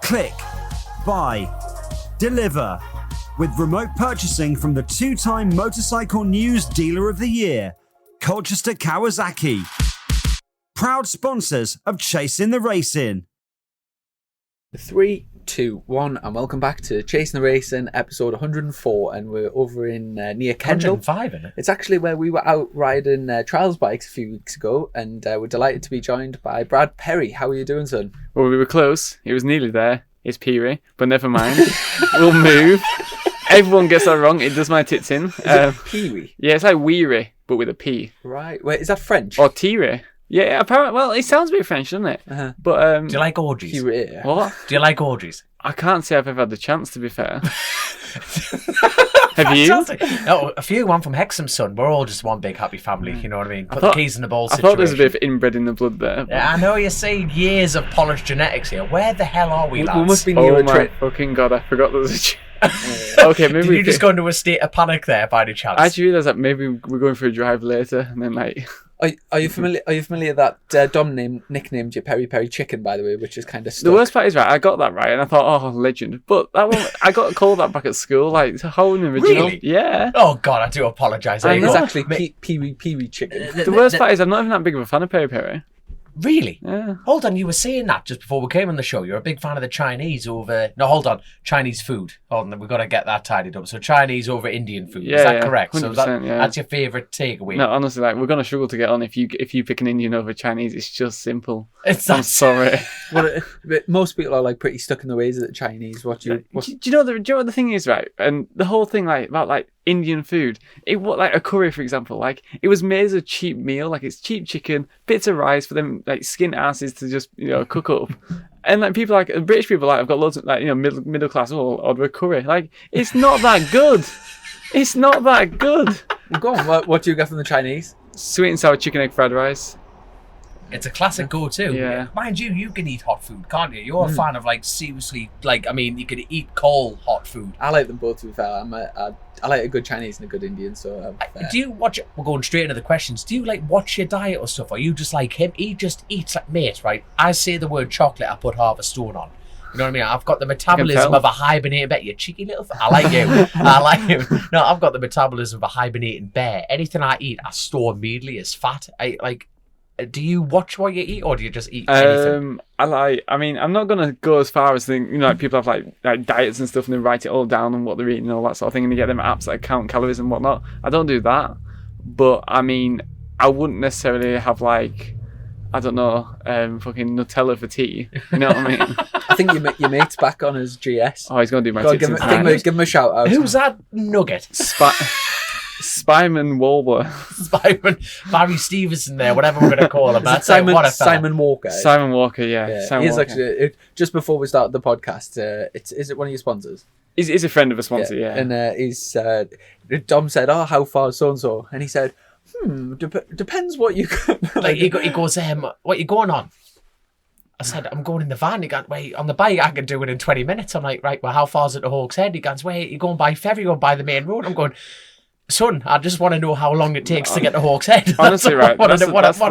Click, buy, deliver. With remote purchasing from the 2-time Motorcycle News Dealer of the Year, Colchester Kawasaki. Proud sponsors of Chasing the Racing. 3, 2, 1, and welcome back to Chasing the Racing, episode 104, and we're over in near Kendal. 105, isn't it? It's actually where we were out riding trials bikes a few weeks ago, and we're delighted to be joined by Brad Perie. How are you doing, son? Well, we were close. It was nearly there. It's Perie, but never mind. We'll move. Everyone gets that wrong. It does my tits in. Perie? Yeah, it's like weary, but with a P. Right. Wait, is that French? Or tire. Yeah, apparently. Well, it sounds a bit French, doesn't it? Uh-huh. But Do you like orgies? Perie. what? Do you like orgies? I can't say I've ever had the chance, to be fair. Have you? No, a few. One from Hexham's son. We're all just one big happy family. You know what I mean? Put the keys in the ball I situation. thought there was a bit of inbred in the blood there. Yeah, I know you're saying years of polished genetics here. Where the hell are we, lads? We must be near Oh a my trip. fucking god! I forgot there was a. Okay, maybe Did you just go into a state of panic there by any chance? I actually realised that maybe we're going for a drive later, and then like. Are you familiar? Are you familiar that Dom nicknamed you Peri Peri Chicken, by the way, which is kind of stuck. The worst part is, right, I got that right, and I thought, oh, legend. But that one, I got called that back at school, like, how original. Really? Yeah. Oh God, I do apologise. I know. It's actually Peri Chicken. The worst part is, I'm not even that big of a fan of Peri Peri. Really? Yeah. Hold on, you were saying that just before we came on the show. You're a big fan of the Chinese over... No, hold on. Chinese food. Hold on, we've got to get that tidied up. So Chinese over Indian food. Yeah, is that yeah, correct? So 100%, yeah. that's your favourite takeaway? No, honestly, like, we're going to struggle to get on if you pick an Indian over Chinese. It's just simple. It's I'm not... sorry. But most people are like pretty stuck in the ways of the Chinese. What Do you know what the thing is, right? And the whole thing like about like Indian food, like a curry, for example, like it was made as a cheap meal, like it's cheap chicken, bits of rice for them like skin asses to just cook up, and like people like British people like I've got loads of like middle class order a curry, like it's not that good. It's not that good. Go on. What do you get from the Chinese? Sweet and sour chicken egg fried rice. It's a classic go-to. Yeah. Mind you can eat hot food, can't you? You're a fan of like seriously, like I mean, you could eat cold hot food. I like them both. To be fair, I like a good Chinese and a good Indian. So do you watch? We're going straight into the questions. Do you like watch your diet or stuff? Or you just like him? He just eats like mate, right? I say the word chocolate, I put half a stone on. You know what I mean? I've got the metabolism of a hibernating bear. You cheeky little... I like you. I like you. No, I've got the metabolism of a hibernating bear. Anything I eat, I store immediately as fat. Do you watch what you eat, or do you just eat anything? I mean, I'm not gonna go as far as think. Like people have like diets and stuff, and they write it all down and what they're eating and all that sort of thing, and they get them apps that count calories and whatnot. I don't do that, but I mean, I wouldn't necessarily have like, I don't know, fucking Nutella for tea. You know what I mean? I think your mate's back on his GS. Oh, he's gonna do my Go on, tits. give him a shout out. Who's that nugget? Spyman Walber. Barry Stevenson there, whatever we're going to call him. That's Simon Walker. Simon Walker, yeah. Simon He's Walker. actually, just before we started the podcast, is it one of your sponsors? He's a friend of a sponsor, yeah. And he's Dom said, "Oh, how far is so-and-so?" And he said, depends what you... Like, he goes, what you going on? I said, I'm going in the van. He goes, wait, on the bike, I can do it in 20 minutes. I'm like, right, well, how far's it to Hawk's Head? He goes, wait, you going by ferry or by the main road? I'm going... Son, I just want to know how long it takes to get to Hawk's Head. Honestly, right. What that's a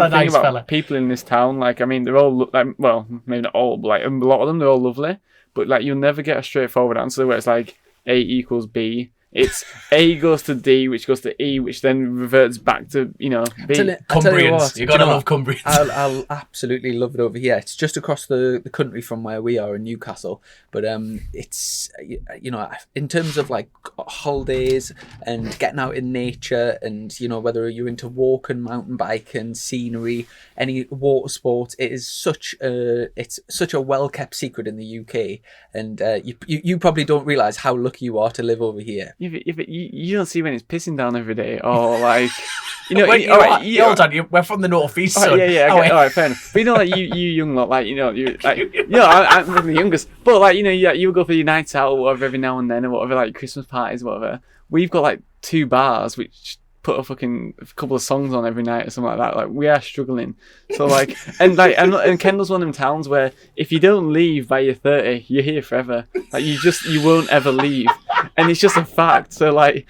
nice about fella. People in this town, like, I mean, they're all, like, well, maybe not all, but like, a lot of them, they're all lovely. But, like, you'll never get a straightforward answer where it's like A equals B. It's A goes to D, which goes to E, which then reverts back to, B. Cumbrians. You gotta love Cumbrians. I'll absolutely love it over here. It's just across the country from where we are in Newcastle. But it's, in terms of like holidays and getting out in nature and, whether you're into walking, mountain biking, scenery, any water sports, it's such a well-kept secret in the UK. And you probably don't realise how lucky you are to live over here. You don't see when it's pissing down every day, or like, Hold on, we're from the northeast, son. Yeah. All right, fair enough. But like you young lot, like I'm the youngest. But like you go for your nights out or whatever every now and then, or whatever, like Christmas parties, or whatever. We've got like 2 bars which put a couple of songs on every night or something like that. Like we are struggling. So like, and Kendal's one of them towns where if you don't leave by your 30, you're here forever. Like you won't ever leave, and it's just a fact. So like.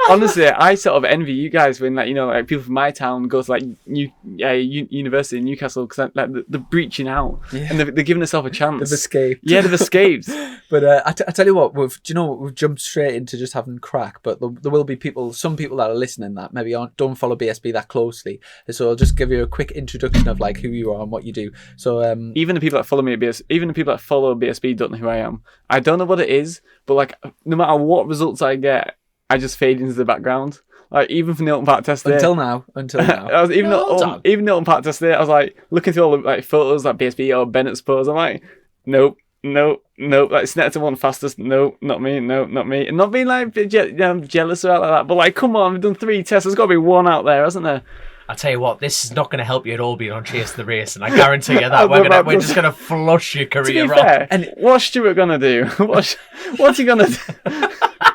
honestly, I sort of envy you guys when, like, you know, like people from my town go to like university in Newcastle because like the breaching out and they're giving themselves a chance. They've escaped. Yeah, they've escaped. But I tell you what, we've jumped straight into just having crack. But there will be some people that are listening that maybe don't follow BSB that closely. So I'll just give you a quick introduction of like who you are and what you do. So even the people that follow me at even the people that follow BSB don't know who I am. I don't know what it is, but like no matter what results I get, I just fade into the background. Like even from the open park test day. Until now. I was even the open park test day. I was like looking through all the like photos like BSB or Bennett's pose. I'm like, nope. Like Snetterton won fastest. No, not me. No, not me. And not being like jealous or out like that. But like, come on, we've done 3 tests. There's got to be one out there, hasn't there? I tell you what, this is not going to help you at all being on Chase the Race, and I guarantee you that we're just going to flush your career. To be fair, and what's Stuart going to do? What's he going to do?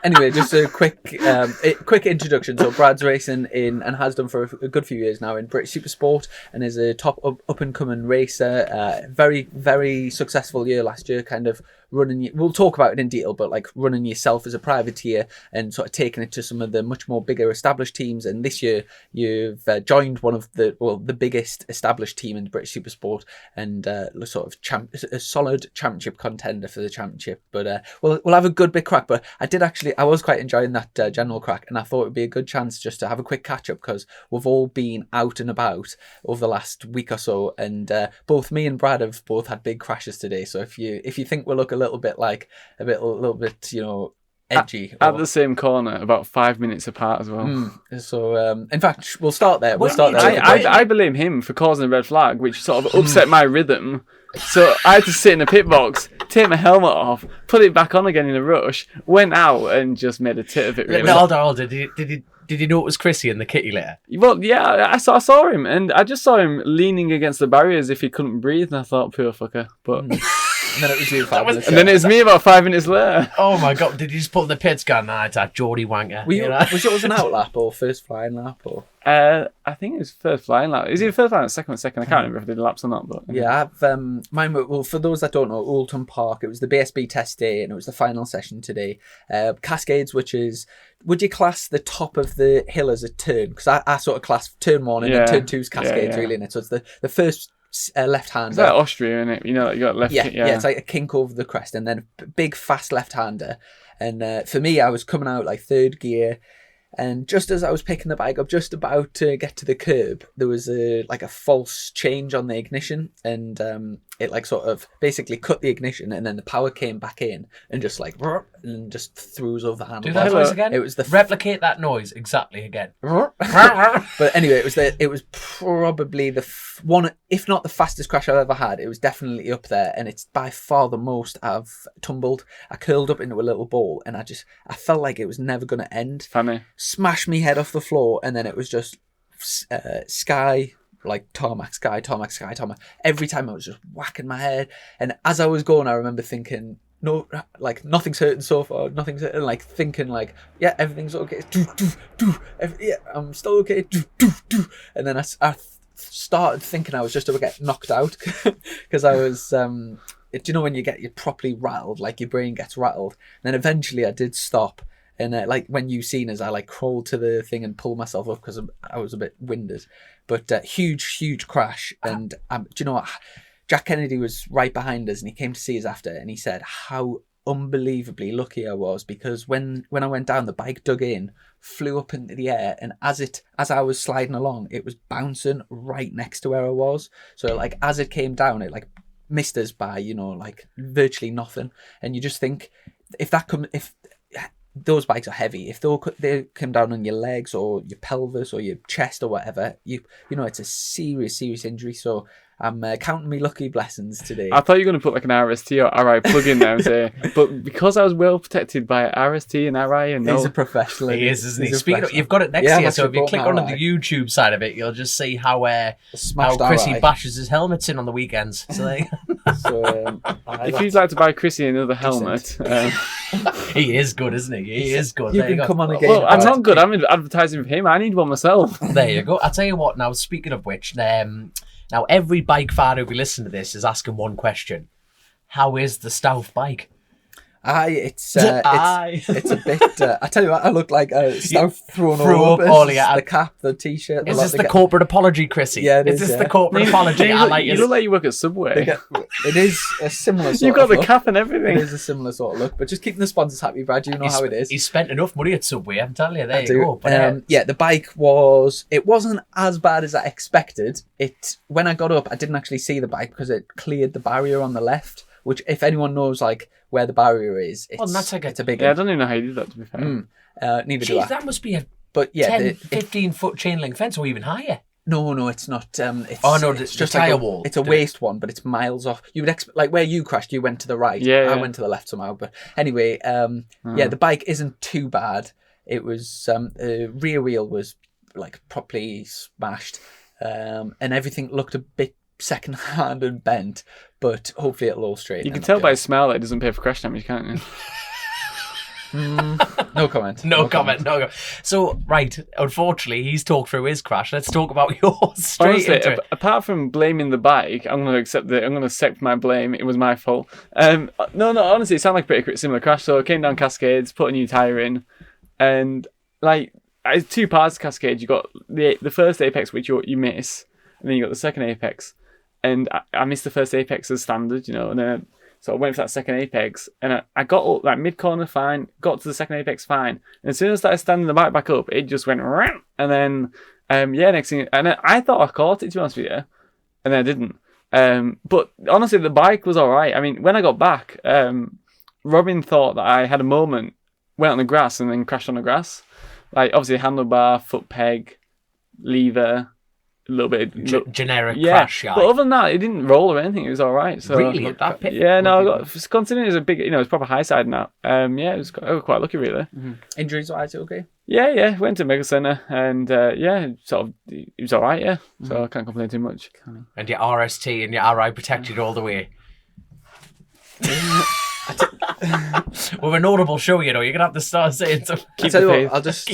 Anyway, just a quick introduction. So Brad's racing in and has done for a good few years now in British Supersport and is a top up and coming racer. Very, very successful year last year, kind of running. We'll talk about it in detail, but like running yourself as a privateer and sort of taking it to some of the much more bigger established teams. And this year you've joined one of the biggest established team in the British Supersport and sort of a solid championship contender for the championship. But we'll have a good bit crack. But I was quite enjoying that general crack, and I thought it would be a good chance just to have a quick catch up because we've all been out and about over the last week or so, and both me and Brad have both had big crashes today. So if you think we look a little bit you know, edgy at the same corner, about 5 minutes apart as well. So in fact, we'll start there. I blame him for causing a red flag, which sort of upset my rhythm. So I had to sit in the pit box, take my helmet off, put it back on again in a rush, went out and just made a tit of it. Really. Hold on. Did you know it was Chrissy in the kitty litter? Well, yeah, I saw him, and I just saw him leaning against the barrier as if he couldn't breathe, and I thought, poor fucker. But and then it was you 5 minutes. And then it was me about 5 minutes later. Oh my god! Did you just put the pits gun? Nah, it's that Geordie wanker. Was yours an out lap or first flying lap or? I think it was first flying lap. Is it first flying or second? I can't remember if I did laps or not. But yeah, I've mine. Well, for those that don't know, Oulton Park. It was the BSB test day, and it was the final session today. Cascades, which is, would you class the top of the hill as a turn? Because I sort of class turn 1 and turn 2's Cascades really in it. So it's the first left hander. It's like Austria, isn't it? You know, you got left. Yeah, it's like a kink over the crest, and then a big fast left hander. And for me, I was coming out like 3rd gear. And just as I was picking the bike up, just about to get to the curb, there was a false change on the ignition, and it like sort of basically cut the ignition, and then the power came back in and just like and just threw us over the handle. Do that noise again. It was replicate that noise exactly again. But anyway, it was probably the one, if not the fastest crash I've ever had. It was definitely up there, and it's by far the most I've tumbled. I curled up into a little ball, and I felt like it was never going to end. Funny. Smashed me head off the floor, and then it was just sky, like tarmac. Every time I was just whacking my head, and as I was going, I remember thinking, no, like nothing's hurting so far, nothing's hurting, like thinking like, yeah, everything's okay, yeah, I'm still okay, and then I started thinking I was just about to get knocked out because I was do you know when you're properly rattled, like your brain gets rattled, and then eventually I did stop. And like when you seen us, I like crawled to the thing and pulled myself up because I was a bit winded. But huge crash. And do you know what? Jack Kennedy was right behind us, and he came to see us after, and he said how unbelievably lucky I was, because when I went down, the bike dug in, flew up into the air, and as I was sliding along, it was bouncing right next to where I was. So like as it came down, it like missed us by, you know, like virtually nothing. And you just think if those bikes are heavy, if they come down on your legs or your pelvis or your chest or whatever, you know it's a serious injury. So I'm counting me lucky blessings today. I thought you were going to put like an RST or RI plug in there and say, but because I was well protected by RST and RI, and he's a professional. He is, isn't he? Speaking of, you've got it next to you, so if you click onto the YouTube side of it, you'll just see how Chrissy bashes his helmets in on the weekends. So, if you'd like to buy Chrissy another helmet, he is good, isn't he? He is good. You can come on again. Well, I'm not good. I'm advertising for him. I need one myself. There you go. I'll tell you what. Now, speaking of which, now every bike fan who will listen to this is asking one question: how is the Stouff bike? It's a bit. I tell you what, I look like stuff thrown all over. The cap, the t-shirt. Is this the corporate apology, Chrissy? Yeah, it is. Is this the corporate apology? You look like you work at Subway. It is a similar sort You've got of the look. cap and everything. It is a similar sort of look, but just keeping the sponsors happy, Brad. You know how it is. He's spent enough money at Subway, I'm telling you. There you go. But, the bike wasn't as bad as I expected. When I got up, I didn't actually see the bike because it cleared the barrier on the left. Which, if anyone knows like where the barrier is, it's a big. Yeah, I don't even know how you did that. To be fair, neither do I. That must be a 15 foot chain link fence or even higher. No, it's not. It's just like a wall. It's a waste one, but it's miles off. You would expect, like where you crashed, you went to the right. Yeah, I went to the left somehow. But anyway, the bike isn't too bad. It was the rear wheel was like properly smashed, and everything looked a bit second hand and bent, but hopefully it'll all straighten. You can tell by his smell that it doesn't pay for crash damage, can't you? No comment. No comment. So, right, unfortunately, he's talked through his crash. Let's talk about yours. Honestly, apart from blaming the bike, I'm going to accept my blame. It was my fault. No, honestly, it sounded like a pretty similar crash. So I came down Cascades, put a new tyre in, and like, it's two parts of Cascades. You got the first apex, which you miss, and then you got the second apex. And I missed the first apex as standard, and then so I went for that second apex, and I got up like mid corner fine, got to the second apex fine, and as soon as I started standing the bike back up, it just went and then next thing, and I thought I caught it, to be honest with you, and then I didn't. But honestly, the bike was all right. I mean, when I got back, Robin thought that I had a moment, went on the grass, and then crashed on the grass, like obviously handlebar, foot peg, lever. A little bit generic crash, but other than that, it didn't roll or anything. It was all right. So really, that pit. Yeah, no, considering it was a big, it's proper high side now. I was quite lucky, really. Mm-hmm. Injuries wise, okay? Yeah. Went to Mega Centre, and it was all right. Yeah, so I can't complain too much. And your RST and your RI protected all the way. With an audible show, you're gonna have to start saying something. I'll just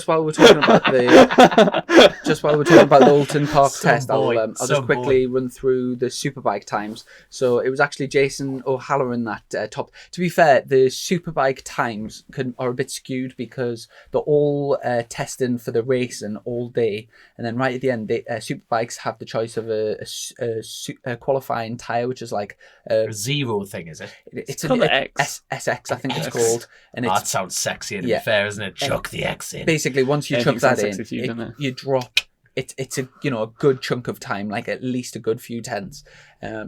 while we're talking about the Alton Park test, I'll just quickly run through the Superbike times. So it was actually Jason O'Halloran that top. To be fair, the Superbike times are a bit skewed because they're all testing for the race and all day, and then right at the end, Superbikes have the choice of a qualifying tyre, which is like a zero thing, is it? It's an SX, I think it's called. And that sounds sexy, to be fair, isn't it? Chuck the X in. Basically, once you chuck that in, you drop. It's a good chunk of time, like at least a good few tenths.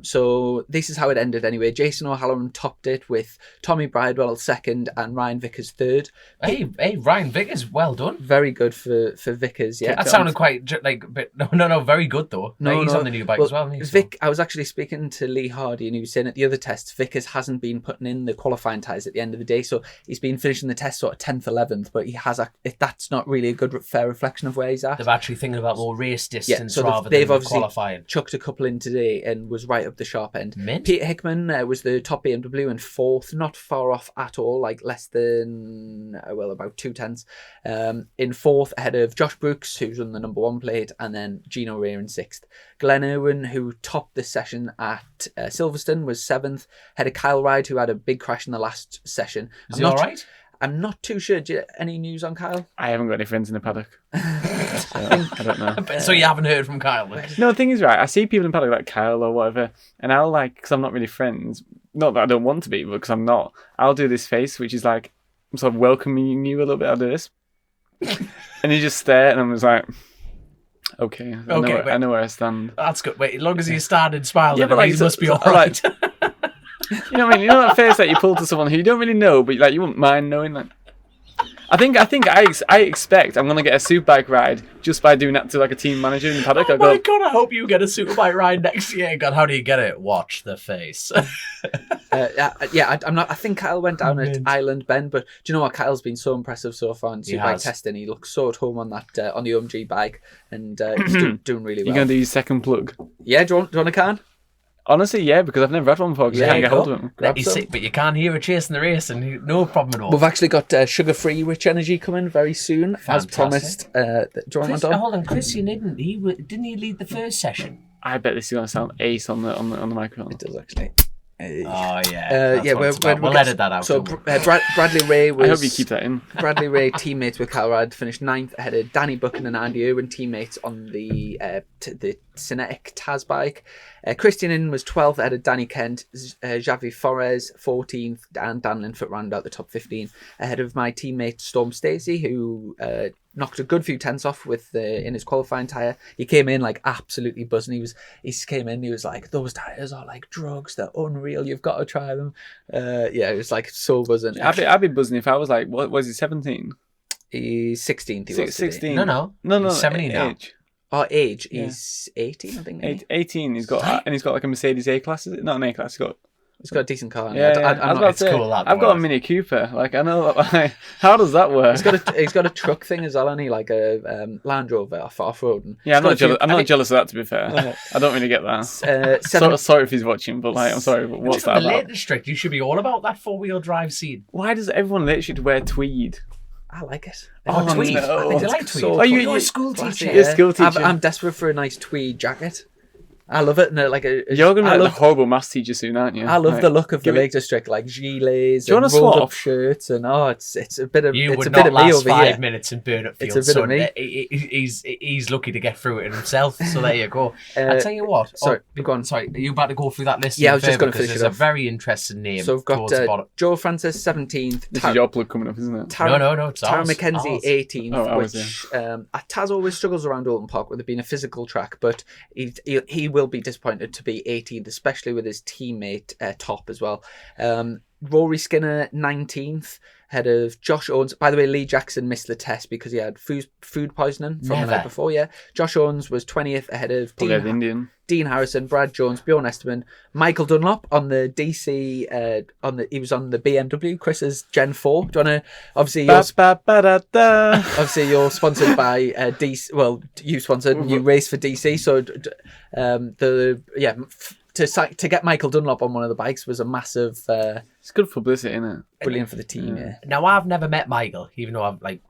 So this is how it ended anyway. Jason O'Halloran topped it with Tommy Bridewell second and Ryan Vickers third. Hey, Ryan Vickers, well done. Very good for Vickers, yeah. That sounded quite very good though. He's on the new bike as well. Vic, I was actually speaking to Lee Hardy and he was saying at the other tests, Vickers hasn't been putting in the qualifying tyres at the end of the day, so he's been finishing the test sort of 10th, 11th, but that's not really a good fair reflection of where he's at. They're actually thinking about more race distance so rather they've than obviously qualifying. Chucked a couple in today and was right up the sharp end. Mint. Peter Hickman was the top BMW and fourth, not far off at all, like less than about 2 tenths. In fourth, ahead of Josh Brooks, who's on the number 1 plate, and then Gino Rea in sixth. Glenn Irwin, who topped the session at Silverstone, was seventh. Ahead of Kyle Ride, who had a big crash in the last session. Is he all right? I'm not too sure. Any news on Kyle? I haven't got any friends in the paddock. So, I don't know. So you haven't heard from Kyle? No, the thing is, right, I see people in the paddock like Kyle or whatever, and I'll because I'm not really friends, not that I don't want to be, but because I'm not, I'll do this face, which is like, I'm sort of welcoming you a little bit. I'll do this. And you just stare, and I'm just like, okay, I know where I stand. That's good. Wait, as long as you stand and smile, yeah, but he must be all right. You know what I mean? You know that face that you pull to someone who you don't really know, but you wouldn't mind knowing that. I expect I'm gonna get a Superbike ride just by doing that to like a team manager in the paddock. Oh my God! I hope you get a Superbike ride next year. God, how do you get it? Watch the face. I'm not. I think Kyle went down at Island Bend, but do you know what? Kyle's been so impressive so far in Superbike testing. He looks so at home on that on the OMG bike, and he's doing really well. You're gonna do your second plug? Yeah, do you want a can? Honestly, yeah, because I've never had one before because I can't get hold of them. But you can't hear it chasing the race, and no problem at all. We've actually got sugar-free Rich Energy coming very soon, as promised. Do you want Chris, hold on, Christian didn't he lead the first session? I bet this is going to sound ace on the microphone. It does actually. Oh we'll edit that out. So Bradley Ray was. I hope you keep that in. Bradley Ray, teammates with Calrad, finished 9th ahead of Danny Buchan and Andy Irwin, teammates on the Cinetic Taz bike. Christian Inn was 12th ahead of Danny Kent, Xavi Forez 14th, and Dan Linfoot rounded out the top 15 ahead of my teammate Storm Stacey, who knocked a good few tenths off with in his qualifying tyre. He came in like absolutely buzzing. He came in, he was like, those tyres are like drugs, they're unreal, you've got to try them. It was like so buzzing. I'd be buzzing if I was like, what was he, 17? He's 16th. He was 16. No. He's 17 now. Age. Oh, age. He's 18, I think. 18. He's got like a Mercedes A class. Is it? Not an A class. He's got a decent car. Yeah, I was about to say, cool, I've got a Mini Cooper. Like, I know. Like, how does that work? He's got a truck thing as well, and he like a Land Rover off-road. Yeah, I'm not jealous of that. To be fair, I don't really get that. Sorry if he's watching, but like, I'm sorry. But what's that about? The Lake District. You should be all about that 4-wheel drive scene. Why does everyone in Lake District wear tweed? I like it. Tweed. No. I think they like tweed. So you're a school teacher. You're a school teacher. I'm desperate for a nice tweed jacket. I love it. No, like you're going to be a horrible maths teacher soon, aren't you? I love the look of the Lake District, like gilets and rolled up shirts, and it's a bit of you it's would a bit not of last me over 5 here. minutes in Burnett Field. It's a bit of me. He's lucky to get through it himself. So there you go. I tell you what. Sorry, go on. Sorry, are you about to go through that list? Yeah, I was just going to finish it off. It's a very interesting name. So we've got Joe Francis 17th. This is your plug coming up, isn't it? No, it's Tara ours. McKenzie 18th, which Taz always struggles around Oulton Park with it being a physical track, but he will be disappointed to be 18th, especially with his teammate Top as well. Rory Skinner 19th, ahead of Josh Owens. By the way, Lee Jackson missed the test because he had food poisoning from the night before. Yeah, Josh Owens was 20th ahead of Dean Harrison, Brad Jones, Bjorn Esterman, Michael Dunlop on the DC. He was on the BMW. Chris's Gen 4. Do you want to? Obviously, you're sponsored by DC. Well, you sponsored and you race for DC. So to get Michael Dunlop on one of the bikes was a massive. It's good publicity, isn't it? Brilliant for the team. Yeah. Now I've never met Michael, even though I've like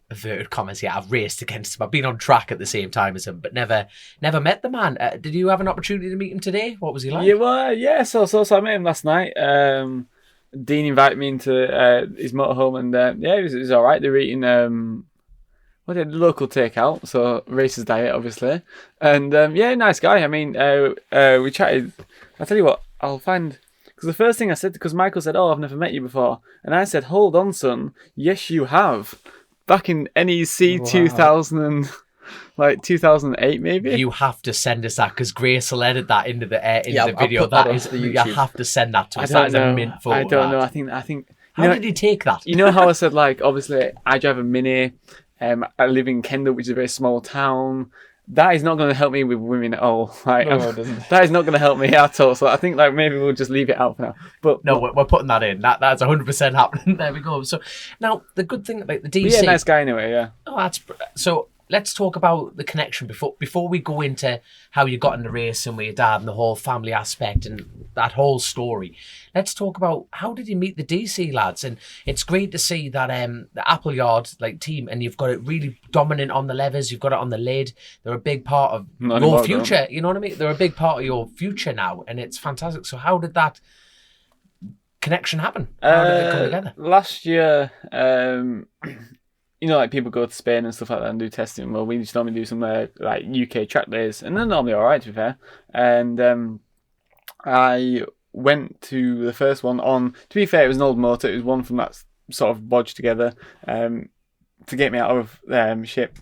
averted comments here. I've raced against him. I've been on track at the same time as him, but never met the man. Did you have an opportunity to meet him today? What was he like? So I met him last night. Dean invited me into his motorhome, and it was all right. They were eating the local takeout, so Racer's Diet, obviously. And nice guy. I mean, we chatted. I'll tell you what, I'll find. Because the first thing I said, because Michael said, "Oh, I've never met you before," and I said, "Hold on, son. Yes, you have." Back in NEC 2008, maybe. You have to send us that because Grace will edit that into the video. You have to send that to us. That is a mint photo. I don't know. I think. How did he take that? You know how I said, like, obviously, I drive a Mini. I live in Kendal, which is a very small town. That is not going to help me with women at all. Like, no, it doesn't. That is not going to help me at all. So I think like maybe we'll just leave it out for now. But no, we're putting that in. That's 100% happening. There we go. So now the good thing about the DC. Yeah, nice guy anyway. Yeah. Oh, so. Let's talk about the connection before we go into how you got in the race and with your dad and the whole family aspect and that whole story. Let's talk about how did you meet the DC lads? And it's great to see that the Appleyard team, and you've got it really dominant on the levers. You've got it on the lid. They're a big part of your future. You know what I mean? They're a big part of your future now, and it's fantastic. So how did that connection happen? How did it come together? Last year. You know, like people go to Spain and stuff like that and do testing. Well, we just normally do some UK track days, and they're normally all right, to be fair. And I went to the first one on. To be fair, it was an old motor. It was one from that sort of bodged together to get me out of ship.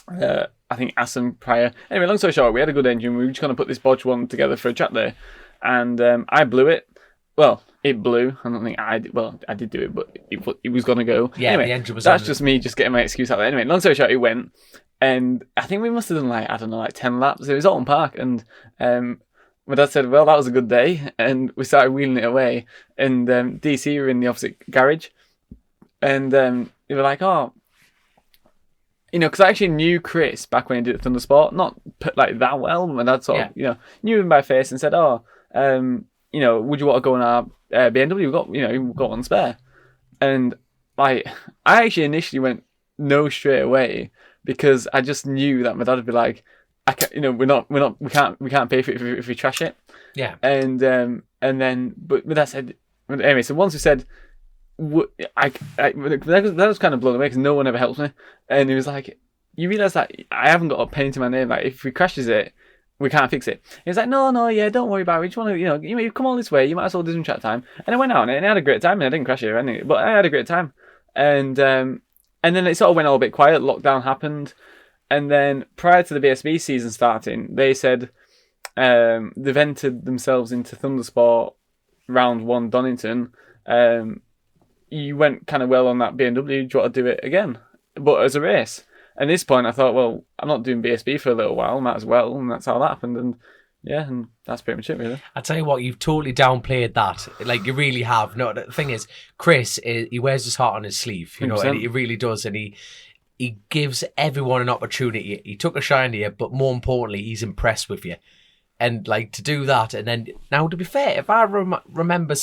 I think Assen prior. Anyway, long story short, we had a good engine. We were just going to put this bodged one together for a track day, and I blew it. Well, it blew. I don't think I did. Well, I did do it, but it was going to go. Yeah, anyway, the engine was that's just me just getting my excuse out there. Anyway, long story short, it went. And I think we must have done 10 laps. It was Oulton Park. And my dad said, well, that was a good day. And we started wheeling it away. And DC were in the opposite garage. And they were like, oh, you know, because I actually knew Chris back when he did Thundersport. Not that well. My dad sort of, knew him by face and said, oh, would you want to go in our BMW? We've got one spare. And I actually initially went no straight away because I just knew that my dad would be like, we can't pay for it if we trash it. Yeah. And And then, but with that said, anyway, so once we said, that was kind of blown away because no one ever helps me. And he was like, you realise that I haven't got a pen to my name. Like, if we crashes it, we can't fix it. He was like, no, yeah, don't worry about it. We just want to, you come all this way. You might as well do some chat time. And I went out and I had a great time. And I didn't crash it or anything, but I had a great time. And then it sort of went all a bit quiet. Lockdown happened. And then prior to the BSB season starting, they said they've entered themselves into Thundersport round 1 Donington. You went kind of well on that BMW. Do you want to do it again? But as a race. At this point, I thought, well, I'm not doing BSB for a little while, might as well, and that's how that happened. And yeah, and that's pretty much it, really. I tell you what, you've totally downplayed that. Like, you really have. No, the thing is, Chris, he wears his heart on his sleeve, and he really does, and he gives everyone an opportunity. He took a shine to you, but more importantly, he's impressed with you. And like, to do that, and then now, to be fair, if I remember.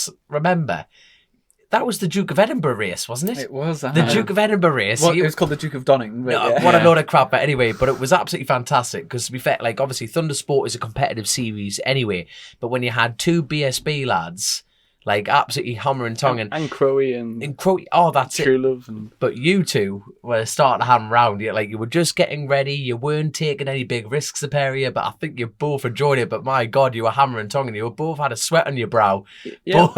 That was the Duke of Edinburgh race, wasn't it? It was. The Duke of Edinburgh race. It was called the Duke of Donington. What a load of crap. But anyway, but it was absolutely fantastic because, to be fair, like, obviously Thundersport is a competitive series anyway. But when you had 2 BSB lads, like, absolutely hammer and tongue. And Crowe and Crowe. Oh, that's True it. Love. But you two were starting to hammer around. You were just getting ready. You weren't taking any big risks, the pair of you, but I think you both enjoyed it. But my God, you were hammering tongue and you both had a sweat on your brow. Yeah.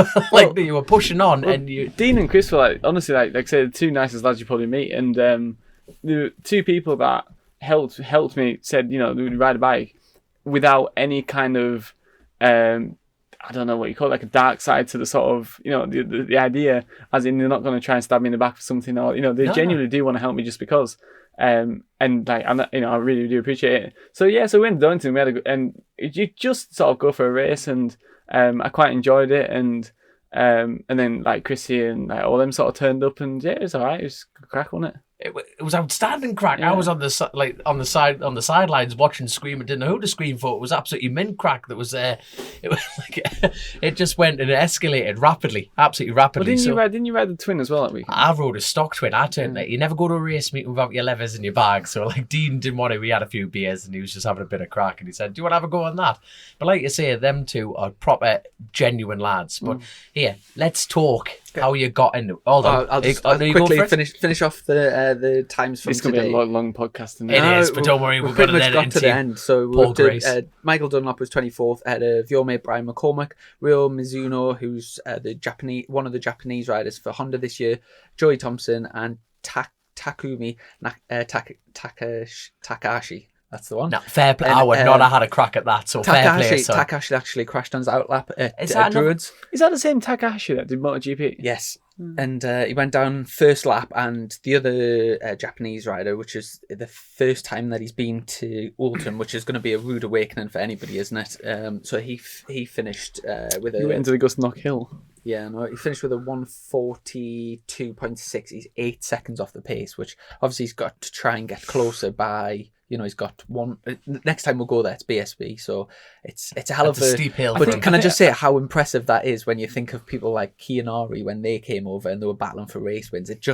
You were pushing on. And you... Dean and Chris were, like, honestly, like I say, the 2 nicest lads you probably meet. And the 2 people that helped me said, they would ride a bike without any kind of... I don't know what you call it, like a dark side to the sort of, the idea, as in they're not going to try and stab me in the back for something, or, they genuinely do want to help me just because. And like, I really do appreciate it. So yeah, so we went to Donington, we had and you just sort of go for a race, and I quite enjoyed it, and then like Chrissy and like all them sort of turned up, and yeah, it was alright, it was a crack, wasn't it? It was outstanding crack. Yeah. I was on the sidelines watching Scream and didn't know who to scream for. It was absolutely mint crack that was there. It was like it just went and it escalated rapidly, absolutely rapidly. Well, didn't you ride the twin as well that week? I rode a stock twin. I turned like, you never go to a race meeting without your levers in your bag. So like, Dean didn't want to. We had a few beers and he was just having a bit of crack, and he said, "Do you want to have a go on that?" But like you say, them 2 are proper genuine lads. But here, let's talk. How you got into? Hold on, I'll quickly finish off the times from today. It's going to be a long podcast. It is, but don't worry, we're going to let it into the end. So Michael Dunlop was 24th, ahead of your mate Brian McCormack, Ryo Mizuno, who's one of the Japanese riders for Honda this year, Joey Thompson, and Takumi Takahashi. That's the one. No, fair play. I would not have had a crack at that. So fair play. Takahashi actually crashed on his outlap at Druids. Is that the same Takahashi that did MotoGP? Yes. And he went down first lap, and the other Japanese rider, which is the first time that he's been to Oulton, which is going to be a rude awakening for anybody, isn't it? So he finished with a... He went into the Gus Knock Hill. Yeah, no, he finished with a 1:42.6. He's 8 seconds off the pace, which obviously he's got to try and get closer by... he's got one. Next time we'll go there, it's BSB, so it's a hell of a steep hill. But can I just say how impressive that is when you think of people like Kianari when they came over and they were battling for race wins? It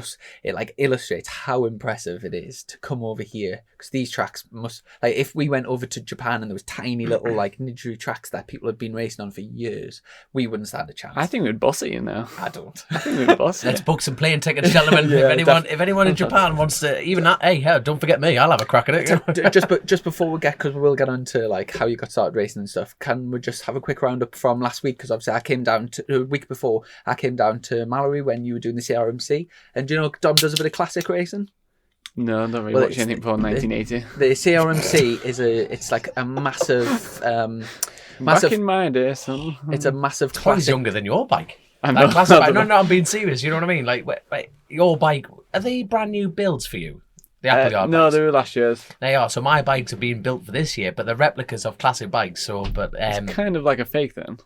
like illustrates how impressive it is to come over here, because these tracks must, like, if we went over to Japan and there was tiny little like Nijiru tracks that people had been racing on for years, we wouldn't stand a chance. I think we'd boss it, I don't. I think we'd boss it. Let's book some plane tickets, gentlemen. If anyone in Japan wants to, even that, hey, don't forget me. I'll have a crack at it. Just before we get, because we will get on to like how you got started racing and stuff, can we just have a quick roundup from last week? Because obviously I came down to a week before, I came down to Mallory when you were doing the CRMC, and Dom does a bit of classic racing. No, I don't really watch anything before 1980. The CRMC it's like a massive Back in my day, son. It's a massive classic. Twice younger than your bike. No, I'm being serious. You know what I mean? Like, wait, your bike, are they brand new builds for you? The no, they were last year's. They are. So my bikes are being built for this year, but they're replicas of classic bikes. So, but it's kind of like a fake then.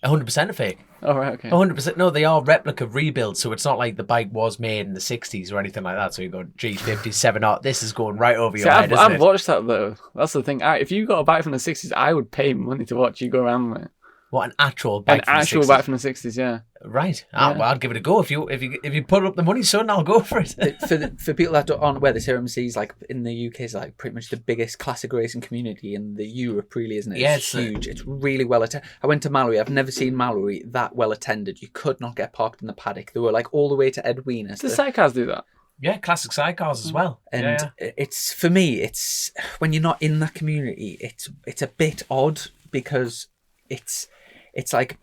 100% a fake. Oh, right, okay. 100%. No, they are replica rebuilds, so it's not like the bike was made in the 60s or anything like that. So you go G57, this is going right over your head, I've watched that though. That's the thing. If you got a bike from the 60s, I would pay money to watch you go around with it. What, an actual bike? An actual bike from the 60s, yeah. Right. Well, I'd give it a go. If you put up the money, son, I'll go for it. For people that aren't aware, this RMC is like in the UK is like pretty much the biggest classic racing community in the Europe, really, isn't it? Yeah, it's huge. It's really well attended. I went to Mallory. I've never seen Mallory that well attended. You could not get parked in the paddock. They were like all the way to Edwina. Does sidecars do that? Yeah, classic sidecars as well. And it's, for me, it's when you're not in that community, it's a bit odd because it's like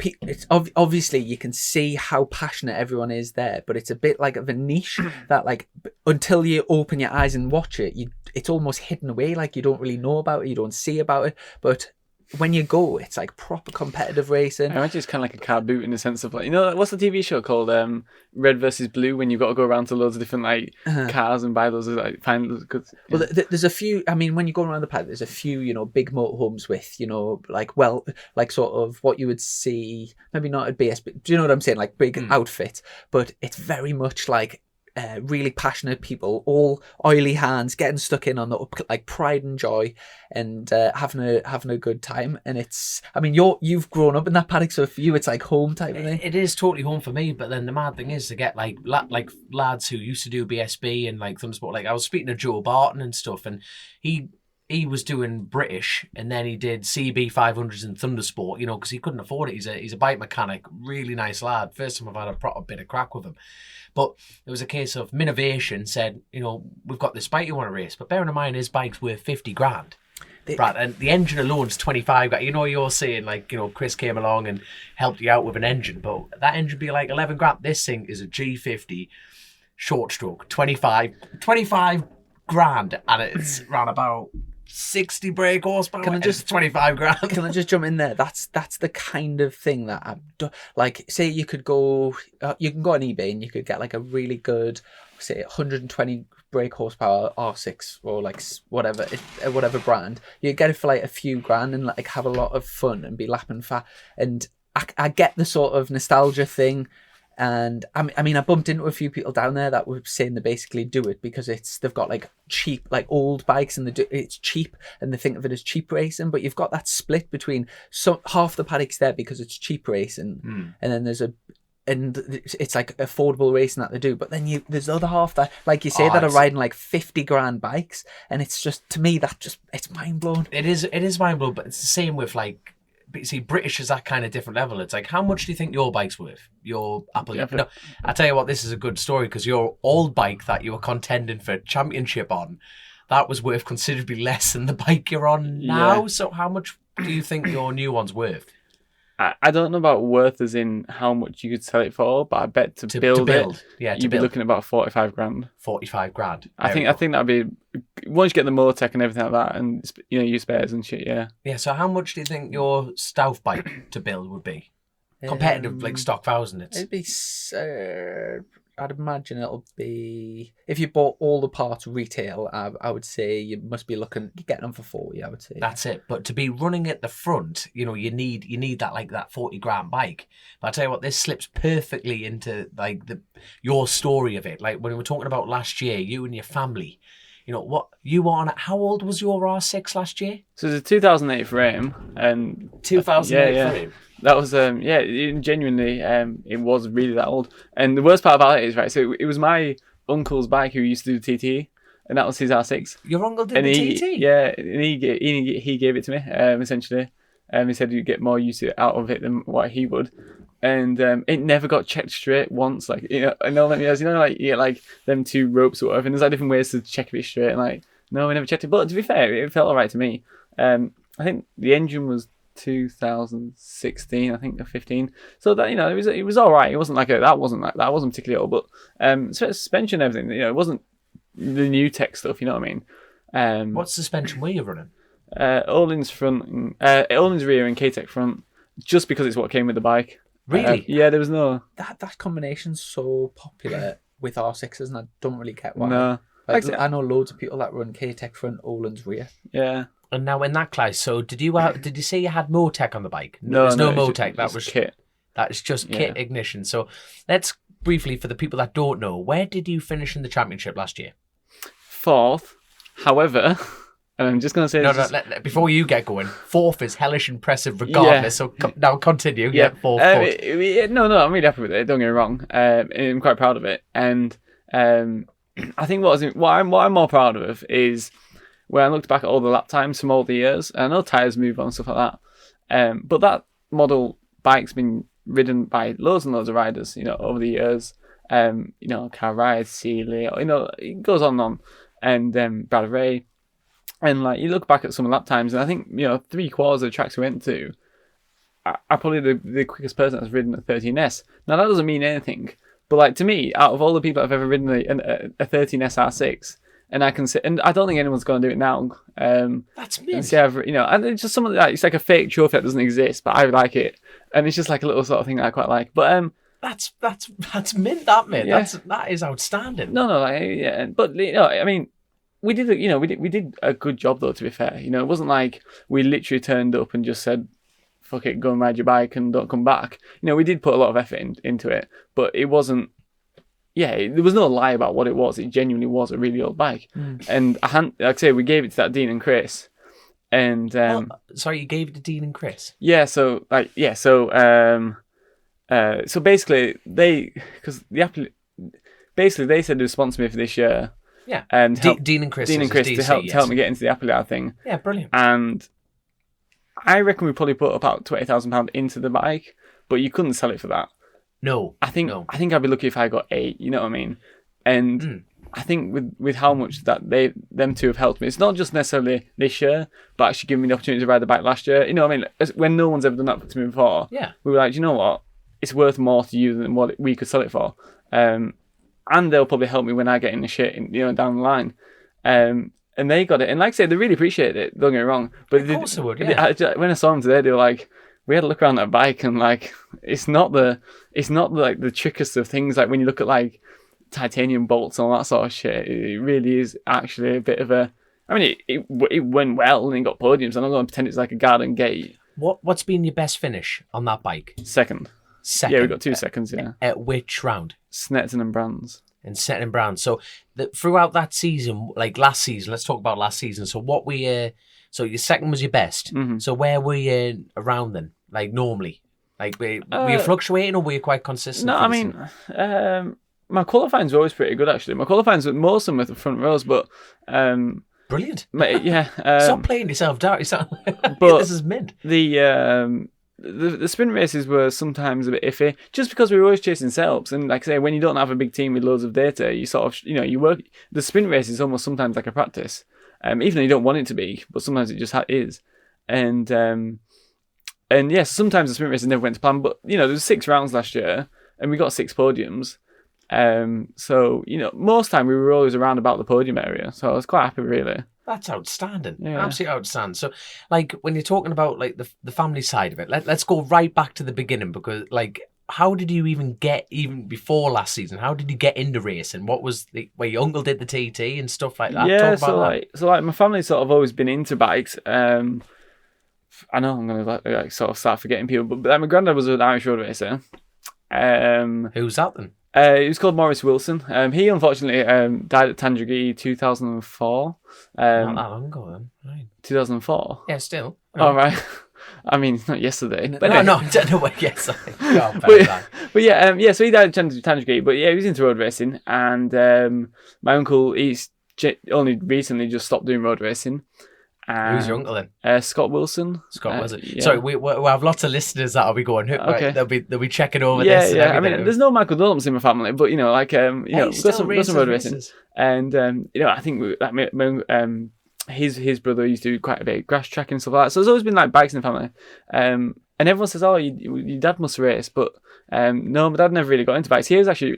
obviously you can see how passionate everyone is there, but it's a bit like of a niche that like until you open your eyes and watch it, it's almost hidden away. Like you don't really know about it, you don't see about it, but when you go, it's like proper competitive racing. I imagine it's kind of like a car boot in the sense of like, what's the TV show called? Red versus Blue, when you've got to go around to loads of different like cars and buy those, like find those good. Yeah. Well, there's a few. I mean, when you go around the paddock, there's a few, big motorhomes with, like sort of what you would see, maybe not at BS, but do you know what I'm saying? Like big outfit, but it's very much like. Really passionate people, all oily hands, getting stuck in on the like pride and joy, and having a good time. And it's, I mean, you've grown up in that paddock, so for you, it's like home type of thing. It is totally home for me. But then the mad thing is to get like lads who used to do BSB and like Thundersport. Like I was speaking to Joe Barton and stuff, and he was doing British, and then he did CB 500s and Thundersport, because he couldn't afford it. He's a bike mechanic, really nice lad. First time I've had a proper bit of crack with him. But it was a case of Minovation said, we've got this bike you want to race, but bearing in mind his bike's worth 50 grand. Brad, and the engine alone is 25 grand. You're saying like, Chris came along and helped you out with an engine, but that engine would be like 11 grand. This thing is a G50 short stroke, 25 grand, and it's around about 60 brake horsepower. Can I just 25 grand? Can I just jump in there? That's the kind of thing that I do. Like, say you could go, you can go on eBay and you could get like a really good, say 120 brake horsepower R6 or like whatever brand. You get it for like a few grand and like have a lot of fun and be lapping fat. And I get the sort of nostalgia thing. And I mean, I bumped into a few people down there that were saying they basically do it because they've got like cheap, like old bikes, and it's cheap, and they think of it as cheap racing. But you've got that split between half the paddock's there because it's cheap racing, and then it's like affordable racing that they do. But then there's the other half that, like you say, that are riding like 50 grand bikes, and it's just, to me, it's mind blowing. It is mind blowing, but it's the same with like. But see, British is that kind of different level. It's like, how much do you think your bike's worth? Your Apple? Yeah, No, I tell you what, this is a good story because your old bike that you were contending for championship on, that was worth considerably less than the bike you're on now. Yeah. So how much do you think your new one's worth? I don't know about worth as in how much you could sell it for, but I bet to build it, you'd be looking at about 45 grand. 45 grand. I think that'd be, once you get the Motec and everything like that, and your spares and shit, yeah. Yeah, so how much do you think your Stouth bike to build would be? Compared to like stock 1000, it'd be, I'd imagine it'll be, if you bought all the parts retail, I would say you must be looking, you're getting them for 40, I would say. That's it. But to be running at the front, you need that 40 grand bike. But I tell you what, this slips perfectly into like your story of it. Like when we were talking about last year, you and your family, what you were on. How old was your R6 last year? So it's a 2008 frame, and 2008 frame. That was genuinely it was really that old. And the worst part about it is, right, so it was my uncle's bike who used to do TT, and that was his R6. Your uncle did the TT? Yeah, and he gave it to me, essentially. He said you'd get more use out of it than what he would. And it never got checked straight once, like, and all them years, like you get like them two ropes or whatever, and there's like different ways to check if it's straight, and like, no, we never checked it. But to be fair, it felt alright to me. I think the engine was 2016, I think, or 15. So that it was all right. It wasn't that wasn't particularly old, but suspension and everything, it wasn't the new tech stuff. You know what I mean? What suspension were you running? Öhlins front, Öhlins rear, and K-Tech front, just because it's what came with the bike. Really? Yeah, there was no that combination's so popular with R6s, and I don't really get why. No, I know loads of people that run K-Tech front, Öhlins rear. Yeah. And now in that class, so did you say you had Motec on the bike? No, there's no Motec. That was kit. That is just kit ignition. So let's briefly, for the people that don't know, where did you finish in the championship last year? 4th. However, And I'm just going to say... before you get going, fourth is hellish impressive regardless. So now continue. Yeah, fourth. No, I'm really happy with it. Don't get me wrong. I'm quite proud of it. And I think what I'm more proud of is when I looked back at all the lap times from all the years. And I know tyres move on and stuff like that. But that model bike's been ridden by loads and loads of riders, over the years. Car Ride, Seeley, it goes on and on. And Bradley Perie. And you look back at some lap times, and I think 3/4 of the tracks we went to, I'm probably the quickest person that's ridden a 13S. Now that doesn't mean anything, but to me, out of all the people I've ever ridden a 13S R6, and I can say, and I don't think anyone's going to do it now. That's mint. And it's just something it's like a fake trophy that doesn't exist, but I like it, and it's just like a little sort of thing that I quite like. But that's mint. That mint. Yeah. That is outstanding. No, but I mean. We did a good job though. To be fair, it wasn't like we literally turned up and just said, "Fuck it, go and ride your bike and don't come back." We did put a lot of effort into it, but it wasn't. Yeah, there was no lie about what it was. It genuinely was a really old bike, and like I say, we gave it to that Dean and Chris, and sorry, you gave it to Dean and Chris. Yeah, so basically they said they'd sponsor me for this year. Yeah, and Dean and Chris to help me get into the Applegarde thing. Yeah, brilliant. And I reckon we probably put about £20,000 into the bike, but you couldn't sell it for that. No, I think I'd be lucky if I got 8. You know what I mean? And I think with how much that them two have helped me, it's not just necessarily this year, but actually giving me the opportunity to ride the bike last year. You know what I mean? When no one's ever done that to me before, we were like, you know what? It's worth more to you than what we could sell it for. And they'll probably help me when I get in the shit, down the line. And they got it. And like I said, they really appreciated it, don't get me wrong. But of course they would, yeah. When I saw them today, they were like, we had a look around that bike and it's not the trickiest of things. Like when you look at titanium bolts and all that sort of shit, it really is actually a bit of a, I mean, it went well and it got podiums. I'm not going to pretend it's like a garden gate. What's been your best finish on that bike? Second. Yeah, we got 2 seconds, yeah. At which round? Snetton and Brands. And Snetton and Brands. So throughout that season, last season, let's talk about last season. So so your second was your best. Mm-hmm. So where were you around then? Normally? Were you fluctuating or were you quite consistent? No, I mean, my qualifyings were always pretty good, actually. My qualifyings were most of them with the front rows, but... Brilliant. Yeah. Stop playing yourself down. But this is mint. The sprint races were sometimes a bit iffy, just because we were always chasing setups. And like I say, when you don't have a big team with loads of data, you sort of, you work. The sprint race is almost sometimes like a practice, even though you don't want it to be, but sometimes it just is. And yes, sometimes the sprint races never went to plan. But there was 6 rounds last year, and we got 6 podiums. So most time we were always around about the podium area, so I was quite happy, really. That's outstanding. Yeah. Absolutely outstanding. So, when you're talking about the family side of it, let's go right back to the beginning, because how did you even before last season? How did you get into racing? What was where your uncle did the TT and stuff like that? Yeah, so my family's sort of always been into bikes. I know I'm gonna sort of start forgetting people, but my granddad was an Irish road racer. Who's that then? He was called Maurice Wilson. He unfortunately died at Tandragee 2004. Not that long ago then. Right. 2004? Yeah, still. All right. I mean, it's not yesterday. But no, yes. But yeah, so he died at Tandragee, but yeah, he was into road racing. And my uncle, he's only recently just stopped doing road racing. Who's your uncle then? Scott Wilson. Yeah. Sorry, we have lots of listeners that'll be going. Okay. They'll be checking over this. Yeah. I mean, there's no Michael Dunlops in my family, but we've got some road racing, and I think his brother used to do quite a bit of grass tracking and stuff like that. So there's always been bikes in the family, and everyone says, "Oh, your dad must race," but no, my dad never really got into bikes. He was actually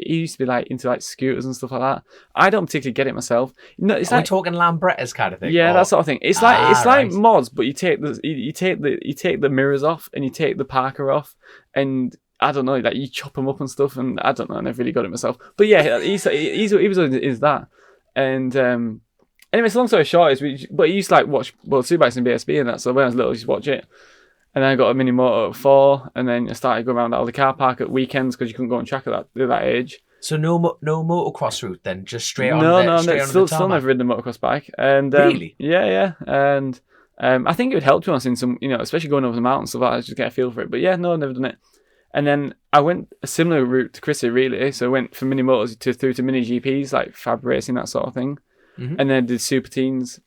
he used to be into scooters and stuff like that. I don't particularly get it myself. No, it's we're talking Lambrettas kind of thing. Yeah, that sort of thing. It's like mods, but you take the mirrors off and you take the Parker off, and I don't know, you chop them up and stuff. And I don't know, I never really got it myself. But yeah, he was into that. And anyway, so long story short but he used to watch World Superbikes and BSB and that. So when I was little, I used to watch it. And then I got a mini motor at 4, and then I started going around all the car park at weekends because you couldn't go on track at that age. So no motocross route then, just straight on. No, straight still never ridden a motocross bike. And really, yeah, and I think it would help to us in some, especially going over the mountains, stuff like that, just get a feel for it. But yeah, no, I've never done it. And then I went a similar route to Chrissy, really. So I went from mini motors through to mini GPs, like fab racing, that sort of thing. Mm-hmm. And then did super teens.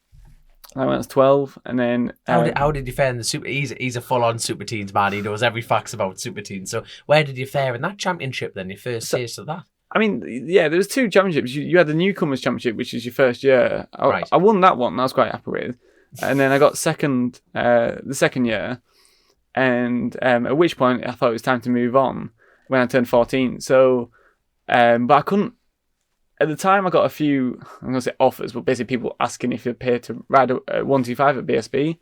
I went as 12, and then how did you fare in the super? He's a full-on super teens man. He knows every fact about super teens. So where did you fare in that championship then? Your first taste of that? I mean, yeah, there was 2 championships. You had the newcomers championship, which is your first year. Right. I won that one. I was quite happy with, and then I got second the second year, and at which point I thought it was time to move on when I turned 14. So, but I couldn't. At the time, I got a few, I'm going to say offers, but basically people asking if you'd pay to ride a 125 at BSB.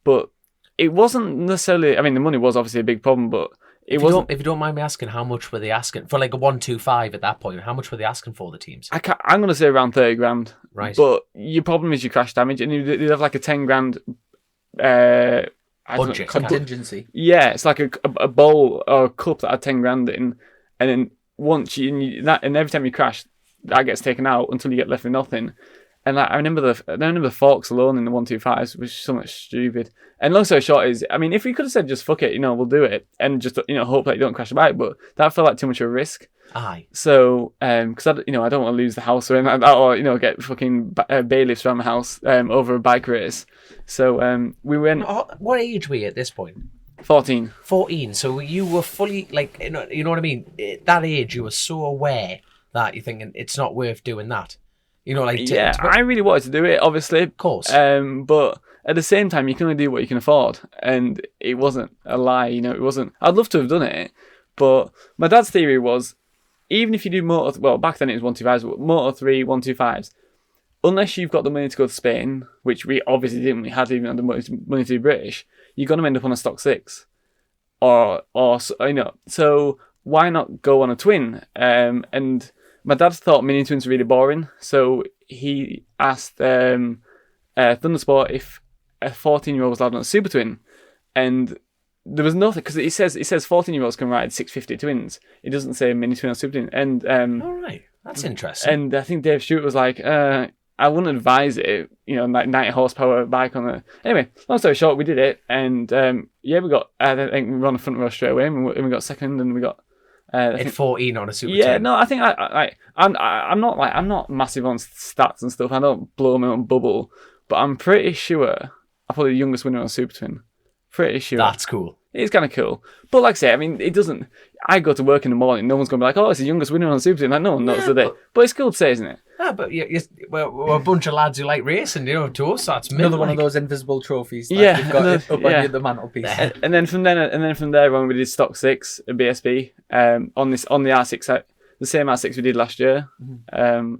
But it wasn't necessarily, I mean, the money was obviously a big problem, but it wasn't. If you don't mind me asking, how much were they asking for like a 125 at that point? How much were they asking for the teams? I'm going to say around 30 grand. Right. But your problem is your crash damage, and you'd have like a 10 grand budget contingency. Yeah, it's like a bowl or a cup that had 10 grand in, and then once and every time you crash, that gets taken out until you get left with nothing. And I remember the forks alone in the 125s was so much stupid. And long story short is, I mean, if we could have said just fuck it, we'll do it, and just hope that you don't crash a bike, but that felt like too much of a risk. Aye. So because I don't want to lose the house or anything like that, or get fucking bailiffs around my house over a bike race. So we went. What age were you at this point? 14. 14. So you were fully like, you know what I mean. At that age, you were so aware that you're thinking it's not worth doing that. I really wanted to do it, obviously. Of course. But at the same time, you can only do what you can afford. And it wasn't a lie, it wasn't. I'd love to have done it. But my dad's theory was, even if you do back then it was 125s, but Moto 3, 125s, unless you've got the money to go to Spain, which we obviously didn't, we had even had the money to be British, you're going to end up on a stock 6. Or so why not go on a twin? And my dad thought mini twins were really boring, so he asked Thundersport if a 14-year-old was allowed on a super twin, and there was nothing, because it says 14-year-olds can ride 650 twins. It doesn't say mini twin or super twin. And all right, that's interesting. And I think Dave Stewart was like, I wouldn't advise it, like 90 horsepower bike on a. Anyway, long story short, we did it, and we got. I think we were on the front row straight away, and we got second, and we got. At 14 on a super. Yeah, twin. no, I think I'm not massive on stats and stuff. I don't blow my own bubble, but I'm pretty sure I'm probably the youngest winner on a super twin. Pretty sure. That's cool. It's kind of cool, but like I say, I mean, it doesn't. I go to work in the morning. No one's gonna be like, "Oh, it's the youngest winner on a super twin." Like, no one knows, do they? But it's cool to say, isn't it? Yeah, but we're a bunch of lads who like racing. To us, that's another one of those invisible trophies. That you've got up on the mantelpiece. And then from there, when we did stock 6 at BSB, on the R6, the same R6 we did last year.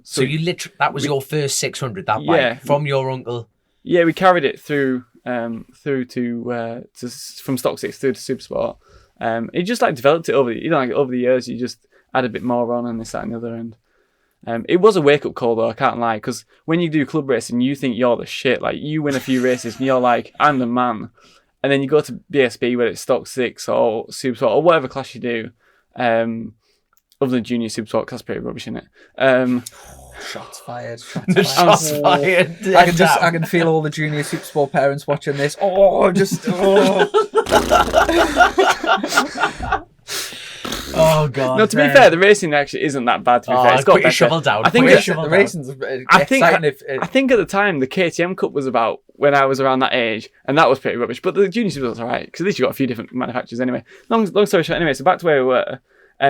So you literally, that was your first 600, that bike from your uncle. Yeah, we carried it through to from stock 6 through to Supersport. It just developed it over the years. You just add a bit more on, and this, that, and the other end. It was a wake-up call, though, I can't lie, because when you do club racing, you think you're the shit. Like, you win a few races, and you're like, I'm the man. And then you go to BSB, whether it's stock 6 or Supersport, or whatever class you do, other than junior Supersport, because that's pretty rubbish, isn't it? Shots fired. Shots fired. I can feel all the junior Supersport parents watching this. Oh god! No, to be fair, the racing actually isn't that bad. To be fair, it's got better. Shovel down. I think the racing's exciting. I think at the time the KTM Cup was about when I was around that age, and that was pretty rubbish. But the junior Supersport was alright, because at least you got a few different manufacturers anyway. Long story short, anyway. So back to where we were.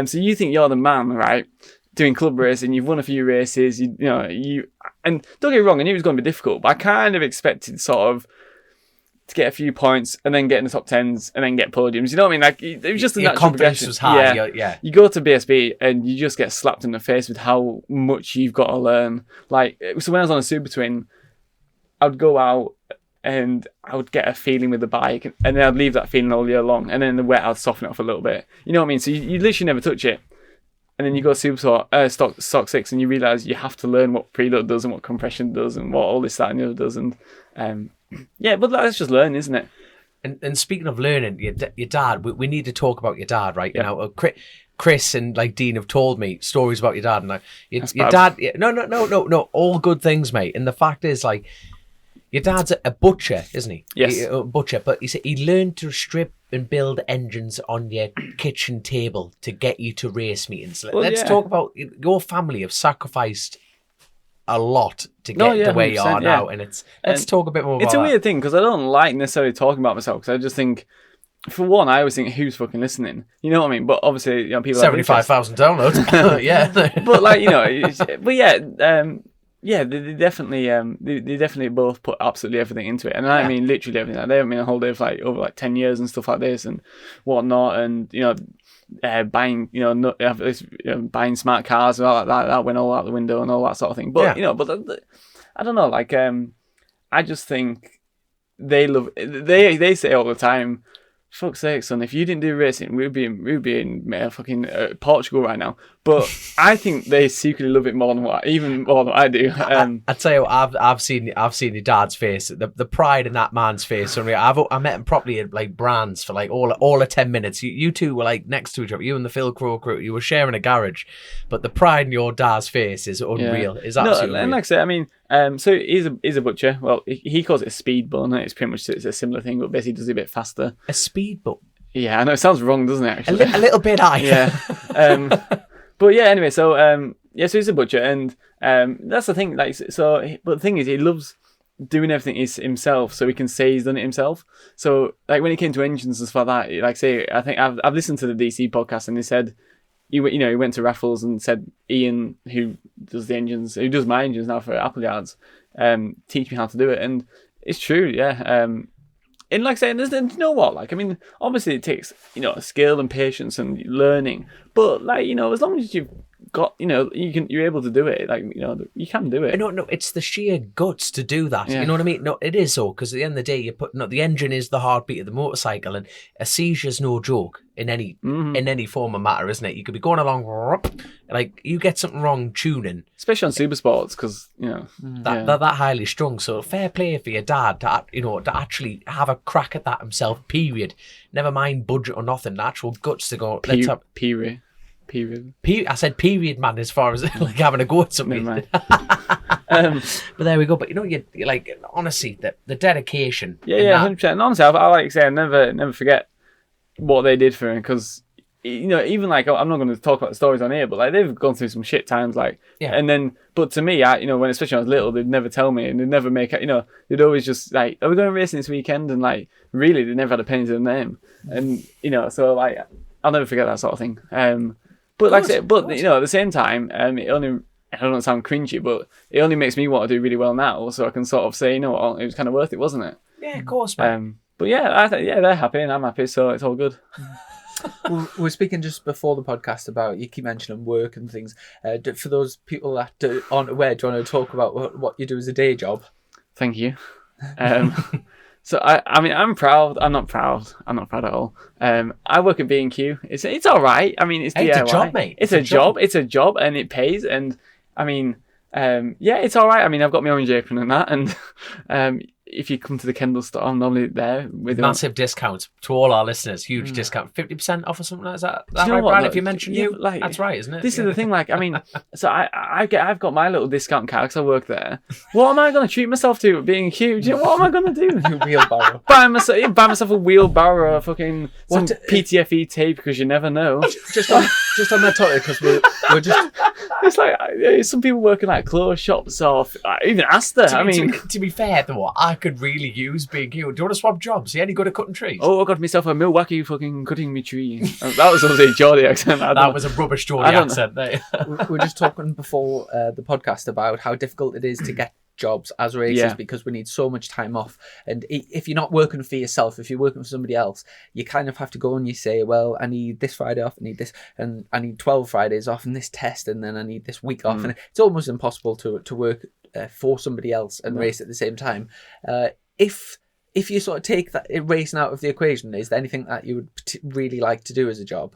So you think you're the man, right? Doing club racing, you've won a few races. And don't get me wrong, I knew it was going to be difficult, but I kind of expected sort of to get a few points and then get in the top 10s and then get podiums. You know what I mean? Like, it was just a natural progression. Was high. Yeah. You go to BSB and you just get slapped in the face with how much you've got to learn. Like, so when I was on a Super Twin, I would go out and I would get a feeling with the bike, and then I'd leave that feeling all year long, and then in the wet I'd soften it off a little bit. You know what I mean? So you literally never touch it. And then you go to stock 6 and you realise you have to learn what preload does and what compression does and what all this, that and the other does. And but that's just learning, isn't it? And speaking of learning, your dad, we need to talk about your dad right now. Chris and like Dean have told me stories about your dad, and your bad. dad. No, all good things, mate. And the fact is, like, your dad's a butcher, isn't he? Yes. A butcher. But he said he learned to strip and build engines on your kitchen table to get you to race meetings. Let's talk about your family have sacrificed a lot to get to where you are now, and let's talk a bit more about it's a weird thing because I don't like necessarily talking about myself because I just think, for one, I always think who's fucking listening, you know what I mean? But obviously, you know, people 75,000 downloads. Yeah. But like, you know, they definitely both put absolutely everything into it, and I mean literally everything. Like, they haven't been a whole day for like over like 10 years and stuff like this and whatnot, and you know, buying buying smart cars and all that went all out the window and all that sort of thing. But you know, I don't know, like I just think they say all the time, fuck's sake, son, if you didn't do racing, we'd be in fucking Portugal right now. But I think they secretly love it more than what I do. I tell you what, I've seen your dad's face, the pride in that man's face. I met him properly at like Brands for like all of 10 minutes. You two were like next to each other. You and the Phil Crow crew, you were sharing a garage, but the pride in your dad's face is unreal. Yeah. It's absolutely unreal. And like I say, I mean, so he's a butcher. Well, he calls it a speed bun. It's pretty much it's a similar thing, but basically does it a bit faster. A speed bun. Yeah, I know it sounds wrong, doesn't it? Actually, a little bit. Yeah. But yeah, anyway, so so he's a butcher, and that's the thing. Like, so, but the thing is, he loves doing everything himself, so he can say he's done it himself. So, like, when it came to engines and stuff like that, like, say, I think I've listened to the DC podcast, and they said, he went to Raffles and said, Ian, who does my engines now for Apple Yards, teach me how to do it, and it's true, yeah. And like I say, you know what? Like, I mean, obviously it takes, you know, skill and patience and learning. But like, you know, as long as you've got, you know, you're able to do it. Like, you know, you can do it. No, it's the sheer guts to do that. Yeah. You know what I mean? No, it is so, because at the end of the day, the engine is the heartbeat of the motorcycle, and a seizure's no joke in any form of matter, isn't it? You could be going along, like, you get something wrong tuning, especially on supersports, because you know that highly strung. So fair play for your dad to actually have a crack at that himself. Period. Never mind budget or nothing. The actual guts to go. Period. I said period, man, as far as like having a go at something. But there we go. But you know, you like, honestly, the dedication. Yeah, 100%. And honestly, I like to say, I never forget what they did for him, because you know, even like, I'm not going to talk about the stories on here, but like, they've gone through some shit times, like, and then, but to me, you know, especially when I was little, they'd never tell me, and they'd never make it, you know, they'd always just like, are we going racing this weekend? And like, really, they never had a penny to their name, and you know, so like, I'll never forget that sort of thing. But like I said, you know, at the same time, it only, I don't sound cringy, but it only makes me want to do really well now, so I can sort of say, you know what, it was kind of worth it, wasn't it? Yeah, of course, man. But yeah, they're happy and I'm happy, so it's all good. We were speaking just before the podcast about, you keep mentioning work and things. For those people that aren't aware, do you want to talk about what you do as a day job? Thank you. So I mean, I'm proud. I'm not proud at all. I work at B&Q. It's all right. I mean, it's DIY. It's a job, mate. It's a job. It's a job, and it pays. And I mean, it's all right. I mean, I've got my orange apron and that, and if you come to the Kendall store, I'm normally there with massive discounts to all our listeners. Huge discount, 50% off or something like that. That right, what, Brad? look, If you mention like, that's right, isn't it? This is the thing. Like, I mean, so I've got my little discount card because I work there. What am I going to treat myself to being huge? What am I going to do? Wheelbarrow. buy myself a wheelbarrow, or fucking some PTFE tape, because you never know. Just on that topic, because we're just. It's like some people working like clothes shops or even Asda. To be fair though, I could really use being you. Do you want to swap jobs? You any good at cutting trees? Oh, I got myself a Milwaukee fucking cutting me tree. That was obviously a Geordie accent. That was a rubbish Geordie accent. We're just talking before the podcast about how difficult it is to get jobs as racers, because we need so much time off, and if you're not working for yourself, if you're working for somebody else, you kind of have to go and you say, well, I need this Friday off, I need this, and I need 12 Fridays off and this test, and then I need this week off, and it's almost impossible to work for somebody else and race at the same time. If you sort of take that racing out of the equation, is there anything that you would really like to do as a job?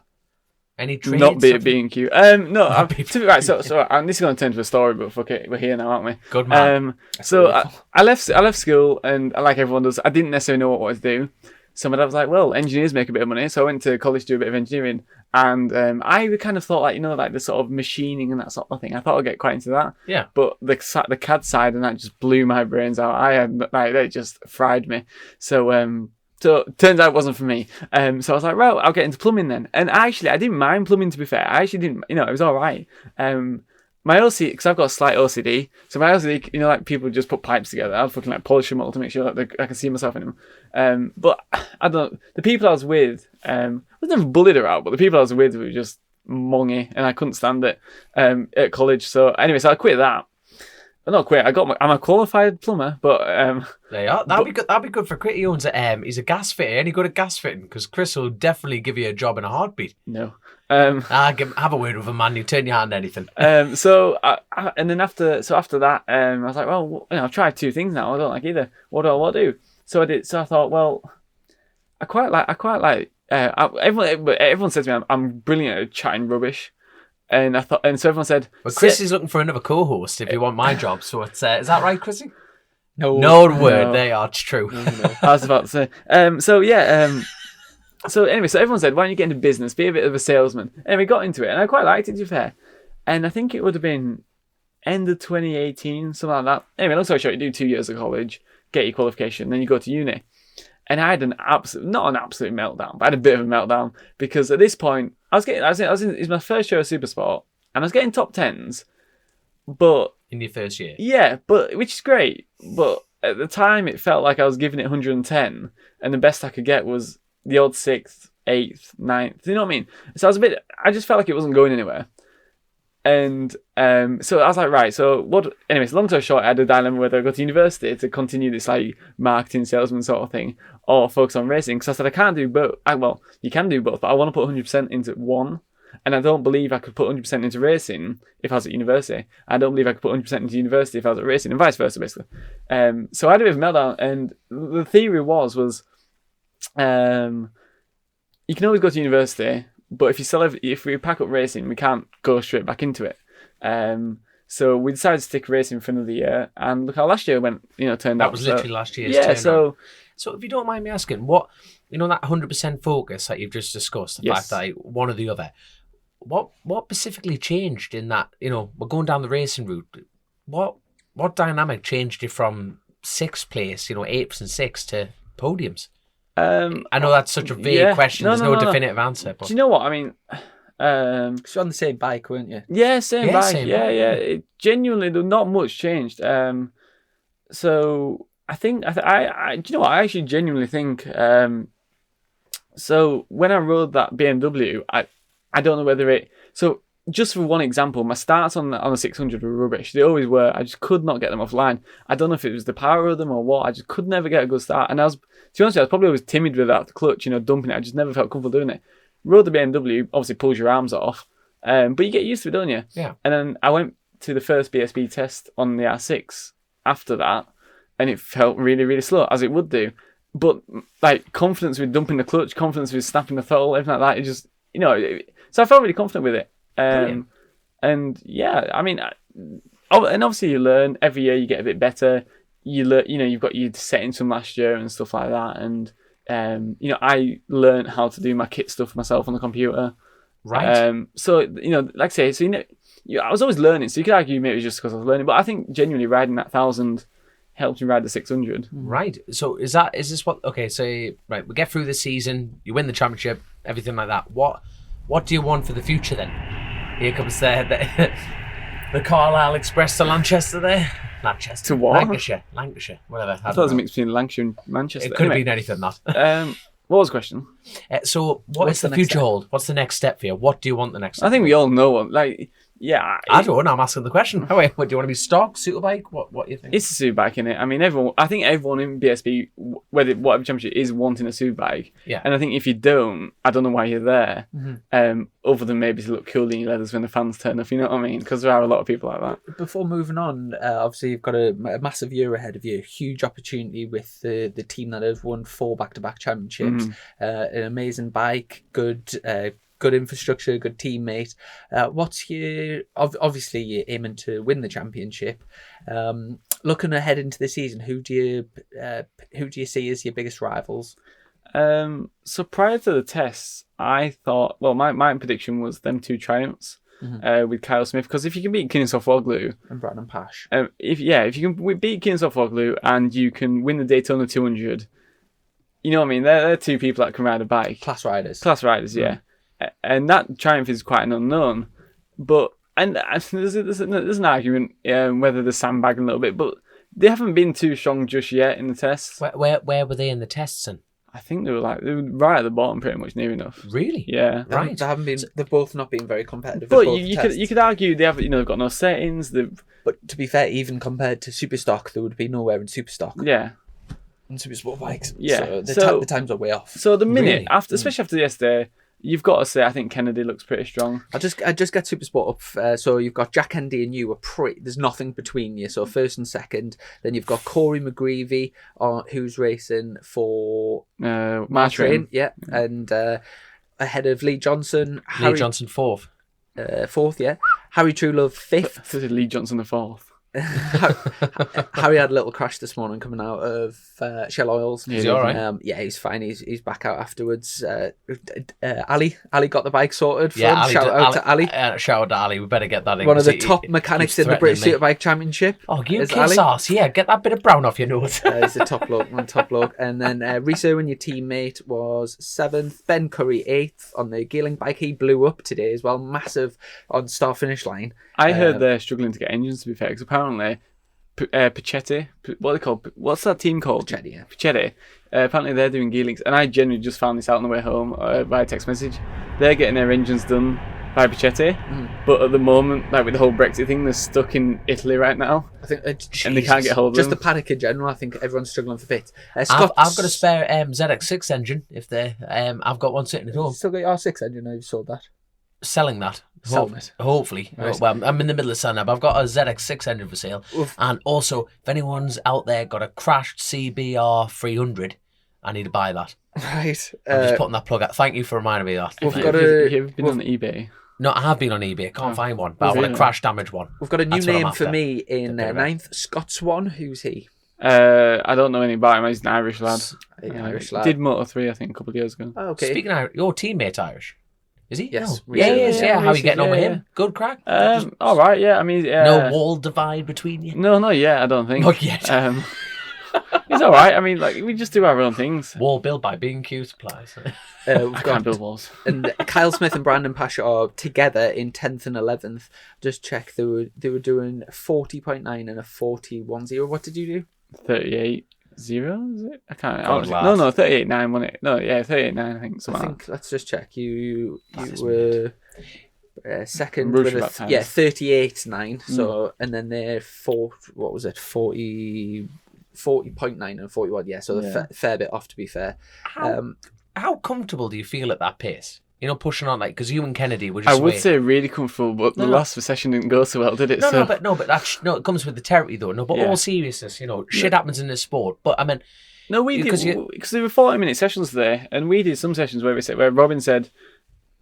Any trades? Not be at B&Q. No, right. So this is going to turn to a story, but fuck it, we're here now, aren't we? Good man. So I left school, and like everyone does, I didn't necessarily know what to do. So my dad was like, well, engineers make a bit of money. So I went to college to do a bit of engineering. And I kind of thought, like, you know, like the sort of machining and that sort of thing. I thought I'd get quite into that. Yeah. But the CAD side and that just blew my brains out. They just fried me. So turns out it wasn't for me. So I was like, well, I'll get into plumbing then. And actually, I didn't mind plumbing, to be fair. I actually didn't, you know, it was all right. My OCD, because I've got a slight OCD, so my OCD, you know, like people just put pipes together. I'd fucking like polish them all to make sure that I can see myself in them. But I don't. The people I was with, I was never bullied or out, but the people I was with were just mongy, and I couldn't stand it at college. So anyway, so I quit that. Well, not quit. I'm a qualified plumber, but there you are. That'd be good for Chris. He owns he's a gas fitter. Any good at gas fitting? Because Chris will definitely give you a job in a heartbeat. No. Have a word with him, man. You turn your hand to anything. So after that, I was like, well, you know, I've tried 2 things now. I don't like either. What do I want to do? So I did. So I thought, well, I quite like. Everyone says to me, I'm brilliant at chatting rubbish. And I thought, and so everyone said, well, Chris is looking for another co-host if you want my job. So it's is that right, Chrissy? No word. No. They are. It's true. No. I was about to say. So anyway, so everyone said, why don't you get into business? Be a bit of a salesman. And we got into it, and I quite liked it, to be fair. And I think it would have been end of 2018, something like that. Anyway, long story short, you do 2 years of college, get your qualification, then you go to uni. And I had not an absolute meltdown, but I had a bit of a meltdown because at this point, it was my first year of Supersport, and I was getting top 10s, but in your first year, yeah, but which is great. But at the time, it felt like I was giving it 110, and the best I could get was the odd 6th, 8th, 9th. You know what I mean? So I just felt like it wasn't going anywhere. And so I was like, right, so what? Anyways, long story short, I had a dilemma whether I go to university to continue this like marketing salesman sort of thing or focus on racing. Because I said I can't do both. Well, you can do both, but I want to put 100% into one. And I don't believe I could put 100% into racing if I was at university. I don't believe I could put 100% into university if I was at racing, and vice versa, basically. So I had a bit of a meltdown, and the theory was you can always go to university, but if we pack up racing, we can't go straight back into it. So we decided to stick racing for another year, and look how last year went. You know, turned out. That was literally last year's. Yeah. So if you don't mind me asking, what that 100% focus that you've just discussed, the yes. fact that one or the other, what specifically changed in that? You know, we're going down the racing route. What dynamic changed you from 6th place, 8th and 6th to podiums? I know that's such a vague question. There's no definitive answer. But... Do you know what I mean? You're on the same bike, weren't you? Yeah, same bike. It genuinely, not much changed. So I think I do you know what? I actually genuinely think. So when I rode that BMW, I don't know whether it. So just for one example, my starts on the 600 were rubbish. They always were. I just could not get them offline. I don't know if it was the power of them or what. I just could never get a good start. And to be honest, I was probably always timid without the clutch, dumping it. I just never felt comfortable doing it. Rode the BMW, obviously pulls your arms off, but you get used to it, don't you? Yeah. And then I went to the first BSB test on the R6 after that, and it felt really, really slow, as it would do. But like confidence with dumping the clutch, confidence with snapping the throttle, everything like that, it just, so I felt really confident with it. And yeah, I mean, and obviously you learn every year. You get a bit better. You learn, you've got your settings from last year and stuff like that. And I learned how to do my kit stuff myself on the computer. Right. So like I say, I was always learning. So you could argue maybe it was just because I was learning, but I think genuinely riding that 1,000 helped me ride the 600. Right. So is this what? Okay. So right, we get through the season. You win the championship. Everything like that. What do you want for the future then? Here comes the Carlisle Express to Lanchester there. Lanchester. To what? Lancashire, whatever. I thought it was a mix between Lancashire and Manchester. It could have been anything, that. What was the question? So what's the future hold? What's the next step for you? What do you want the next step? I think we all know what, I don't know, I'm asking the question. Oh, wait, what do you want to be stock, superbike? What do you think? It's a superbike, innit? I mean, I think everyone in BSB, whatever championship, is wanting a superbike. Yeah. And I think if you don't, I don't know why you're there. Mm-hmm. Other than maybe to look cool in your leathers when the fans turn up, you know what I mean? Because there are a lot of people like that. Before moving on, obviously you've got a massive year ahead of you. Huge opportunity with the team that has won 4 back-to-back championships. An amazing bike, good infrastructure, good teammate. What's your obviously you're aiming to win the championship. Looking ahead into the season, who do you see as your biggest rivals? So prior to the tests, I thought, well, my prediction was them 2 triumphs with Kyle Smith, because if you can beat Kennesaw-Foglou And Brandon Pash. if you can beat Kennesaw-Foglou and you can win the Daytona 200, you know what I mean? They're 2 people that can ride a bike. Class riders. Yeah. And that triumph is quite an unknown. But there's an argument whether they're sandbagging a little bit, but they haven't been too strong just yet in the tests. Where were they in the tests? And I think they were right at the bottom, pretty much near enough. really, Yeah. right. They haven't been. They've both not been very competitive. But at both you could argue they've got no settings. But to be fair, even compared to Superstock, there would be nowhere in Superstock Yeah. and Supersport bikes. Yeah. So the times are way off. So the minute Really? after, especially after yesterday, you've got to say I think Kennedy looks pretty strong. I just get Supersport up. So you've got Jack Hendy and you are there's nothing between you. So first and second. Then you've got Corey McGreevy, who's racing for Martrain. Yeah, and ahead of Lee Johnson. Lee Johnson 4th. Fourth, yeah. Harry Truelove 5th. So did Lee Johnson the 4th. Harry had a little crash this morning coming out of Shell Oils. Is he all right? Yeah, he's fine. He's back out afterwards. Ali got the bike sorted. Yeah, Shout out to Ali. Shout out to Ali. We better get that in. One of the 'cause top he mechanics keeps in the British threatening me. Superbike Championship. Oh, you is kiss ass. Yeah, get that bit of brown off your nose. He's a top bloke. And then Rhys Irwin, your teammate, was 7th. Ben Curry 8th on the Geeling bike. He blew up today as well. Massive on start finish line. I heard they're struggling to get engines, to be fair, because apparently Pichetti, what are they called? What's that team called? Pichetti, yeah. Pichetti. Apparently they're doing gearlinks, and I genuinely just found this out on the way home via text message. They're getting their engines done by Pichetti, but at the moment, like with the whole Brexit thing, they're stuck in Italy right now, I think, and they can't get hold of just them. the paddock in general. I think everyone's struggling for fit. I've got a spare ZX6 engine. If they, I've got one sitting at home. Still got your R6 engine? Have you sold that? Selling that. Selling it. Hopefully. Right. Well, I'm in the middle of selling that, but I've got a ZX6 engine for sale. Oof. And also, if anyone's out there got a crashed CBR 300, I need to buy that. Right. I'm just putting that plug out. Thank you for reminding me of that. We've mate. got You've been on eBay. No, I have been on eBay. I can't find one, but I want a really? crash damage one. We've got a new That's what I'm name for after. me in Get rid of it. 9th. Scott Swan. Who's he? I don't know anything about him. He's an Irish lad. Irish lad. Did Moto3, I think, a couple of years ago. Oh, okay. Speaking of your teammate's Irish. Is he? Yes, No. Yeah, he is. yeah, Yeah, how are you Reece, getting on with yeah, him? Good crack? All right, yeah. I mean, No wall divide between you? No, not yet. I don't think. Not yet. He's all right. I mean, like we just do our own things. Wall built by B&Q Supplies. We've I can't got build walls. and Kyle Smith and Brandon Pasha are together in 10th and 11th. Just check they were doing 40.9 and a 41.0. What did you do? 38.0, is it? I can't. God, lad. No, 38.9, wasn't it? No, yeah, 38.9. I think. I Something. think let's just check. You That's were second Rouge with about times. 38.9. So and then they're what was it? 40.9 and 41. Yeah, so Yeah. a fair bit off, to be fair. How comfortable do you feel at that pace? You know, pushing on, like, because you and Kennedy were just I would way- say really comfortable, but the No. last session didn't go so well, did it? No, but that's it comes with the territory though. No, but Yeah. all seriousness, you know, shit happens in this sport. But I mean, No, we did Because because there were 40-minute sessions there, and we did some sessions where Robin said,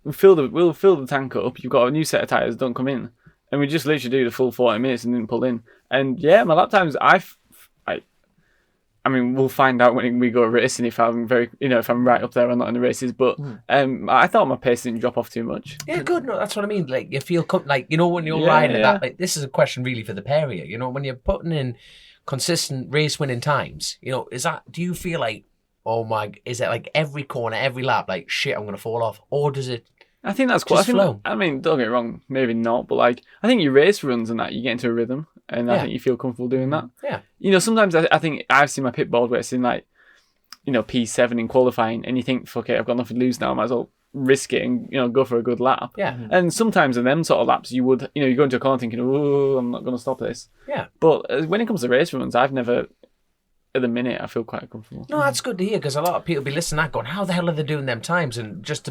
"We'll fill the tank up. You've got a new set of tires. Don't come in." And we just literally do the full 40 minutes and didn't pull in. And yeah, my lap times, I mean, we'll find out when we go racing if I'm if I'm right up there or not in the races. But I thought my pace didn't drop off too much. yeah, good. No, that's what I mean. Like, you feel like, you know, when you're Yeah, riding yeah. that. Like, this is a question really for the pair of you. You know, when you're putting in consistent race winning times, you know, do you feel like, oh my, is it like every corner, every lap, like shit, I'm gonna fall off, or does it? I think that's quite. Just flow. I mean, don't get me wrong, maybe not, but like I think your race runs and that you get into a rhythm, and I Yeah. think you feel comfortable doing that. Yeah. You know, sometimes I think I've seen my pit board where it's in like, P7 in qualifying, and you think, fuck it, I've got nothing to lose now, I might as well risk it and go for a good lap. Yeah. And sometimes in them sort of laps, you would you go into a corner thinking, oh, I'm not going to stop this. Yeah. But when it comes to race runs, I've never. At the minute, I feel quite comfortable. No, that's good to hear, because a lot of people be listening to that going, how the hell are they doing them times? And just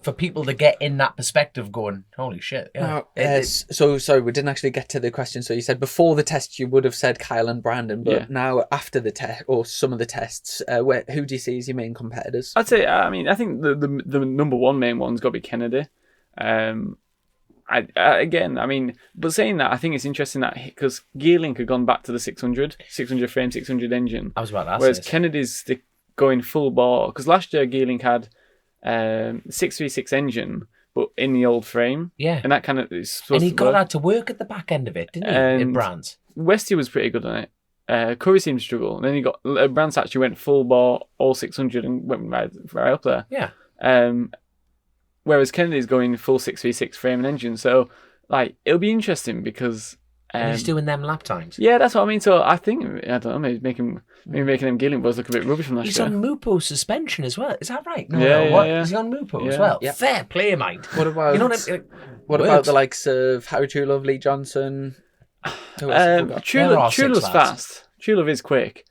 for people to get in that perspective going, holy shit. Yeah. So sorry, we didn't actually get to the question. So you said before the test you would have said Kyle and Brandon, but Yeah. now after the test or some of the tests, who do you see as your main competitors? I'd say, I mean, I think the number one main one's got to be Kennedy. But saying that, I think it's interesting that because Gearlink had gone back to the 600 frame, 600 engine, I was about to ask whereas this. Kennedy's going full bore, because last year Geelink had 636 engine, but in the old frame. Yeah. And that kind of is And supposed he to got work. out to work at the back end of it, didn't he? In And Brands. Westy was pretty good on it. Curry seemed to struggle. And then you got Brands actually went full bore, all 600, and went right up there. Yeah. Whereas Kennedy's going full 6v6 frame and engine. So, like, it'll be interesting because... And he's doing them lap times. Yeah, that's what I mean. So I think, I don't know, maybe making them Geelink boys look a bit rubbish from last He's year. on Mupo suspension as well. Is that right? No, Yeah, what? yeah. Is he on Mupo as Yeah. well? Yep. Fair play, mate. What about You know what I mean? what Works. about the likes of Harry Truelove, Lee Johnson? Who else have we got? There are six Trulove's lads. fast. Trulove is quick.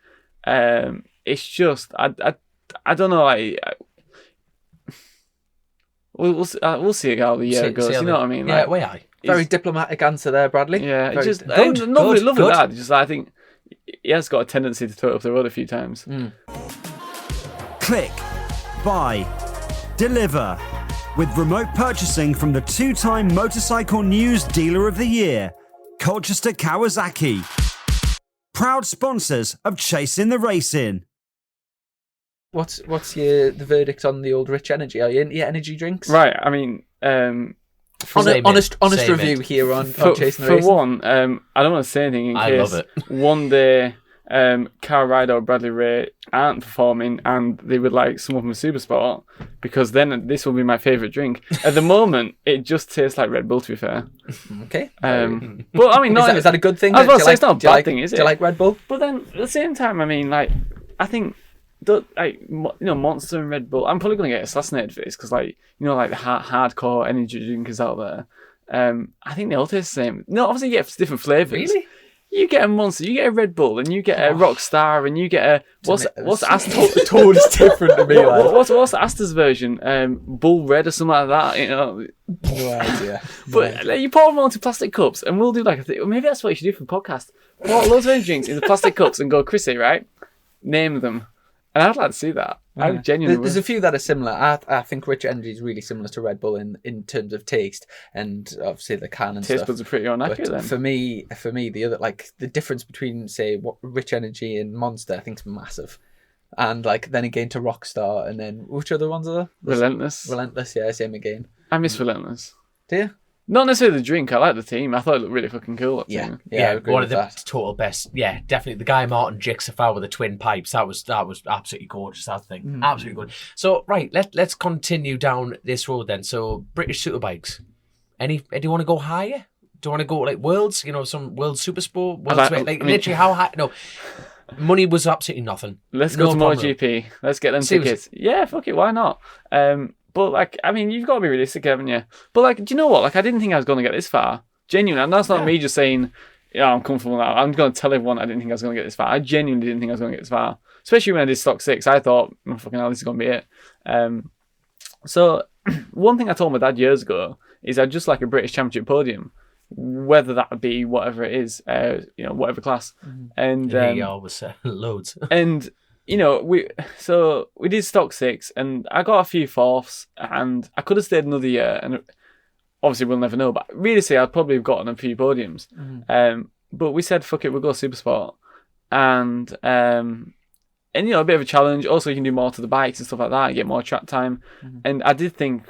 It's just I don't know. We'll see how the year goes. You know what I mean? Yeah, Like, way I. Very diplomatic answer there, Bradley. yeah. Very It's just good, lovely good. that. Just I think he has got a tendency to throw it up the road a few times. Click, buy, deliver. With remote purchasing from the 2-time Motorcycle News Dealer of the Year, Colchester Kawasaki. Proud sponsors of Chasing the Racing. What's the verdict on the old Rich Energy? Are you into your energy drinks? Right. I mean, Same honest it. review here on for Chasing the Racing. one, I don't want to say anything in I case love it. one day Kyle Ryder or Bradley Ray aren't performing and they would like someone from Supersport, because then this will be my favourite drink. At the moment, it just tastes like Red Bull, to be fair. Okay. But I mean, Is that a good thing? I was about to Do you say, it's not a do you bad thing, is Do you it? like Red Bull? But then at the same time, I mean, like, I think, Monster and Red Bull. I'm probably gonna get assassinated for this because, like, like the hardcore energy drinkers out there. I think they all taste the same. No, obviously you get different flavours. Really? You get a Monster, you get a Red Bull, and you get a Rockstar, and you get a what's Astor's Totally different to me. Like. what's Astor's version? Bull Red or something like that. No idea. But like, you pour them all into plastic cups, and we'll do like a thing. Maybe that's what you should do for the podcast. Pour loads of energy drinks into plastic cups and go, Chrissy, right? Name them. And I'd like to see that. I genuinely There's would. a few that are similar. I think Rich Energy is really similar to Red Bull in terms of taste and obviously the can and Taste stuff. buds are pretty unaccurate But then. for me, the other the difference between say Rich Energy and Monster, I think is massive. And then again to Rockstar, and then which other ones are there? Relentless. Relentless, yeah, same again. I miss Relentless. Do you? Not necessarily the drink. I like the team. I thought it looked really fucking cool. That Yeah, team. yeah, I agree one with of the that. total best. Yeah, definitely the Guy Martin Jixafar with the twin pipes. That was absolutely gorgeous. That thing, absolutely good. So right, let's continue down this road then. So British Superbikes. Do you want to go higher? Do you want to go like worlds? Some World Supersport. Worlds, literally how high? No, money was absolutely nothing. Let's go No to problem. MotoGP. Let's get them Seriously. tickets. Yeah, fuck it. Why not? But I mean, you've got to be realistic, haven't you? But do you know what? I didn't think I was going to get this far. Genuinely, and that's not me just saying, I'm comfortable now. I'm going to tell everyone I didn't think I was going to get this far. I genuinely didn't think I was going to get this far. Especially when I did Stock 6, I thought, fucking hell, this is going to be it. So one thing I told my dad years ago is I'd just like a British Championship podium, whether that would be whatever it is, whatever class. And He always said loads. and we did Stock 6, and I got a few fourths, and I could have stayed another year, and obviously we'll never know, but really say I'd probably have gotten a few podiums. But we said, fuck it, we'll go Supersport. And a bit of a challenge. Also, you can do more to the bikes and stuff like that, you get more track time. And I did think,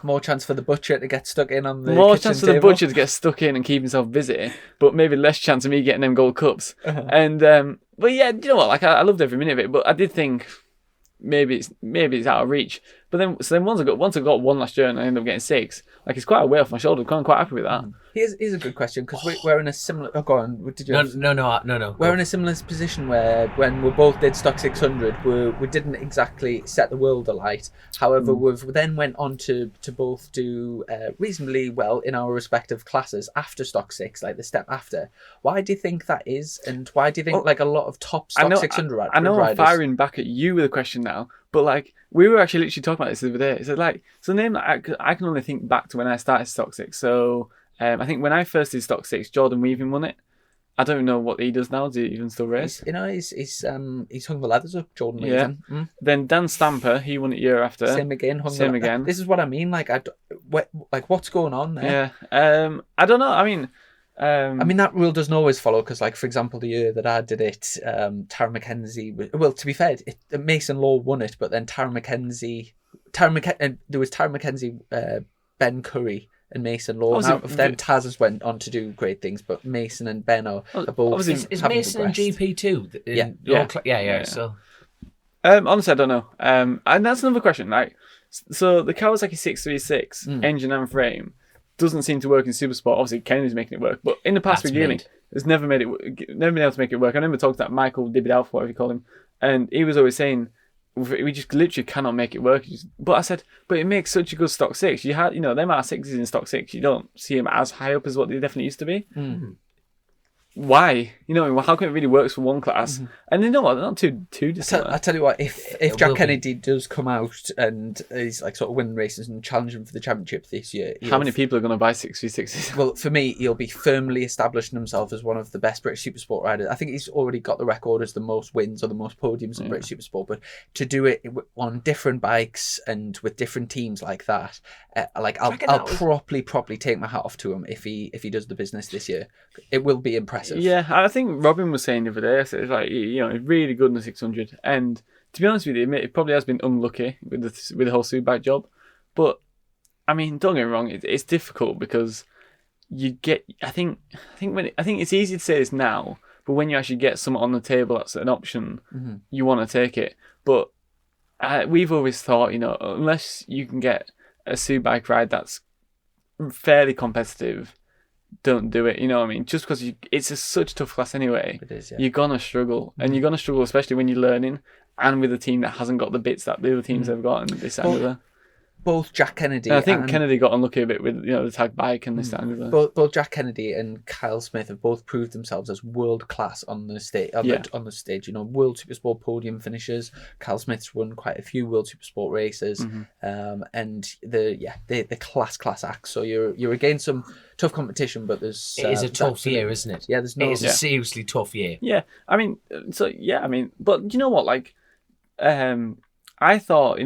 more chance for the butcher to get stuck in on the more kitchen chance for the table. butcher to get stuck in and keep himself busy, but maybe less chance of me getting them gold cups. And but yeah, you know what? I loved every minute of it, but I did think maybe it's out of reach. But then once I got one last year and I ended up getting 6, it's quite a weight off my shoulder. I'm quite happy with that. Here's a good question because we're in a similar. Oh, go on. Did you? No. We're in a similar position where when we both did Stock 600, we didn't exactly set the world alight. However, we've then went on to both do reasonably well in our respective classes after Stock 6, like the step after. Why do you think that is, and why do you think a lot of top Stock 600 riders? I know I'm firing back at you with a question now, but we were actually literally talking about this the other day. So the name I can only think back to when I started Stock 6. So I think when I first did Stock 6, Jordan Weaving won it. I don't even know what he does now. Does he even still race? He's hung the leathers up, Jordan Weaving. Yeah. Then Dan Stamper, he won it year after. Same again. This is what I mean. What's going on there? Yeah. I don't know. I mean, I mean, that rule doesn't always follow because, like, for example, the year that I did it, Tara McKenzie. Well, to be fair, Mason Law won it, but then there was Tara McKenzie, Ben Curry, and Mason Law. And out of them, Taz has went on to do great things, but Mason and Ben are both. Is Mason in GP too? Yeah. So, honestly, I don't know. And that's another question. Like, so the Kawasaki 636 engine and frame doesn't seem to work in Supersport. Obviously, Kennedy's making it work, but in the past with Geely, has never been able to make it work. I remember talking to that Michael Dibidalf, whatever you call him, and he was always saying, we just literally cannot make it work. But I said, but it makes such a good stock six. You had, them R6s in stock six. You don't see them as high up as what they definitely used to be. Mm-hmm. Why? How come it really works for one class? Mm-hmm. And you know what? They're not too dissimilar. I tell you what, if Jack Kennedy does come out and is like sort of winning races and challenging for the championship this year, how many people are going to buy 6v6s? Well, for me, he'll be firmly establishing himself as one of the best British Supersport riders. I think he's already got the record as the most wins or the most podiums in British Supersport. But to do it on different bikes and with different teams like that, I'll properly take my hat off to him if he does the business this year. It will be impressive. Yeah, I think Robin was saying the other day, it's like, he's really good in the 600. And to be honest with you, it probably has been unlucky with the whole Superbike job. But I mean, don't get me wrong, it's difficult because you get. I think it's easy to say this now, but when you actually get something on the table that's an option, you want to take it. But we've always thought, unless you can get a Superbike ride that's fairly competitive, don't do it. You know what I mean? Just because it's such a tough class anyway. It is, yeah. You're gonna struggle, and you're gonna struggle, especially when you're learning, and with a team that hasn't got the bits that the other teams have got, and this and the other. Both Jack Kennedy and I think Kennedy got unlucky a bit with the tag bike and this and the other. Both Jack Kennedy and Kyle Smith have both proved themselves as world class on the stage. On the stage, World Supersport podium finishers. Kyle Smith's won quite a few World Supersport races, and the class acts. So you're against some tough competition, but there's it is a tough year, isn't it? Yeah, it is a seriously tough year. Yeah, but you know what? Like, I thought.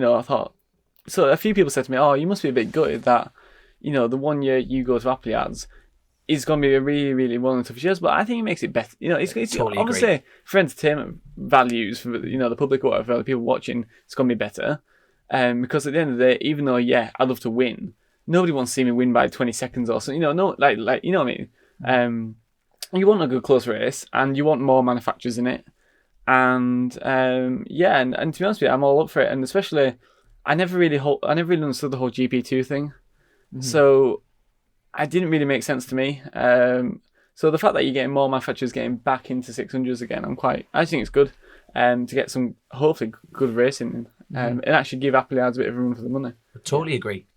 So a few people said to me, "Oh, you must be a bit gutted that, the 1 year you go to Appleyards is going to be a really, really one of the toughest years." But I think it makes it better. It's totally obviously agree. For entertainment values for the public or whatever, the people watching, it's going to be better. Because at the end of the day, even though I'd love to win, nobody wants to see me win by 20 seconds or something. You know what I mean. You want a good close race, and you want more manufacturers in it, and and to be honest with you, I'm all up for it, and especially. I never really understood the whole GP2 thing, so it didn't really make sense to me. So the fact that you're getting more manufacturers getting back into 600s again, I think it's good to get some hopefully good racing and actually give Appleyards a bit of room for the money. Totally agree.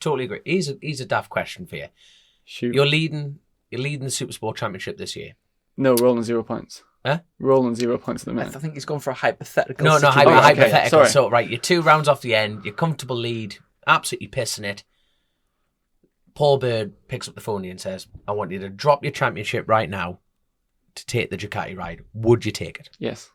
Here's a daft question for you. Shoot. You're leading the Supersport Championship this year. No, we're rolling 0 points. Huh? Rolling 0 points at the minute. I think he's gone for a hypothetical. No, hypothetical. Okay. So, right, you're 2 rounds off the end, you're comfortable lead, absolutely pissing it. Paul Bird picks up the phone and says, "I want you to drop your championship right now to take the Ducati ride." Would you take it? Yes.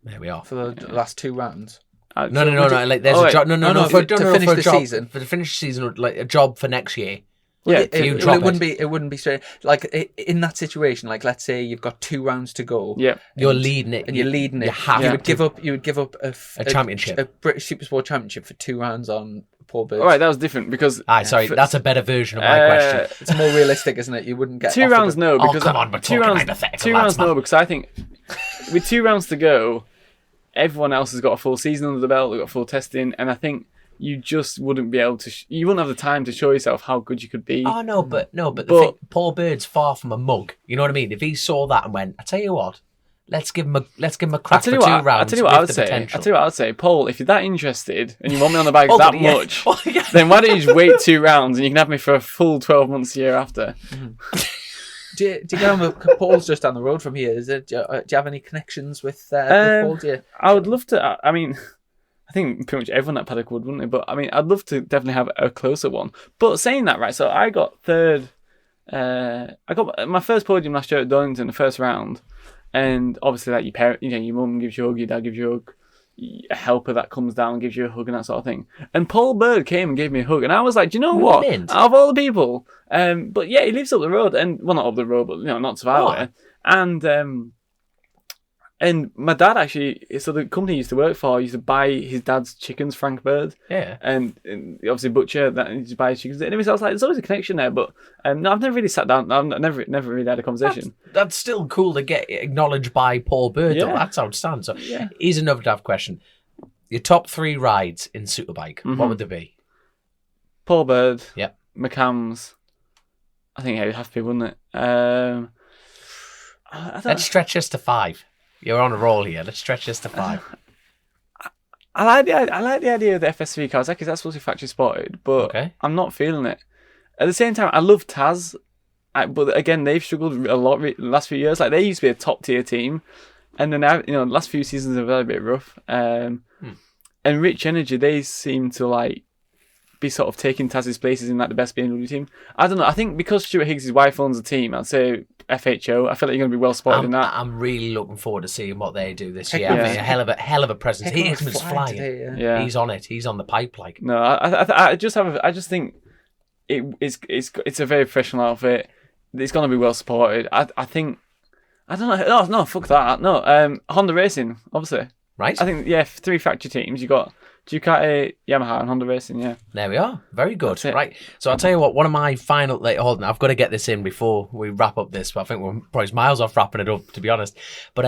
There we are. For the last 2 rounds. No. Like there's a job. No. To finish the season. For the finish the season, like a job for next year. Yeah, it wouldn't be straight. Like in that situation, like let's say you've got 2 rounds to go. Yeah, you're leading it, and you're leading it. You would give up a championship, a British Supersport Championship for 2 rounds on Paul Bird. All right, that was different because. That's a better version of my question. It's more realistic, isn't it? You wouldn't get 2 rounds. No, because come on, we're 2 talking rounds. hypothetical. 2 rounds. No, because I think with 2 rounds to go, everyone else has got a full season under the belt. They've got full testing, and I think. You just wouldn't be able to. You wouldn't have the time to show yourself how good you could be. Oh no, but the thing, Paul Bird's far from a mug. You know what I mean? If he saw that and went, "I tell you what, let's give him a crack for 2 rounds." I tell you what I would say, Paul. If you're that interested and you want me on the bike that much, then why don't you just wait 2 rounds and you can have me for a full 12 months a year after. Do you get on with Paul's just down the road from here? Do you have any connections with Paul? I would love to. I mean. I think pretty much everyone at Paddock would, wouldn't they? But I mean, I'd love to definitely have a closer one. But saying that, right? So I got third. I got my first podium last year at Donington, the first round, and obviously, like your parent, your mum gives you a hug, your dad gives you a hug. a helper that comes down and gives you a hug and that sort of thing. And Paul Bird came and gave me a hug, and I was like, do you know what? Mint. Out of all the people, but yeah, he lives up the road, and well, not up the road, but not so far away. And my dad actually, so the company he used to work for used to buy his dad's chickens, Frank Bird. Yeah. And obviously butcher that, and he used to buy chickens. Anyway, so I was like, there's always a connection there, but no, I've never really sat down. I've never really had a conversation. That's still cool to get acknowledged by Paul Bird, though. Yeah. That's outstanding. So here's another daft question. Your top 3 rides in Superbike, what would they be? Paul Bird. Yep. McCann's. I think it would have to be, wouldn't it? I don't Let's stretch this to 5. You're on a roll here. Let's stretch this to 5. I like the idea of the FS3 Kawasaki. That's supposed to be factory spotted, but I'm not feeling it. At the same time, I love Taz, but again, they've struggled a lot the last few years. Like, they used to be a top tier team, and then the last few seasons have been a bit rough. And Rich Energy, they seem to like be sort of taking Taz's places in like the best BMW team. I don't know. I think because Stuart Higgs' wife owns the team, I'd say FHO. I feel like you're going to be well spotted in that. I'm really looking forward to seeing what they do this year. Yeah. I think a hell of a presence. Hickman's flying. Today, Yeah. He's on it. He's on the pipe. Like, No, I just think it's a very professional outfit. It's going to be well supported. I think, I don't know. No, fuck that. No, Honda Racing, obviously. right? I think 3 factory teams. You got Ducati, Yamaha, and Honda Racing. Yeah. There we are. Very good. That's it. Right. So I'll tell you what, one of my final... hold on, I've got to get this in before we wrap up this, but I think we're probably miles off wrapping it up, to be honest. But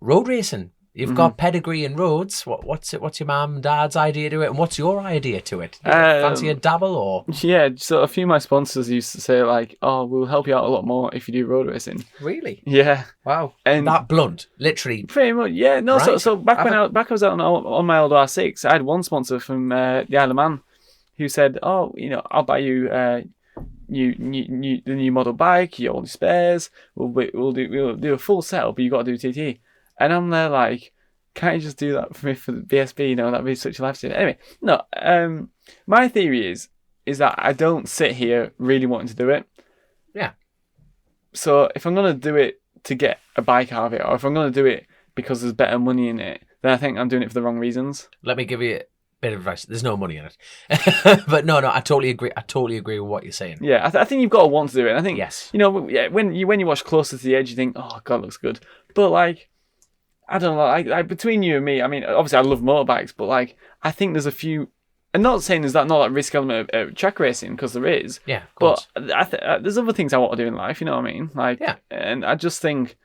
road racing. You've got pedigree in roads. What's your mum and dad's idea to it, and what's your idea to it? Fancy a dabble, or...? Yeah, so a few of my sponsors used to say, like, oh, we'll help you out a lot more if you do road racing. Really? Yeah. Wow. And that blunt, literally. pretty much, yeah. No, Right. so back when I was out on my old R6, I had one sponsor from the Isle of Man who said, oh, I'll buy you the new model bike, all the spares. We'll do a full setup, but you got to do TT. And I'm there like, can't you just do that for me for the BSB? That'd be such a lifesaver. Anyway, no. My theory is that I don't sit here really wanting to do it. Yeah. So if I'm gonna do it to get a bike out of it, or if I'm gonna do it because there's better money in it, then I think I'm doing it for the wrong reasons. Let me give you a bit of advice. There's no money in it. But no, I totally agree. I totally agree with what you're saying. Yeah, I think you've got to want to do it. And I think, Yes. when you watch Closer to the Edge, you think, oh, God, it looks good. But, like, I don't know, like between you and me, I mean, obviously I love motorbikes, but, like, I think there's a few... I'm not saying there's not that risk element of track racing, because there is. Yeah, of course. But there's other things I want to do in life, you know what I mean? Like, Yeah. And I just think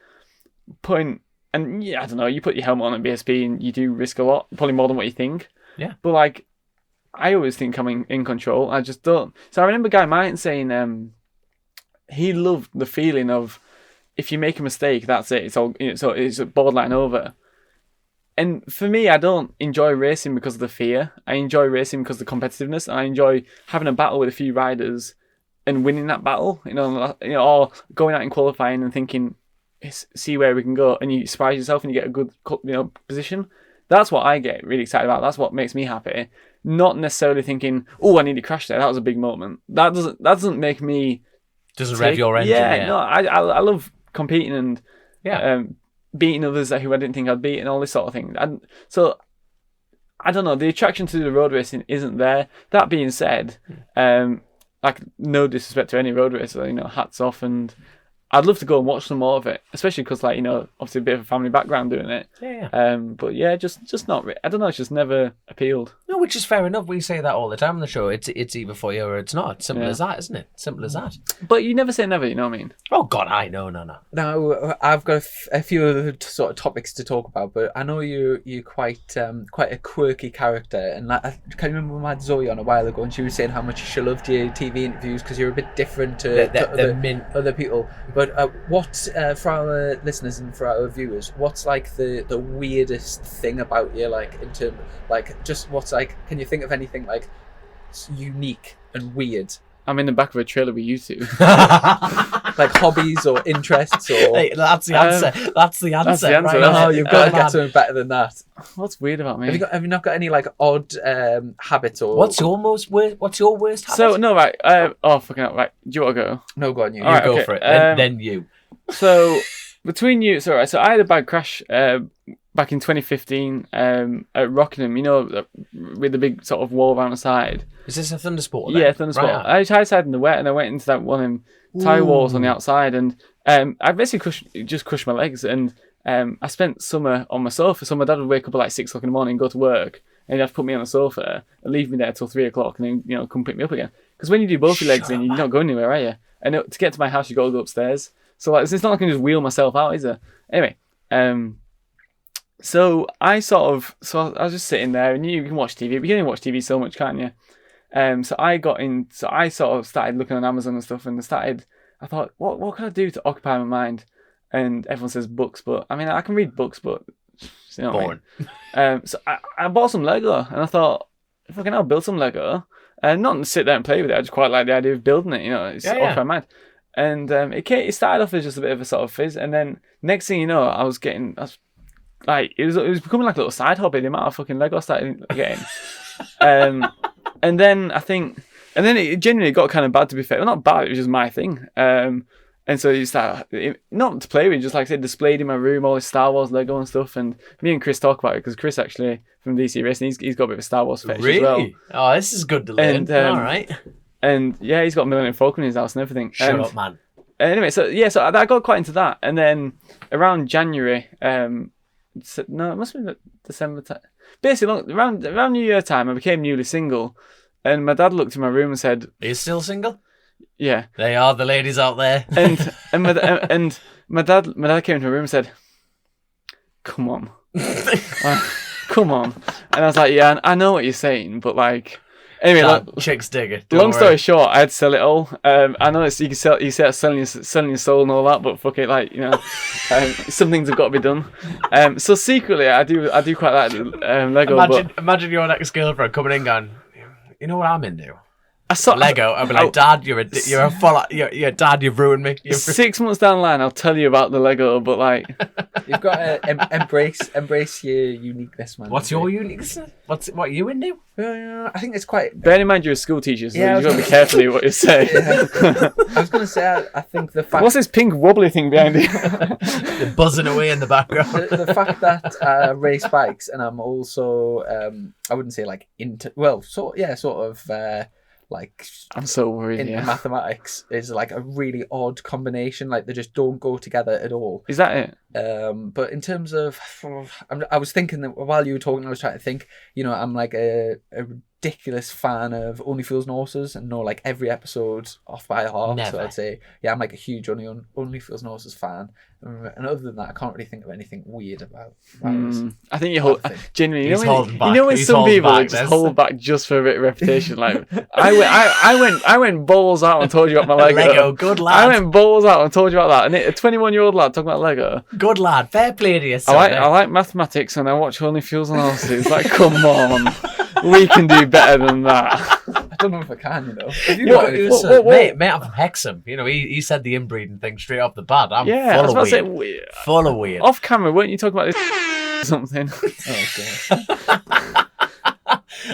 I don't know, you put your helmet on at BSP and you do risk a lot, probably more than what you think. Yeah. But, like, I always think I'm in control. I just don't. So I remember Guy Martin saying he loved the feeling of if you make a mistake, that's it. It's borderline over. And for me, I don't enjoy racing because of the fear. I enjoy racing because of the competitiveness. And I enjoy having a battle with a few riders and winning that battle. Or going out and qualifying and thinking, see where we can go, and you surprise yourself and you get a good position. That's what I get really excited about. That's what makes me happy. Not necessarily thinking, oh, I need to crash there. That was a big moment. That doesn't make me... Doesn't rev your engine. Yeah. No, I love competing and Yeah. beating others who I didn't think I'd beat and all this sort of thing. So, I don't know. The attraction to the road racing isn't there. That being said, like, no disrespect to any road racer, hats off, and I'd love to go and watch some more of it, especially because, like, obviously a bit of a family background doing it. Yeah. But yeah, just not. I don't know. It's just never appealed. No, which is fair enough. We say that all the time on the show. It's either for you or it's not. Simple as that, isn't it? Simple as that. But you never say never. You know what I mean? Oh God, I know. No. Now, I've got a few other sort of topics to talk about, but I know you're quite a quirky character, and I can remember we had Zoe on a while ago, and she was saying how much she loved your TV interviews because you're a bit different to other people. But what for our listeners and for our viewers, what's like the weirdest thing about you, like in terms, like just what's like? Can you think of anything like unique and weird? I'm in the back of a trailer with you two. Like hobbies or interests or... Hey, that's the answer. That's the answer. answer. Right? No, you've got to get something better than that. What's weird about me? Have you not got any like odd habits or... What's your worst habit? So no, right. Fucking hell, right. Do you want to go? No, go on, you. You Alright, go okay. for it. Then you. So between you, so I had a bad crash back in 2015 at Rockingham, you know, with the big sort of wall around the side. Is this a Thundersport? Yeah, Thundersport. Right. I tried side in the wet, and I went into that one of them tie walls on the outside, and I basically just crushed my legs, and I spent summer on my sofa. So my dad would wake up at like 6 o'clock in the morning, go to work, and he'd have to put me on the sofa and leave me there till 3 o'clock, and then, you know, come pick me up again. Because when you do both your legs in, you're not going anywhere, are you? And to get to my house, you got to go upstairs. So like, it's not like I can just wheel myself out, is it? Anyway, so I was just sitting there, and you can watch TV. But you can only watch TV so much, can't you? So I sort of started looking on Amazon and stuff, and I thought, what can I do to occupy my mind? And everyone says books, but I mean, I can read books, but you know Boring. So I bought some Lego, and I thought, if I can now build some Lego, and not sit there and play with it, I just quite like the idea of building it, you know, it's off my mind. And it started off as just a bit of a sort of fizz, and then next thing you know, it was becoming like a little side hobby, the amount of fucking Lego I started getting. And then it genuinely got kind of bad, to be fair. Well, not bad, it was just my thing. And so you start, not to play with, just like I said, displayed in my room, all this Star Wars Lego and stuff. And me and Chris talk about it, because Chris actually, from DC Racing, he's got a bit of a Star Wars fetish as well. Really? Oh, this is good to learn. All right. And yeah, he's got Millennium Falcon in his house and everything. Shut up, man. Anyway, so I got quite into that. And then around January, no, it must have been December time. Basically, around New Year time, I became newly single. And my dad looked in my room and said, "Are you still single?" Yeah. They are the ladies out there. and my dad came into my room and said, "Come on." Come on. And I was like, yeah, I know what you're saying, but like, anyway, chicks dig it. Long story short, I had to sell it all. I know you can say selling your soul and all that, but fuck it, like, you know, some things have got to be done. So secretly, I do quite like Lego. Imagine your next girlfriend coming in going, "You know what I'm into? Lego." I'd be like, "Dad, you're Dad, you've ruined me." 6 months down the line, I'll tell you about the Lego, but like, you've got to embrace your uniqueness, man. What's your uniqueness? What are you into? I think it's quite. Bear in mind you're a school teacher, so you've got to be careful what you say. Yeah. I was going to say, I think the fact. What's this pink wobbly thing behind you? They're buzzing away in the background. The fact that I race bikes, and I'm also, I wouldn't say like sort of. Like, I'm so worried. In mathematics is like a really odd combination. Like, they just don't go together at all. Is that it? But in terms of, I was thinking that while you were talking, I was trying to think. You know, I'm like a ridiculous fan of Only Fools and Horses, and know like every episode off by heart. Never. So I'd say, yeah, I'm like a huge Only Fools and Horses fan. And other than that, I can't really think of anything weird about this. I think you hold genuinely. You know when He's some people back, just hold back just for a bit of reputation. Like I went balls out and told you about my Lego. Good lad. I went balls out and told you about that. And a 21-year-old lad talking about Lego. Good lad. Fair play to you. I like mathematics, and I watch Only Fools and Horses. Like, come on, we can do better than that. I don't know if I can, you know. Mate, I'm from Hexham. You know, he said the inbreeding thing straight off the bat. I'm full of weird. Off camera, weren't you talking about this something? Oh, God.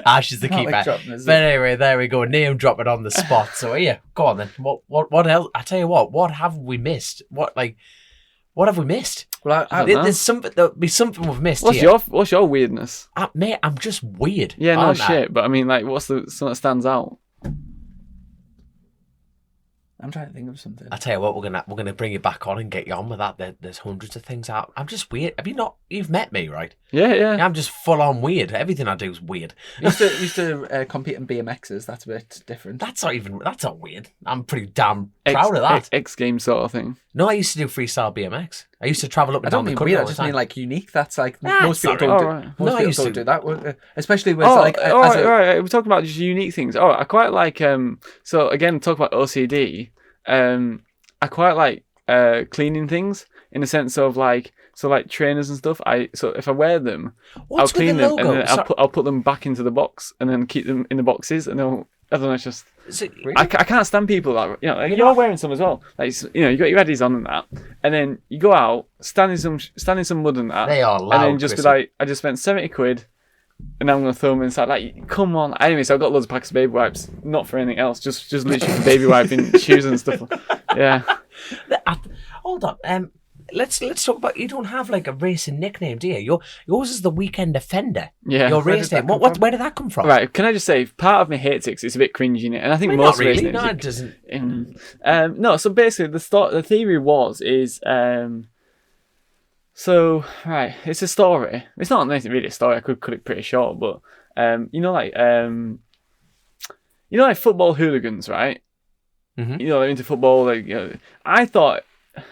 Ash is the keeper. But anyway, there we go. Name dropping on the spot. So yeah, go on then. What else? I tell you what have we missed? What have we missed? Well, there's something. There'll be something we've missed. What's your weirdness? Mate, I'm just weird. Yeah, no shit. But I mean, like, what's something that stands out? I'm trying to think of something. I tell you what, we're gonna bring you back on and get you on with that. There's hundreds of things out. I'm just weird. You've met me, right? Yeah. I'm just full on weird. Everything I do is weird. Used to compete in BMXs. That's a bit different. That's not weird. I'm pretty damn proud of that. X Games sort of thing. No, I used to do freestyle BMX. I used to travel up and down the country. I just mean like unique. That's like most people don't do. Right. Most people don't do that. Especially with right. We're talking about just unique things. Oh, I quite like. So again, talk about OCD. I quite like cleaning things in the sense of like trainers and stuff. So if I wear them, I'll clean them and then I'll put them back into the box and then keep them in the boxes and I don't know. It's just I can't stand people that you're wearing some as well. Like you got your Eddies on and that, and then you go out stand in some mud and that. They are loud. And then just be like, I just spent £70. And I'm going to throw them inside. Like, come on. Anyway, so I've got loads of packs of baby wipes. Not for anything else. Just literally for baby wiping shoes and stuff. Yeah. Hold on. let's talk about. You don't have like a racing nickname, do you? Yours is the Weekend Offender. Yeah. Your race name. Where did that come from? Right. Can I just say, part of me hates it 'cause it's a bit cringy, innit? And I think I mean, most not really. race names. No, it doesn't. No. So basically, the theory is. So right, it's a story. It's not anything really a story. I could cut it pretty short, but like football hooligans, right? Mhm. You know, they're into football. Like, I thought,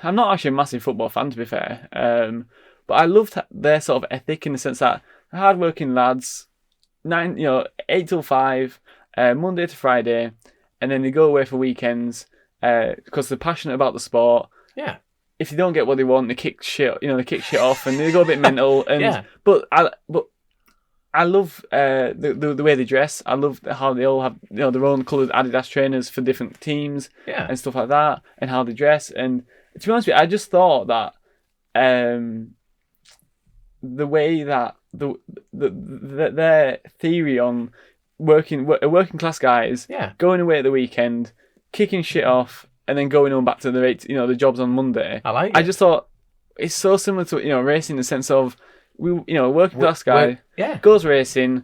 I'm not actually a massive football fan, to be fair. But I loved their sort of ethic in the sense that hard-working lads, 8 till 5, Monday to Friday, and then they go away for weekends because they're passionate about the sport. Yeah. If they don't get what they want, they kick shit off, and they go a bit mental. And Yeah. But I love the way they dress. I love how they all have their own coloured Adidas trainers for different teams and stuff like that, and how they dress. And to be honest with you, I just thought that the way that their theory on working class guys going away at the weekend, kicking shit off, and then going on back to the jobs on Monday. I like it. I just thought it's so similar to racing in the sense of working class guy goes racing.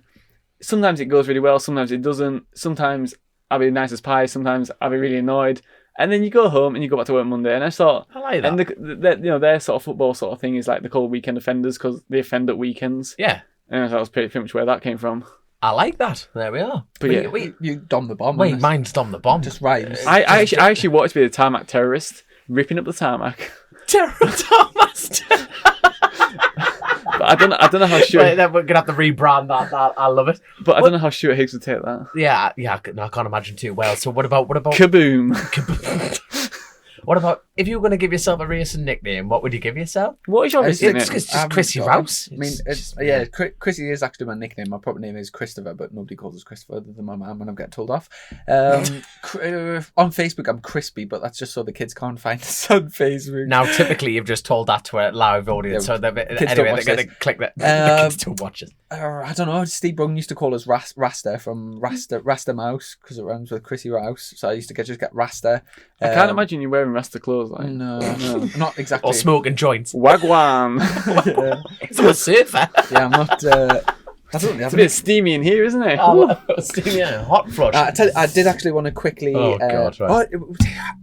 Sometimes it goes really well, sometimes it doesn't. Sometimes I'll be nice as pie, sometimes I'll be really annoyed. And then you go home and you go back to work Monday. And I thought, I like that. And their sort of football sort of thing is like they're called weekend offenders because they offend at weekends. Yeah. And that was pretty much where that came from. I like that. There we are. But Wait, you Dom the Bomb. Wait, mine's Dom the Bomb. Just rhymes. I actually wanted to be the tarmac terrorist, ripping up the tarmac. Tarmac. But I don't know how Stuart. Right, then we're gonna have to rebrand that. I love it. But I don't know how Stuart Higgs would take that. Yeah. I can't imagine too well. So what about Kaboom. What about if you were going to give yourself a racing nickname? What would you give yourself? What is your racing It's nickname? just Chrissy Rouse. I mean, Chrissy is actually my nickname. My proper name is Christopher, but nobody calls us Christopher other than my mum when I'm getting told off. On Facebook, I'm Crispy, but that's just so the kids can't find us on Facebook. Now, typically, you've just told that to a live audience, so they're going to click that. The kids don't watch it. I don't know. Steve Brung used to call us Rasta from Rasta Mouse because it rhymes with Chrissy Rouse. So I used to just get Rasta. I can't imagine you wearing Rasta clothes. Like. No, not exactly. Or smoking joints. Wagwan. It's a surfer. Yeah, I'm not. I don't know. It's a bit steamy in here, isn't it? Yeah, hot flush. I did actually want to quickly. Oh, God, right.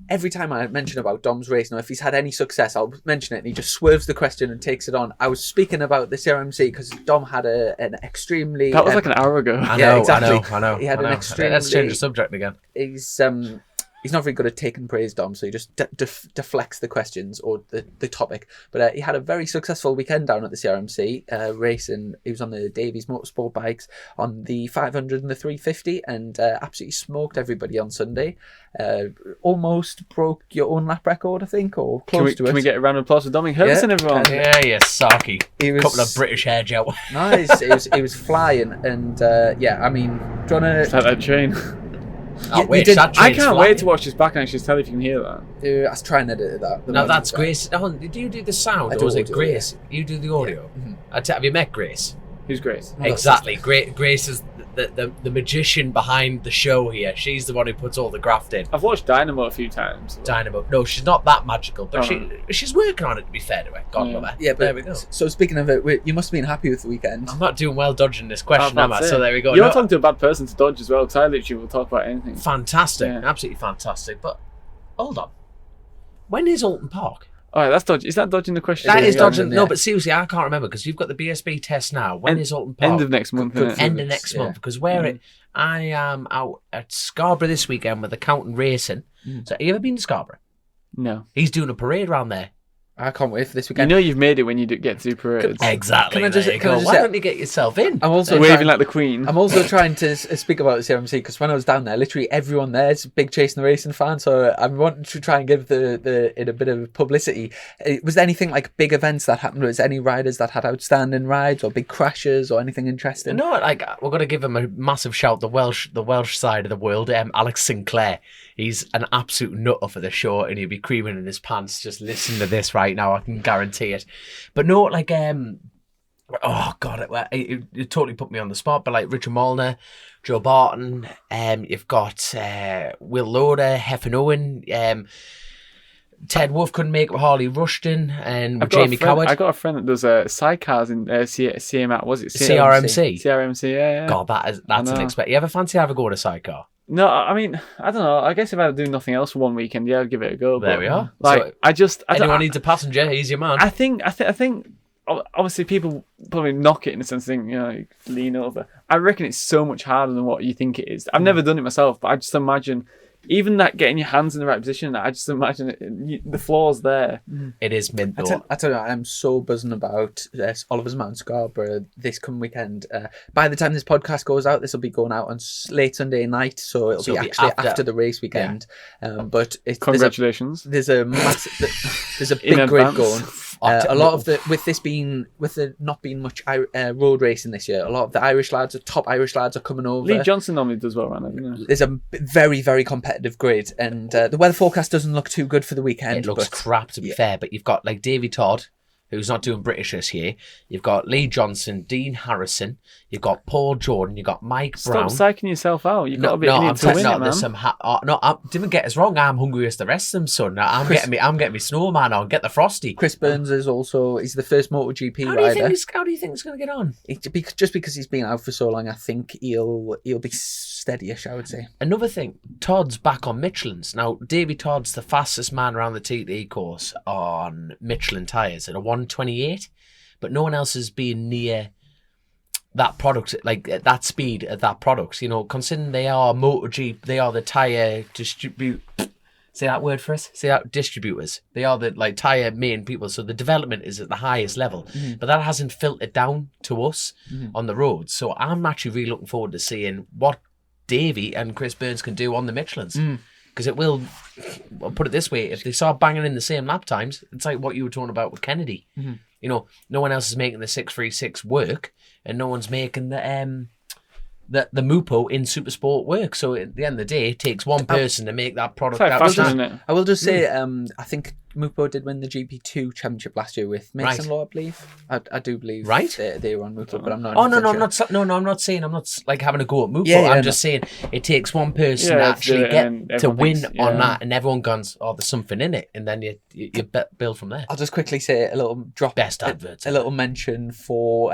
Every time I mention about Dom's race, now if he's had any success, I'll mention it, and he just swerves the question and takes it on. I was speaking about the CRMC because Dom had an extremely. That was like an hour ago. I know, exactly. I know. He had an extremely. Let's change the subject again. He's not very good at taking praise, Dom, so he just deflects the questions or the topic. But he had a very successful weekend down at the CRMC racing. He was on the Davies Motorsport bikes on the 500 and the 350 and absolutely smoked everybody on Sunday. Almost broke your own lap record, I think, or close to it. Can we get a round of applause for Dominic Herberson, everyone? Yeah, Saki. A couple of British hair gel. Nice. It was flying. And I mean, do you want to... Like that train. Oh, wait, I can't wait to watch this back and actually tell if you can hear that. I was trying to edit that. No, that's Grace. Oh, do you do the sound, or is it Grace? Yeah. You do the audio. Yeah. Mm-hmm. Have you met Grace? Who's Grace? Exactly. Grace is the magician behind the show here. She's the one who puts all the graft in. I've watched Dynamo a few times. Dynamo. No, she's not that magical, but she's working on it, to be fair to her. God love her. Yeah, but there we go. So speaking of it, you must have been happy with the weekend. I'm not doing well dodging this question, am I? So there we go. You're talking to a bad person to dodge as well, because I literally will talk about anything. Fantastic. Yeah. Absolutely fantastic. But hold on. When is Alton Park? All right, that's dodging. Is that dodging the question? That is dodging. No, but seriously, I can't remember because you've got the BSB test now. When is Alton Park? End of next month. End of next month. Because I am out at Scarborough this weekend with Accountant Racing. So have you ever been to Scarborough? No. He's doing a parade around there. I can't wait for this weekend. You know you've made it when you get to parades. Exactly. Why don't you get yourself in? I'm also waving like the Queen. I'm also trying to speak about the CRMC because when I was down there, literally everyone there is a big Chasing the Racing fan. So I'm wanting to try and give it a bit of publicity. Was there anything like big events that happened? Was there any riders that had outstanding rides or big crashes or anything interesting? No, like we're going to give him a massive shout. The Welsh side of the world, Alex Sinclair. He's an absolute nutter for the show, and he'll be creaming in his pants. Just listen to this right now, I can guarantee it. But no, like, oh God, it totally put me on the spot. But like Richard Molnar, Joe Barton, you've got Will Loader, Heffin Owen, Ted Wolf couldn't make it with Harley Rushton and I've got Jamie Coward. I got a friend that does sidecars in CMA. Was it CRMC? CRMC, yeah. God, that's unexpected. You ever fancy having a go at a sidecar? No, I mean, I don't know. I guess if I do nothing else for one weekend, yeah, I'd give it a go. There we are. Like, so anyone needs a passenger, he's your man. I think obviously people probably knock it in the sense of thinking, you lean over. I reckon it's so much harder than what you think it is. I've never done it myself, but I just imagine even that getting your hands in the right position, I just imagine the floor's there. It is mint though. I tell you, I'm so buzzing about Oliver's Mount Scarborough this coming weekend. By the time this podcast goes out, this will be going out on late Sunday night, so it'll be actually after the race weekend. Yeah. But congratulations. There's a big grid going. A lot of with there not being much road racing this year, a lot of the top Irish lads are coming over. Lee Johnson normally does well around it. There's a very, very competitive grid, and the weather forecast doesn't look too good for the weekend. It looks crap, to be fair, but you've got like Davy Todd, who's not doing British this year. You've got Lee Johnson, Dean Harrison. You've got Paul Jordan. You've got Mike Brown. Stop psyching yourself out. You've got to be in it to win it, man. Didn't get us wrong. I'm hungry as the rest of them, son. I'm getting me snowman on. Get the Frosty. Chris Burns is also. He's the first MotoGP rider. How do you think he's going to get on? Just because he's been out for so long, I think he'll be steadyish, I would say. Another thing, Todd's back on Michelin's. Now, Davy Todd's the fastest man around the TT course on Michelin tyres at a 128, but no one else has been near that product, like at that speed at that product. Considering they are MotoGP, they are the tyre say that word for us. Say that distributors. They are the tyre main people. So the development is at the highest level, but that hasn't filtered down to us on the road. So I'm actually really looking forward to seeing what Davey and Chris Burns can do on the Michelins. Because it will, I'll put it this way, if they start banging in the same lap times, it's like what you were talking about with Kennedy. No one else is making the 636 work, and no one's making the Mupo in Supersport work. So at the end of the day, it takes one person to make that product. I will just say, I think Mupo did win the GP2 championship last year with Mason Law, I believe. I do believe they were on Mupo, but I'm not. I'm not saying I'm not like having a go at Mupo. I'm just saying it takes one person to actually get to win on that, and everyone goes, "Oh, there's something in it," and then you build from there. I'll just quickly say a little drop, best adverts, a little mention for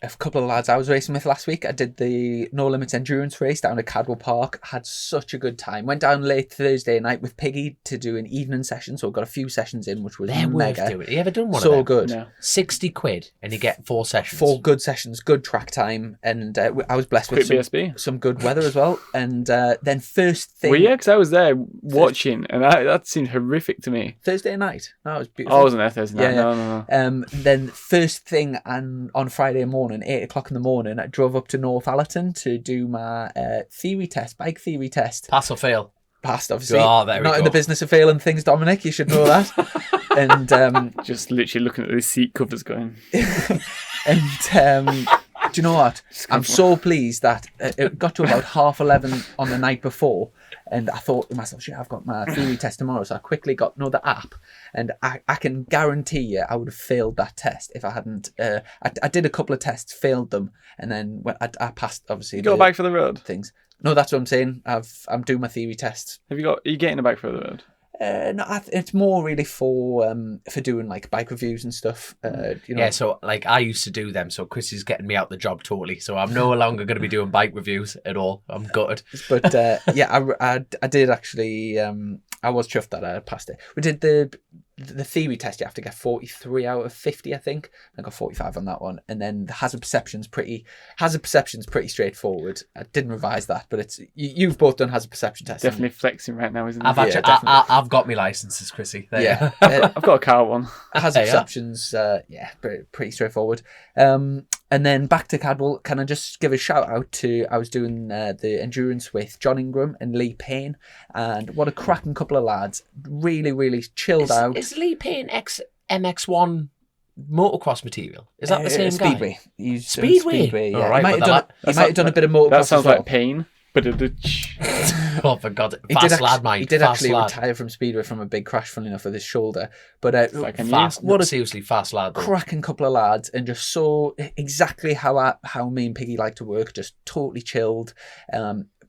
a couple of lads I was racing with last week. I did the No Limits endurance race down at Cadwell Park. Had such a good time. Went down late Thursday night with Piggy to do an evening session, so I got a few sessions in, which was mega. Have you ever done one of them? So good. No. £60 and you get 4 sessions. 4 good sessions, good track time, and I was blessed with some good weather as well. And then first thing... Well, yeah, because I was there watching, and that seemed horrific to me. Thursday night. No, it was beautiful. I wasn't there Thursday night. Yeah. No. Then first thing on Friday morning, 8 o'clock in the morning, I drove up to North Allerton to do my bike theory test. Pass or fail? Passed, obviously. Oh, there we Not go. in the business of failing things, Dominic. You should know that. And just literally looking at the seat covers going. And do you know what? I'm so pleased that it got to about 11:30 on the night before, and I thought to myself, shit, I've got my theory test tomorrow. So I quickly got the app, and I can guarantee you I would have failed that test if I hadn't. I did a couple of tests, failed them, and then when I passed, obviously. You got a bike for the road? Things. No, that's what I'm saying. I'm doing my theory test. Are you getting a bike for the road? No, it's more really for doing like bike reviews and stuff. Yeah, so like I used to do them. So Chris is getting me out the job totally. So I'm no longer going to be doing bike reviews at all. I'm gutted. But yeah, I did actually. I was chuffed that I passed it. We did the theory test. You have to get 43 out of 50, I think. I got 45 on that one, and then the hazard perception's pretty straightforward. I didn't revise that, but you've both done hazard perception tests. Definitely flexing right now, isn't it? I've got my licenses, Chrissy. Yeah, I've got a car one. Hazard perception's pretty straightforward. And then back to Cadwell, can I just give a shout out to, I was doing the endurance with John Ingram and Lee Payne, and what a cracking couple of lads. Really, really chilled out. Is Lee Payne MX1 motocross material? Is that the same Speedway. guy? Speedway? Yeah. All right, he might have done a bit of motocross. That sounds as well. like Payne. Oh, for God. Fast lad, mate. He did actually retire from Speedway from a big crash, funnily enough, with his shoulder. But seriously fast lad. Cracking couple of lads, and just so exactly how me and Piggy like to work, just totally chilled.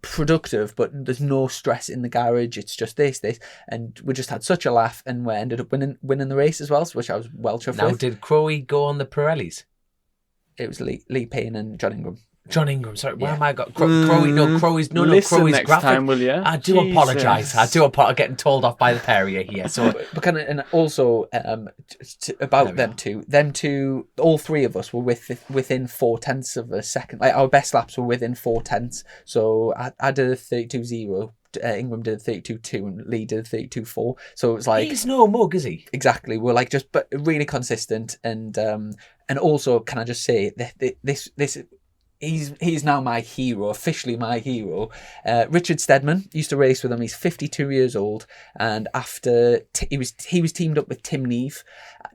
productive, but there's no stress in the garage. It's just this, and we just had such a laugh, and we ended up winning the race as well, which I was well chuffed Now, with. did Crowe go on the Pirellis? It was Lee Payne and John Ingram. John Ingram, sorry, where Yeah. am I got? Crowe's Listen Crowe's next graphic. time, will you? I do apologise. I do apologise. Getting told off by the Perrier here. So, But kind of, and also about them two, all three of us were within 0.4 of a second. Like our best laps were within 0.4. So I did a 32.0. Ingram did a 32.2 and Lee did a 32.4. So it was like, he's no mug, is he? exactly. We're like just but really consistent, and also, can I just say this. He's now my hero, officially my hero. Richard Stedman used to race with him. He's 52 years old, and after he was teamed up with Tim Neve.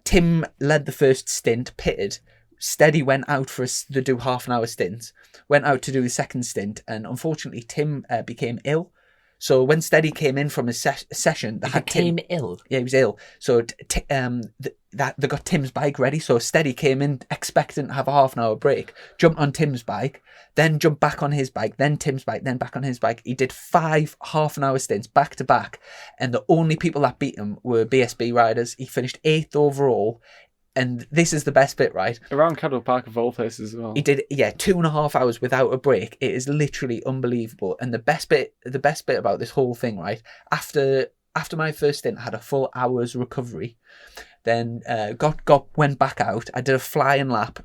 Tim led the first stint, pitted. Steady went out to do half an hour stints. Went out to do the second stint, and unfortunately Tim became ill. So when Steady came in from his session, they had Tim ill. Yeah, he was ill. So they got Tim's bike ready. So Steady came in expecting to have a half an hour break, jumped on Tim's bike, then jumped back on his bike, then Tim's bike, then back on his bike. He did 5 half an hour stints back to back, and the only people that beat him were BSB riders. He finished 8th overall. And this is the best bit, right? Around Cadwell Park of all places as well. He did, 2.5 hours without a break. It is literally unbelievable. And the best bit about this whole thing, right? After my first stint, I had a full hour's recovery. Then went back out. I did a flying lap,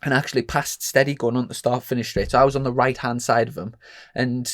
and actually passed Steady going on the start-finish straight. So I was on the right-hand side of him, and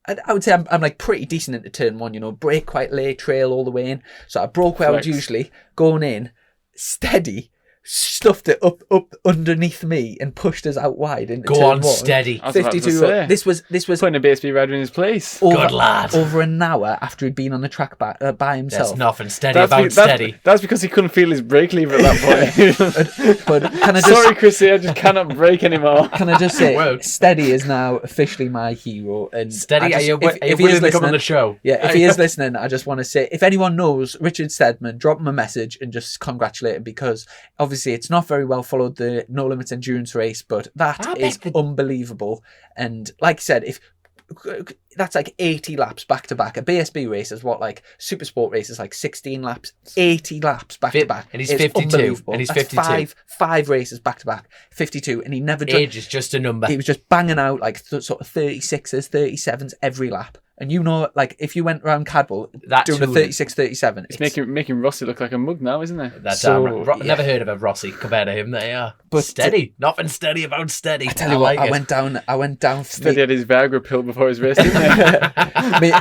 I would say I'm like pretty decent into turn one. Brake quite late, trail all the way in. So I broke where I would usually going in. Steady stuffed it up underneath me and pushed us out wide into Go turn on, one. Steady. 52. This was putting a BSB rider in his place. Good lad. Over an hour after he'd been on the track by himself. There's nothing steady about Steady. That's because he couldn't feel his brake lever at that point. But can I just, sorry, Chrissy, I just cannot brake anymore. Can I just say, Steady is now officially my hero. And Steady, just, if he is listening on the show? Yeah, if he is listening, I just want to say, if anyone knows Richard Stedman, drop him a message and just congratulate him, because obviously it's not very well followed, the No Limits endurance race, but that is unbelievable. And like I said, if that's like 80 laps back to back. A BSB race is what, like Supersport race is like 16 laps, 80 laps back to back. And he's 52. And he's 52. Five races back to back, 52, and he never. Age is just a number. He was just banging out like sort of 36s, 37s every lap. And like if you went around Cadwell doing a 36, 37, it's making Rossi look like a mug now, isn't it? That's never heard of a Rossi compared to him. They are, but Steady, nothing steady about Steady. I tell you what, I went down. Steady had his Viagra pill before his race, didn't he?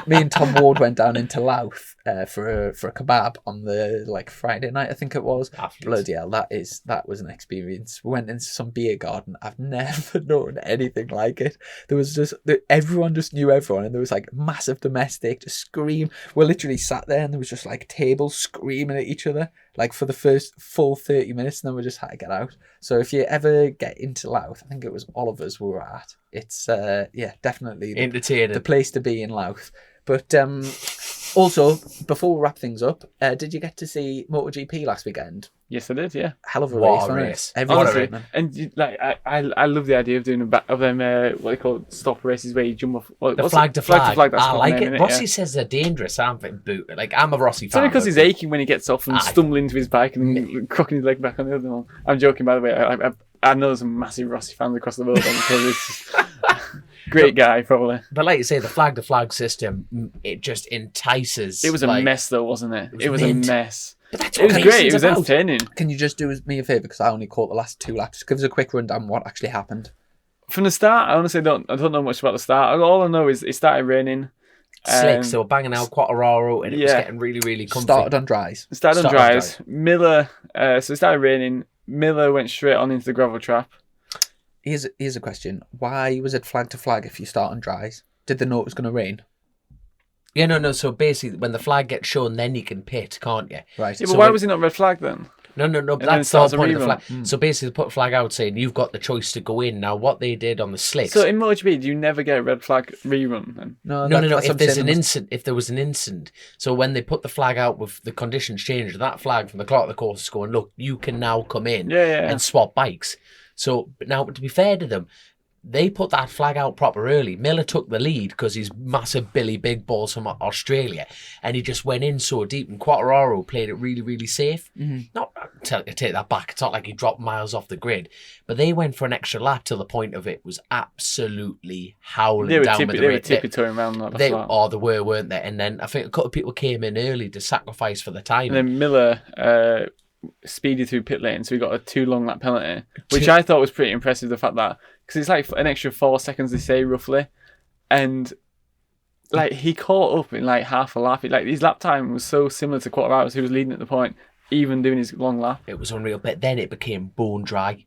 me and Tom Ward went down into Louth for a kebab on the Friday night, I think it was. Bloody hell, that was an experience. We went into some beer garden. I've never known anything like it. There was just everyone just knew everyone, and there was like massive domestic just scream. We literally sat there and there was just like tables screaming at each other like for the first full 30 minutes, and then we just had to get out. So if you ever get into Louth, I think it was Oliver's we were at. It's definitely the place to be in Louth. But also, before we wrap things up, did you get to see MotoGP last weekend? Yes, I did. Yeah, hell of a race. Honestly, and I love the idea of doing what they call stop races where you jump off the flag to flag. That's I like it. Rossi says they're dangerous. I'm a Rossi fan. It's only because he's aching when he gets off and stumbling into his bike and crocking his leg back on the other one. I'm joking, by the way. I know there's some massive Rossi fans across the world because it's great guy, probably. But like you say, the flag to flag system, it just entices. It was a mess, though, wasn't it? It was a mess. But that's it was great. It was entertaining. Can you just do me a favour, because I only caught the last 2 laps? Give us a quick rundown what actually happened. From the start, I honestly don't know much about the start. All I know is it started raining. Slicks, they were banging out Quattararo, and it was getting really, really comfy. Started on dries. Miller, so it started raining. Miller went straight on into the gravel trap. Here's a question. Why was it flag to flag if you start on dries? Did they know it was going to rain? Yeah, no. So basically, when the flag gets shown, then you can pit, can't you? Right. Yeah, but why was it not red flag then? No. That's the whole point of the flag. So basically, they put a flag out saying you've got the choice to go in. Now, what they did on the slicks. So in MotoGP, do you never get a red flag rerun then? No. If there was an incident, so when they put the flag out with the conditions changed, that flag from the clock of the course is going, look, you can now come in and swap bikes. So now, to be fair to them, they put that flag out proper early. Miller took the lead because he's massive Billy Big Balls from Australia, and he just went in so deep. And Quartararo played it really, really safe. Not take that back. It's not like he dropped miles off the grid, but they went for an extra lap till the point of it was absolutely howling down with the They were tippy-toeing around that flat. Oh, they were, weren't they? And then I think a couple of people came in early to sacrifice for the time. And then Miller speeded through pit lane, so he got a 2 long lap penalty, which I thought was pretty impressive. The fact that, because it's like an extra 4 seconds, they say roughly, and like he caught up in like half a lap. Like his lap time was so similar to Quartararo's, who was leading at the point, even doing his long lap. It was unreal, but then it became bone dry.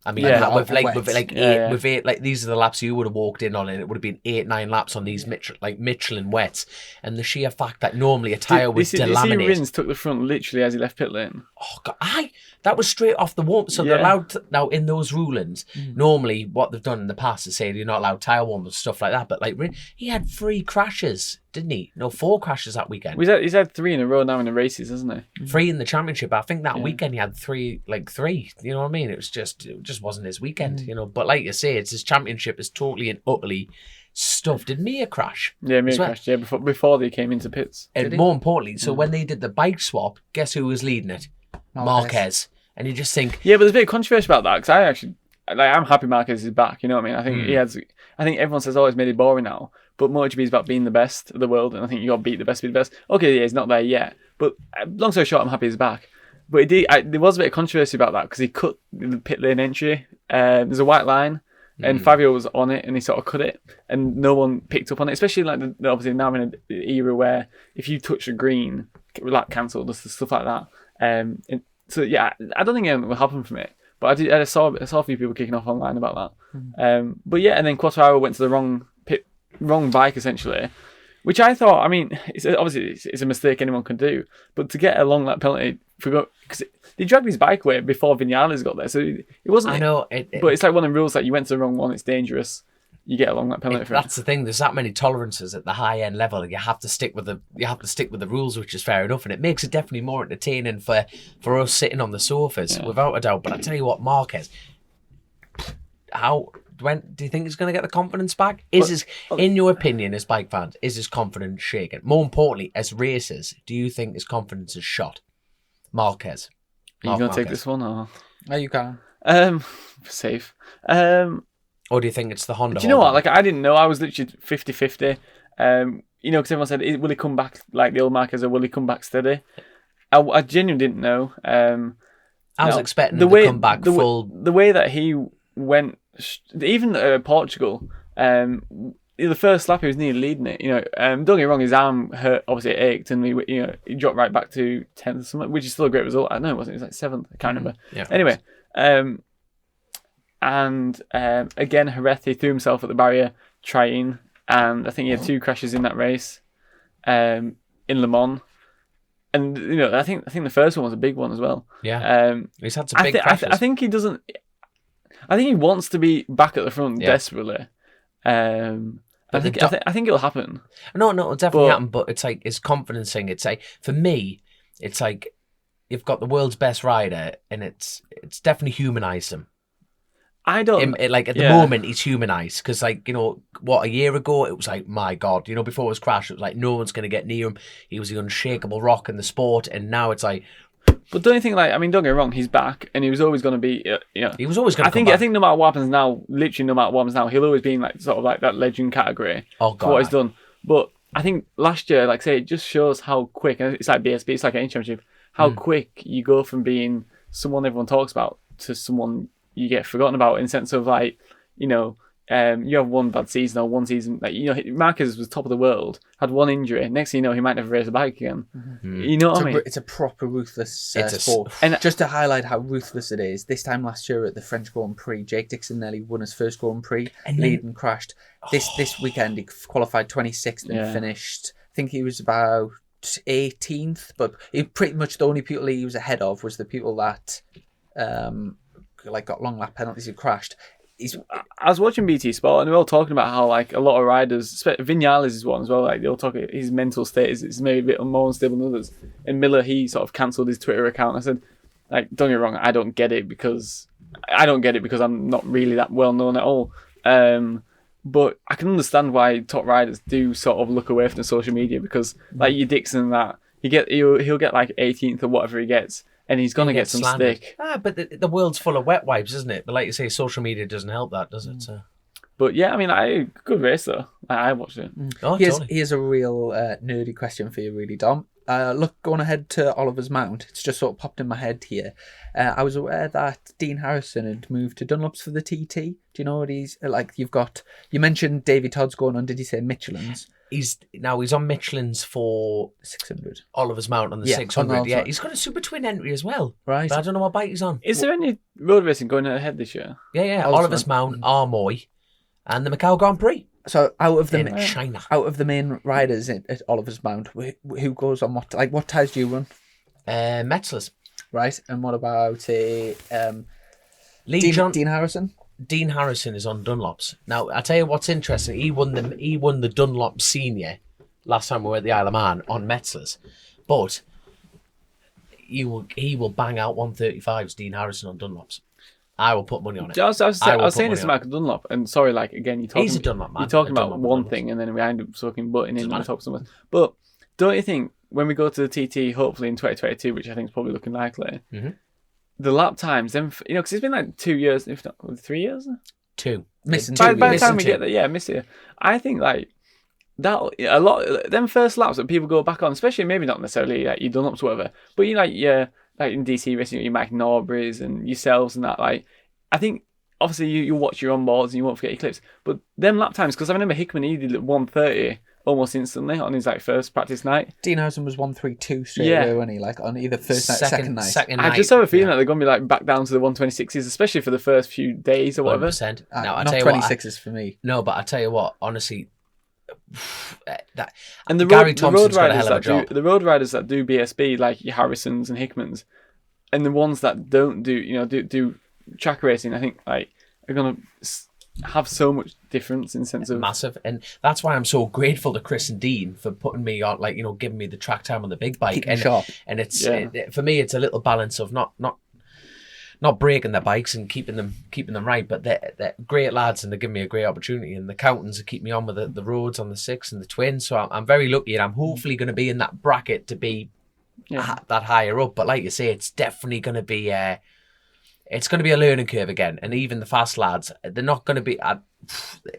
I mean, with eight, like these are the laps you would have walked in on, and it would have been 8-9 laps on these Michelin wets, and the sheer fact that normally a tyre would delaminate. Rins took the front literally as he left pit lane. Oh God, that was straight off the warm. So they're allowed now in those rulings. Normally, what they've done in the past is say you're not allowed tyre warmers and stuff like that. But like he had 3 crashes, didn't he? No, 4 crashes that weekend. He's had 3 in a row now in the races, hasn't he? 3 in the championship. I think that weekend he had 3. You know what I mean? It just wasn't his weekend. You know, but like you say, it's his championship is totally and utterly stuffed. Did Mir crash? Yeah, Mir crashed. Yeah, before they came into pits. And more importantly, so when they did the bike swap, guess who was leading it? Marquez. And you just think, yeah, but there's a bit of controversy about that, because I'm happy Marquez is back. You know what I mean? I think everyone says, it's made it boring now, but MotoGP is about being the best of the world, and I think you got to beat the best to be the best. Okay, yeah, he's not there yet, but long story short, I'm happy he's back. But there was a bit of controversy about that, because he cut the pit lane entry. There's a white line, and Fabio was on it, and he sort of cut it, and no one picked up on it. Especially like obviously now in an era where if you touch the green, lap cancelled, stuff like that. So yeah, I don't think anything will happen from it. But I saw a few people kicking off online about that. But yeah, and then Quartararo went to the wrong bike essentially, which I thought, I mean, it's a mistake anyone can do. But to get a long lap penalty, because they dragged his bike away before Vinales got there, so it wasn't. I know, but it's like one of the rules that you went to the wrong one, it's dangerous. You get a long lap penalty for it. That's the thing. There's that many tolerances at the high end level. You have to stick with the rules, which is fair enough, and it makes it definitely more entertaining for us sitting on the sofas, without a doubt. But I tell you what, Marquez, when do you think he's going to get the confidence back? In your opinion, as bike fans, is his confidence shaken? More importantly, as racers, do you think his confidence is shot? Marquez. Are you going to take this one? Or? No, you can. Safe. Or do you think it's the Honda? Do you know what? Like, I didn't know. I was literally 50-50. You know, because everyone said, will he come back like the old Marquez, or will he come back steady? I genuinely didn't know. I was expecting him to come back full. The way that he went, even Portugal, the first lap he was nearly leading it. You know, don't get me wrong, his arm hurt. Obviously, it ached, and he dropped right back to 10th or something, which is still a great result. I know it wasn't. It was like 7th. I can't remember. Yeah, anyway, and again, Jerez, he threw himself at the barrier trying, and I think he had 2 crashes in that race, in Le Mans. And you know, I think the first one was a big one as well. Yeah, he's had some big crashes. I think he doesn't. I think he wants to be back at the front desperately. I think it'll happen. No, it'll definitely happen. But it's like his confidence thing. It's like, for me, it's like you've got the world's best rider, and it's definitely humanised him. I don't at the moment he's humanised, because like, you know what, a year ago it was like, my God, you know, before his crash it was like no one's going to get near him. He was the unshakable rock in the sport, and now it's like. But don't you think, like, I mean, don't get me wrong, he's back, and he was always going to be, you know. He was always going to. I think no matter what happens now, literally no matter what happens now, he'll always be in like sort of like that legend category for what he's done. But I think last year, like say, it just shows how quick, and it's like BSB, it's like any championship, how quick you go from being someone everyone talks about to someone you get forgotten about, in the sense of like, you know, you have one bad season or one season, like, you know, Marquez was top of the world, had one injury, next thing you know, he might never race a bike again. You know what I mean? It's a proper ruthless sport. And just to highlight how ruthless it is, this time last year at the French Grand Prix, Jake Dixon nearly won his first Grand Prix, lead and crashed. This weekend he qualified 26th and finished, I think he was about 18th, but he pretty much the only people he was ahead of was the people that like got long lap penalties who crashed. I was watching BT Sport, and they were all talking about how like a lot of riders, Vinales is one as well, like they'll talk his mental state is maybe a bit more unstable than others. And Miller, he sort of cancelled his Twitter account. I said, like, don't get me wrong, I don't get it because I'm not really that well known at all. But I can understand why top riders do sort of look away from the social media because, like your Dixon and that, he'll get like 18th or whatever he gets, and he's gonna get some stick. But the world's full of wet wipes, isn't it? But like you say, social media doesn't help that, does it? So. But yeah, I mean, good race though. I watched it. Oh, Here's a real nerdy question for you, really, Dom. Going ahead to Oliver's Mount, it's just sort of popped in my head here. I was aware that Dean Harrison had moved to Dunlops for the TT. Do you know what he's like? You mentioned Davy Todd's going on. Did he say Michelin's? He's on Michelin's for 600. Oliver's Mount on the 600. Yeah, he's got a Super Twin entry as well. Right. But I don't know what bike he's on. Is there any road racing going ahead this year? Yeah. Oliver's Mount, Armoy, and the Macau Grand Prix. So out of the China, out of the main riders at Oliver's Mount, who goes on what tyres do you run? Metzler's. Right, and what about Dean Harrison? Dean Harrison is on Dunlops. Now I tell you what's interesting. He won the Dunlop Senior last time we were at the Isle of Man on Metzler's, but he will bang out 135s. Dean Harrison on Dunlops. I will put money on it. I was saying this to Michael Dunlop, and sorry, like again, he's a Dunlop man. You're talking about one thing, and then we end up talking butting in on top somewhere. But don't you think when we go to the TT, hopefully in 2022, which I think is probably looking likely, the lap times, then because it's been like 2 years, if not 3 years, 2 missing. By the time we get there, miss it. I think like that a lot. Them first laps that people go back on, especially maybe not necessarily like your Dunlops or whatever, but like in DC racing, your Mike Norburys and yourselves and that. Like, I think obviously you watch your onboards and you won't forget your clips, but them lap times, because I remember Hickman, he did 130 almost instantly on his like first practice night. Dean Harrison was 132 straight away, wasn't he? Like on either first night, second night. I just have a feeling that they're going to be like back down to the 126s, especially for the first few days or whatever. 100%. Now, not 26s for me. No, but I tell you what, honestly. And the road riders that do BSB, like your Harrisons and Hickmans, and the ones that don't do track racing, I think like are gonna have so much difference in sense of massive. And that's why I'm so grateful to Chris and Dean for putting me on, like giving me the track time on the big bike. Keeping sharp. And it's for me, it's a little balance of not breaking their bikes and keeping them right, but they're great lads and they're giving me a great opportunity. And the accountants have keep me on with the roads on the 6 and the twins. So I'm very lucky, and I'm hopefully going to be in that bracket to be that higher up. But like you say, it's definitely going to be it's going to be a learning curve again. And even the fast lads, they're not going to be.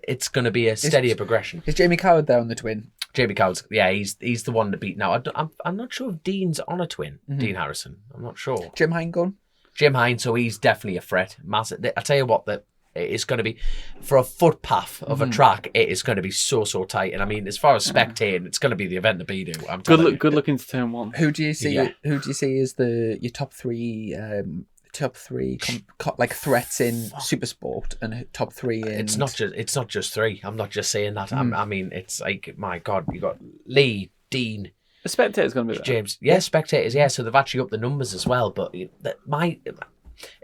It's going to be a steadier progression. Is Jamie Coward there on the twin? Jamie Coward's, he's the one to beat now. I'm not sure if Dean's on a twin. Dean Harrison, I'm not sure. Jim Hine gone? Jim Hine, so he's definitely a threat. Massive. I tell you what, that it's going to be for a footpath of a track. It is going to be so tight. And I mean, as far as spectating, it's going to be the event to be do. Good look into turn 1. Who do you see? Yeah. Who do you see as your top three? Like threats in Supersport and top 3 in. It's not just 3. I'm not just saying that. I mean, it's like, my God, you got Lee, Dean. The Spectator's going to be there. James. Spectators, so they've actually upped the numbers as well. But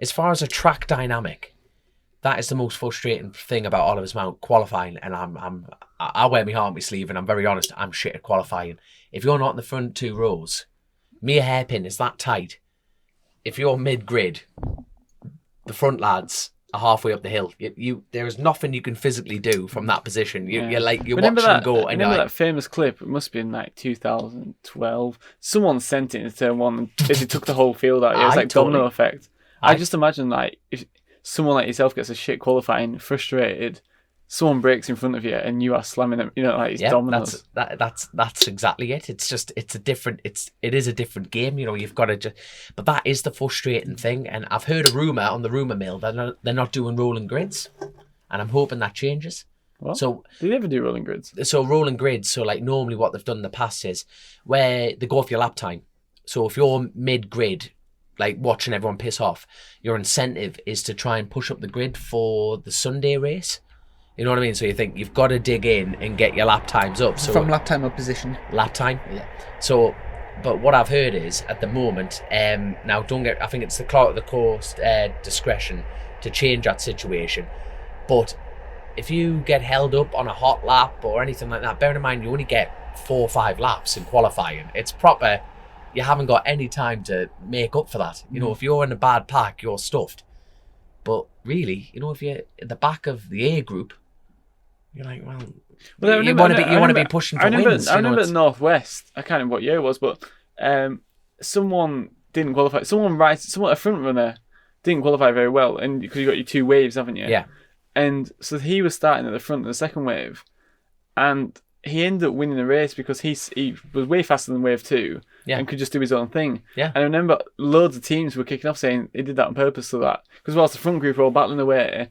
as far as a track dynamic, that is the most frustrating thing about Oliver's Mount qualifying. And I wear my heart on my sleeve, and I'm very honest, I'm shit at qualifying. If you're not in the front 2 rows, mere hairpin is that tight. If you're mid-grid, the front lads are halfway up the hill. There is nothing you can physically do from that position. You're watching them go. I remember that famous clip. It must be in like 2012. Someone sent it into turn 1 and they took the whole field out. It was like domino effect. I just imagine like if someone like yourself gets a shit qualifying, frustrated, someone breaks in front of you and you are slamming them. Like it's dominoes. That's exactly it. It's it is a different game. You've got to but that is the frustrating thing. And I've heard a rumor on the rumor mill that they're not doing rolling grids, and I'm hoping that changes. What? So they never do rolling grids. So rolling grids. So like normally what they've done in the past is where they go off your lap time. So if you're mid grid, like watching everyone piss off, your incentive is to try and push up the grid for the Sunday race. You know what I mean? So you think you've got to dig in and get your lap times up. So from lap time up position. Lap time? Yeah. So, but what I've heard is, at the moment, now I think it's the clerk of the course discretion to change that situation. But if you get held up on a hot lap or anything like that, bear in mind you only get 4 or 5 laps in qualifying. It's proper. You haven't got any time to make up for that. If you're in a bad pack, you're stuffed. But really, if you're at the back of the A group, you're like, well, Well, you want to be pushing for wins. I remember at Northwest. I can't remember what year it was, but someone didn't qualify. A front runner didn't qualify very well, and because you got your two waves, haven't you? Yeah. And so he was starting at the front of the second wave, and he ended up winning the race because he was way faster than wave 2 and could just do his own thing. Yeah. And I remember loads of teams were kicking off saying he did that on purpose so that, because whilst the front group were all battling away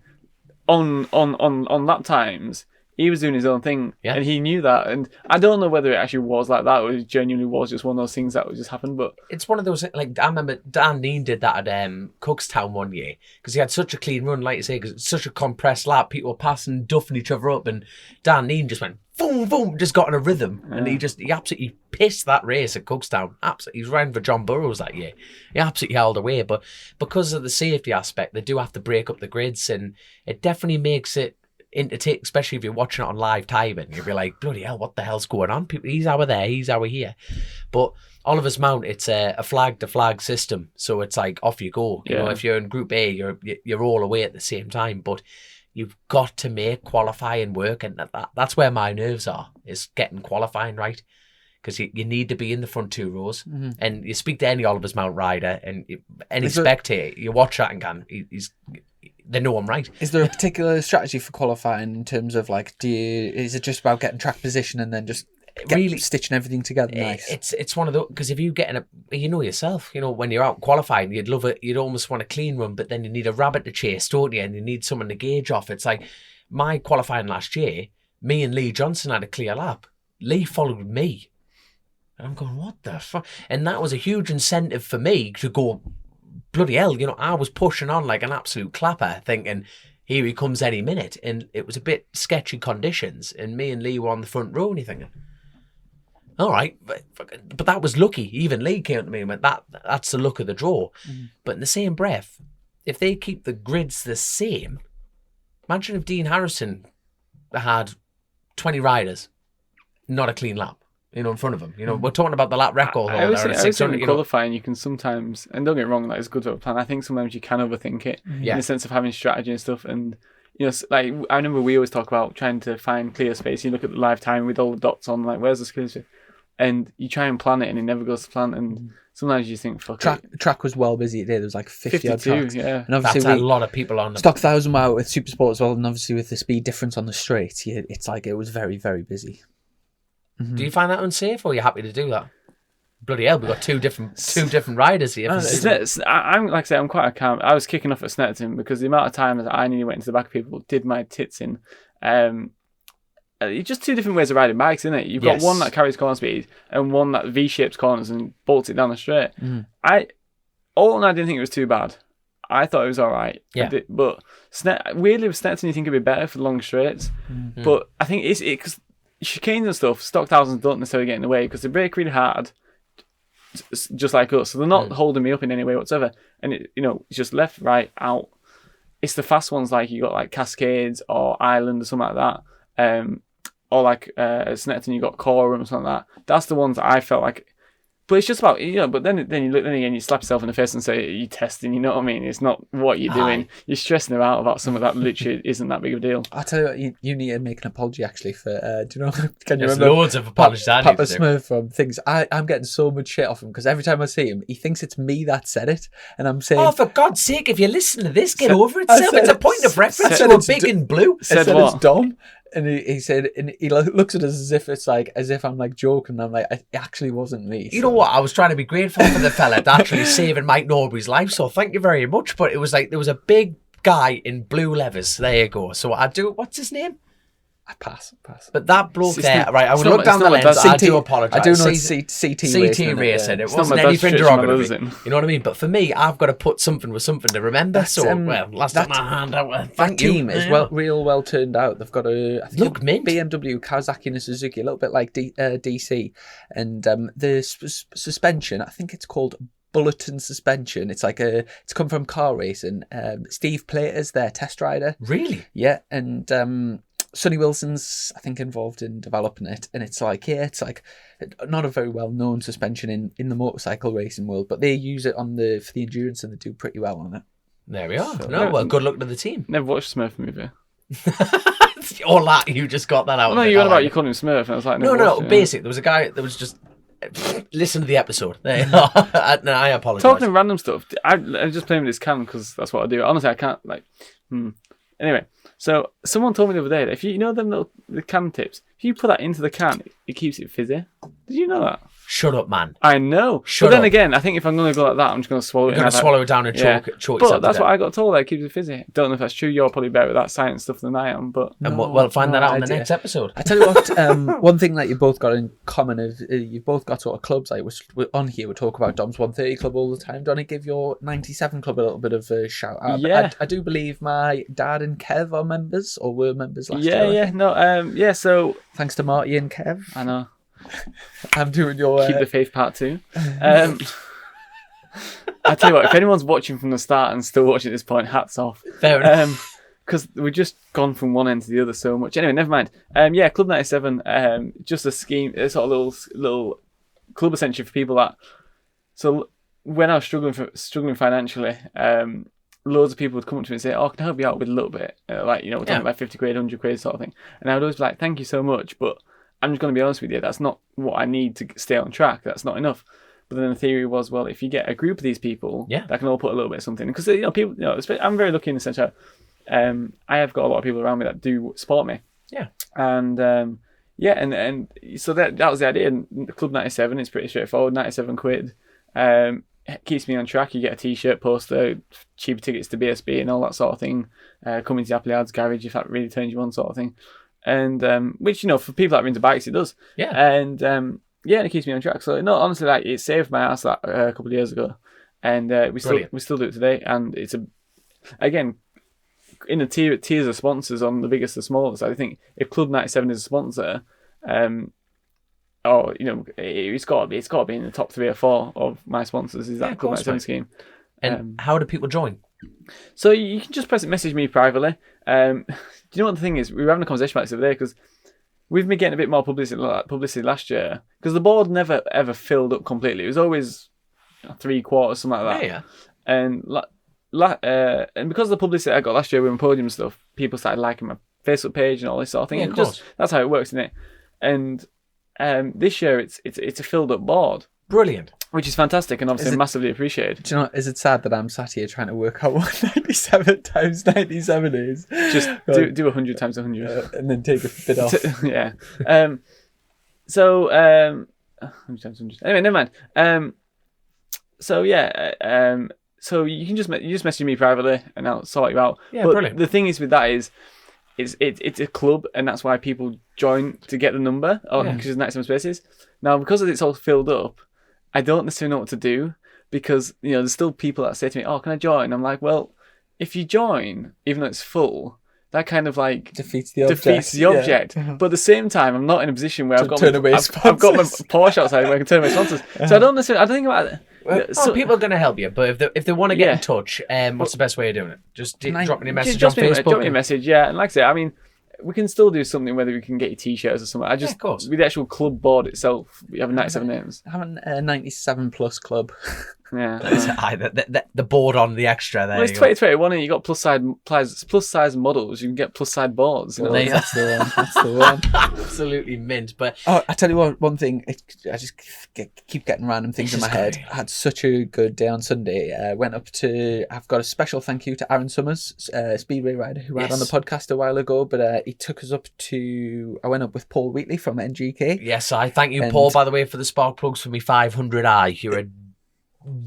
on lap times, he was doing his own thing, and he knew that. And I don't know whether it actually was like that or it genuinely was just one of those things that would just happen. But it's one of those, like, I remember Dan Neen did that at Cookstown one year because he had such a clean run, like you say, because it's such a compressed lap. People were passing, duffing each other up, and Dan Neen just went boom, boom, just got in a rhythm, and he absolutely pissed that race at Cookstown. Absolutely, he was riding for John Burrows that year. He absolutely held away, but because of the safety aspect, they do have to break up the grids, and it definitely makes it entertaining, especially if you're watching it on live timing. You'll be like, bloody hell, what the hell's going on? People, he's over there, he's over here. But Oliver's Mount, it's a flag to flag system, so it's like off you go. You know, if you're in Group A, you're all away at the same time, but you've got to make qualifying work, and that's where my nerves are, is getting qualifying right, because you need to be in the front two rows, and you speak to any Oliver's Mount rider and any spectator, you watch that and they know I'm right. Is there a particular strategy for qualifying in terms of, like, is it just about getting track position and then just really stitching everything together nice? It's one of those, because if you get yourself, when you're out qualifying, you'd love it, you'd almost want a clean run, but then you need a rabbit to chase, don't you? And you need someone to gauge off. It's like my qualifying last year, me and Lee Johnson had a clear lap. Lee followed me. And I'm going, what the fuck? And that was a huge incentive for me to go, bloody hell, I was pushing on like an absolute clapper, thinking, here he comes any minute. And it was a bit sketchy conditions, and me and Lee were on the front row, and you're thinking, all right, but that was lucky. Even Lee came to me and went, that's the luck of the draw. But in the same breath, if they keep the grids the same, imagine if Dean Harrison had 20 riders, not a clean lap, in front of him. We're talking about the lap record. I always think in qualifying, you can sometimes, and don't get me wrong, that is good to have a plan. I think sometimes you can overthink it in the sense of having strategy and stuff. And, like, I remember we always talk about trying to find clear space. You look at the live time with all the dots on, like, where's the clear space? And you try and plan it, and it never goes to plan. And sometimes you think, fuck it. Track was well busy today. There was like 50 odd tracks. Yeah. And obviously that's a lot of people on them. Stock 1,000 mile with Supersport as well, and obviously with the speed difference on the straight, it's like it was very, very busy. Do you find that unsafe, or are you happy to do that? Bloody hell, we've got two different riders here. I'm like I say, I'm quite a calm. I was kicking off at Snetterton because the amount of times that I nearly went into the back of people, did my tits in. It's just two different ways of riding bikes, isn't it? You've got one that carries corner speed and one that V-shapes corners and bolts it down the straight. I didn't think it was too bad. I thought it was all right. Yeah. But weirdly with Snetterton, you think it'd be better for the long straights. But I think it's because chicanes and stuff, stock thousands don't necessarily get in the way because they brake really hard, just like us. So they're not holding me up in any way whatsoever. And it's just left, right, out. It's the fast ones, like you got like Cascades or Island or something like that. Or like at Snetterton you got Coram or something like that. That's the ones that I felt like. But it's just about, but then you look, then again, you slap yourself in the face and say, you're testing, you know what I mean? It's not what you're doing. You're stressing them out about something that literally isn't that big of a deal. I tell you what, you need to make an apology actually for, do you know, can you There's remember? loads of apologies. Papa Smurf from things. I'm getting so much shit off him because every time I see him, he thinks it's me that said it. And I'm saying, oh, for God's sake, if you listen to this, get over it. It's a point of reference to a big and blue. I said it's Dom. And he said, and he looks at us as if I'm like joking. I'm like, it actually wasn't me. You know what? I was trying to be grateful for the fella to actually saving Mike Norbury's life. So thank you very much. But it was like there was a big guy in blue leathers. There you go. So I do. What's his name? I pass. But that bloke there, right? I would look down the lens. I do apologise. I do know it's CT racing. It wasn't anything derogatory. You know what I mean? But for me, I've got to put something with something to remember. Last time my hand out. That team is real well turned out. They've got I think BMW, Kawasaki, and a Suzuki, a little bit like DC, and the suspension. I think it's called Bulletin suspension. It's like it's come from car racing. Steve Plater's their test rider. Really? Yeah, and Sonny Wilson's, I think, involved in developing it, and it's like not a very well known suspension in the motorcycle racing world, but they use it for the endurance, and they do pretty well on it. There we are. No, well, good luck to the team. Never watched a Smurf movie. All that, you just got that out. No, you were about you calling him Smurf, and I was like, no. Basic. There was a guy that was just listen to the episode. There you go. No, I apologise. Talking random stuff. I'm just playing with this can because that's what I do. Honestly, I can't Anyway, so someone told me the other day that if you know the can tips, if you put that into the can, it keeps it fizzy. Did you know that? Shut up, man. I know. But then again, I think if I'm going to go like that, I'm just going to swallow it. You're going to swallow it down and choke But that's what I got told. That it keeps it fizzy. Don't know if that's true. You're probably better with that science stuff than I am. But we'll find that out in the next episode. I tell you what, one thing that you've both got in common is you've both got sort of clubs. Like we're on here, we talk about Dom's 130 club all the time. Do you want to give your 97 club a little bit of a shout out? Yeah. I do believe my dad and Kev are members or were members last year. So thanks to Marty and Kev. I know. I'm doing your Keep the Faith Part 2. I tell you what, if anyone's watching from the start and still watching at this point, hats off. Fair enough. Because we've just gone from one end to the other so much. Anyway, never mind. Club 97, just a scheme, a sort of little club essentially for people that. So when I was struggling financially, loads of people would come up to me and say, "Oh, can I help you out with a little bit?" We're talking about 50 quid, 100 quid sort of thing. And I would always be like, "Thank you so much, but I'm just going to be honest with you, that's not what I need to stay on track. That's not enough." But then the theory was, well, if you get a group of these people that can all put a little bit of something, because people, I'm very lucky in the sense that I have got a lot of people around me that do support me. Yeah. And and so that was the idea. And Club 97 is pretty straightforward. 97 quid. It keeps me on track. You get a t-shirt, poster, cheaper tickets to BSB and all that sort of thing. Coming to the Appleyards garage if that really turns you on, sort of thing. And which for people that are into bikes, it does. Yeah. And it keeps me on track. So no, honestly, it saved my ass that a couple of years ago, and we still do it today. And it's again in the tiers of sponsors on the biggest to smallest. I think if Club 97 is a sponsor, it's got to be in the top 3 or 4 of my sponsors. Is that Club 97 scheme? And how do people join? So you can just message me privately. Do you know what the thing is? We were having a conversation about this the other day because we've been getting a bit more publicity last year because the board never ever filled up completely. It was always 3/4, something like that. Yeah. And because of the publicity I got last year with my podium stuff, people started liking my Facebook page and all this sort of thing. Yeah, of course. That's how it works, isn't it? And this year it's a filled up board. Brilliant. Which is fantastic and obviously massively appreciated. Do you know, is it sad that I'm sat here trying to work out what 97 times 97 is? Just do 100 times 100. And then take a bit off. Yeah. 100 times 100. Anyway, never mind. So you just message me privately and I'll sort you out. Yeah, but brilliant. The thing is with that is it's a club and that's why people join to get the number because there's 97 spaces. Now, because it's all filled up, I don't necessarily know what to do because there's still people that say to me, "Oh, can I join?" I'm like, well, if you join, even though it's full, that kind of like defeats the object. Yeah. But at the same time, I'm not in a position where I've got my Porsche outside where I can turn away sponsors. So I don't think about it. People are going to help you, but if they want to get in touch, what's the best way of doing it? Just drop me a message on Facebook. Drop me a message, yeah. And like I say, I mean, we can still do something, whether we can get you t-shirts or something. Of course. With the actual club board itself, we have 97 names. Having a 97 plus club. Yeah. The board on the extra there. Well, it's 2021 and you got plus size models. You can get plus side boards. Well, that's the one. Absolutely mint. But I tell you what, one thing, I just keep getting random things in my head. I had such a good day on Sunday. I've got a special thank you to Aaron Summers, Speedway rider who had on the podcast a while ago, but he took us up I went up with Paul Wheatley from NGK. Yes, I thank you, Paul, by the way, for the spark plugs for me 500i. You're a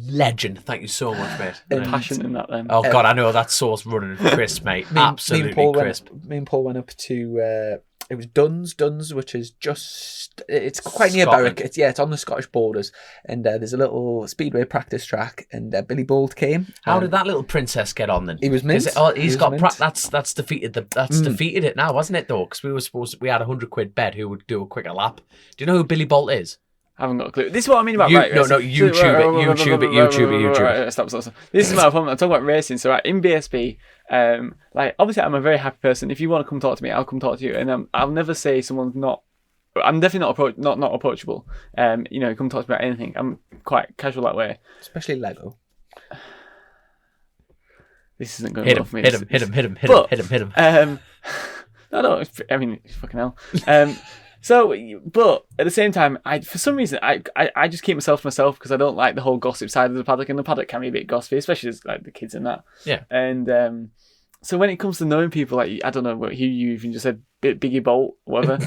legend. Thank you so much, mate. Passionate in that then. Oh God, I know that sauce running crisp, mate. Absolutely crisp. Me and Paul went up to it was Duns, which is it's quite near Scotland. Berwick. It's on the Scottish borders, and there's a little speedway practice track, and Billy Bold came. How did that little princess get on then? He was mint. He's got mint. That's defeated defeated it now, wasn't it though? Because we had £100 bet who would do a quicker lap. Do you know who Billy Bolt is? I haven't got a clue. This is what I mean about YouTube it. Right, stop. This is my problem. I'm talking about racing. So in BSB, obviously I'm a very happy person. If you want to come talk to me, I'll come talk to you. And I'll never say someone's not. I'm definitely not approachable. Come talk to me about anything. I'm quite casual that way. Especially Lego. this isn't going Hit to him, for me. hit him, hit him, hit him, hit him, But, hit him, hit him. No, I mean, fucking hell. So, but at the same time, for some reason, I just keep myself to myself because I don't like the whole gossip side of the paddock, and the paddock can be a bit gossipy, especially as, like the kids and that. Yeah. And so when it comes to knowing people, like I don't know what who you even just said, Biggie Bolt, whatever.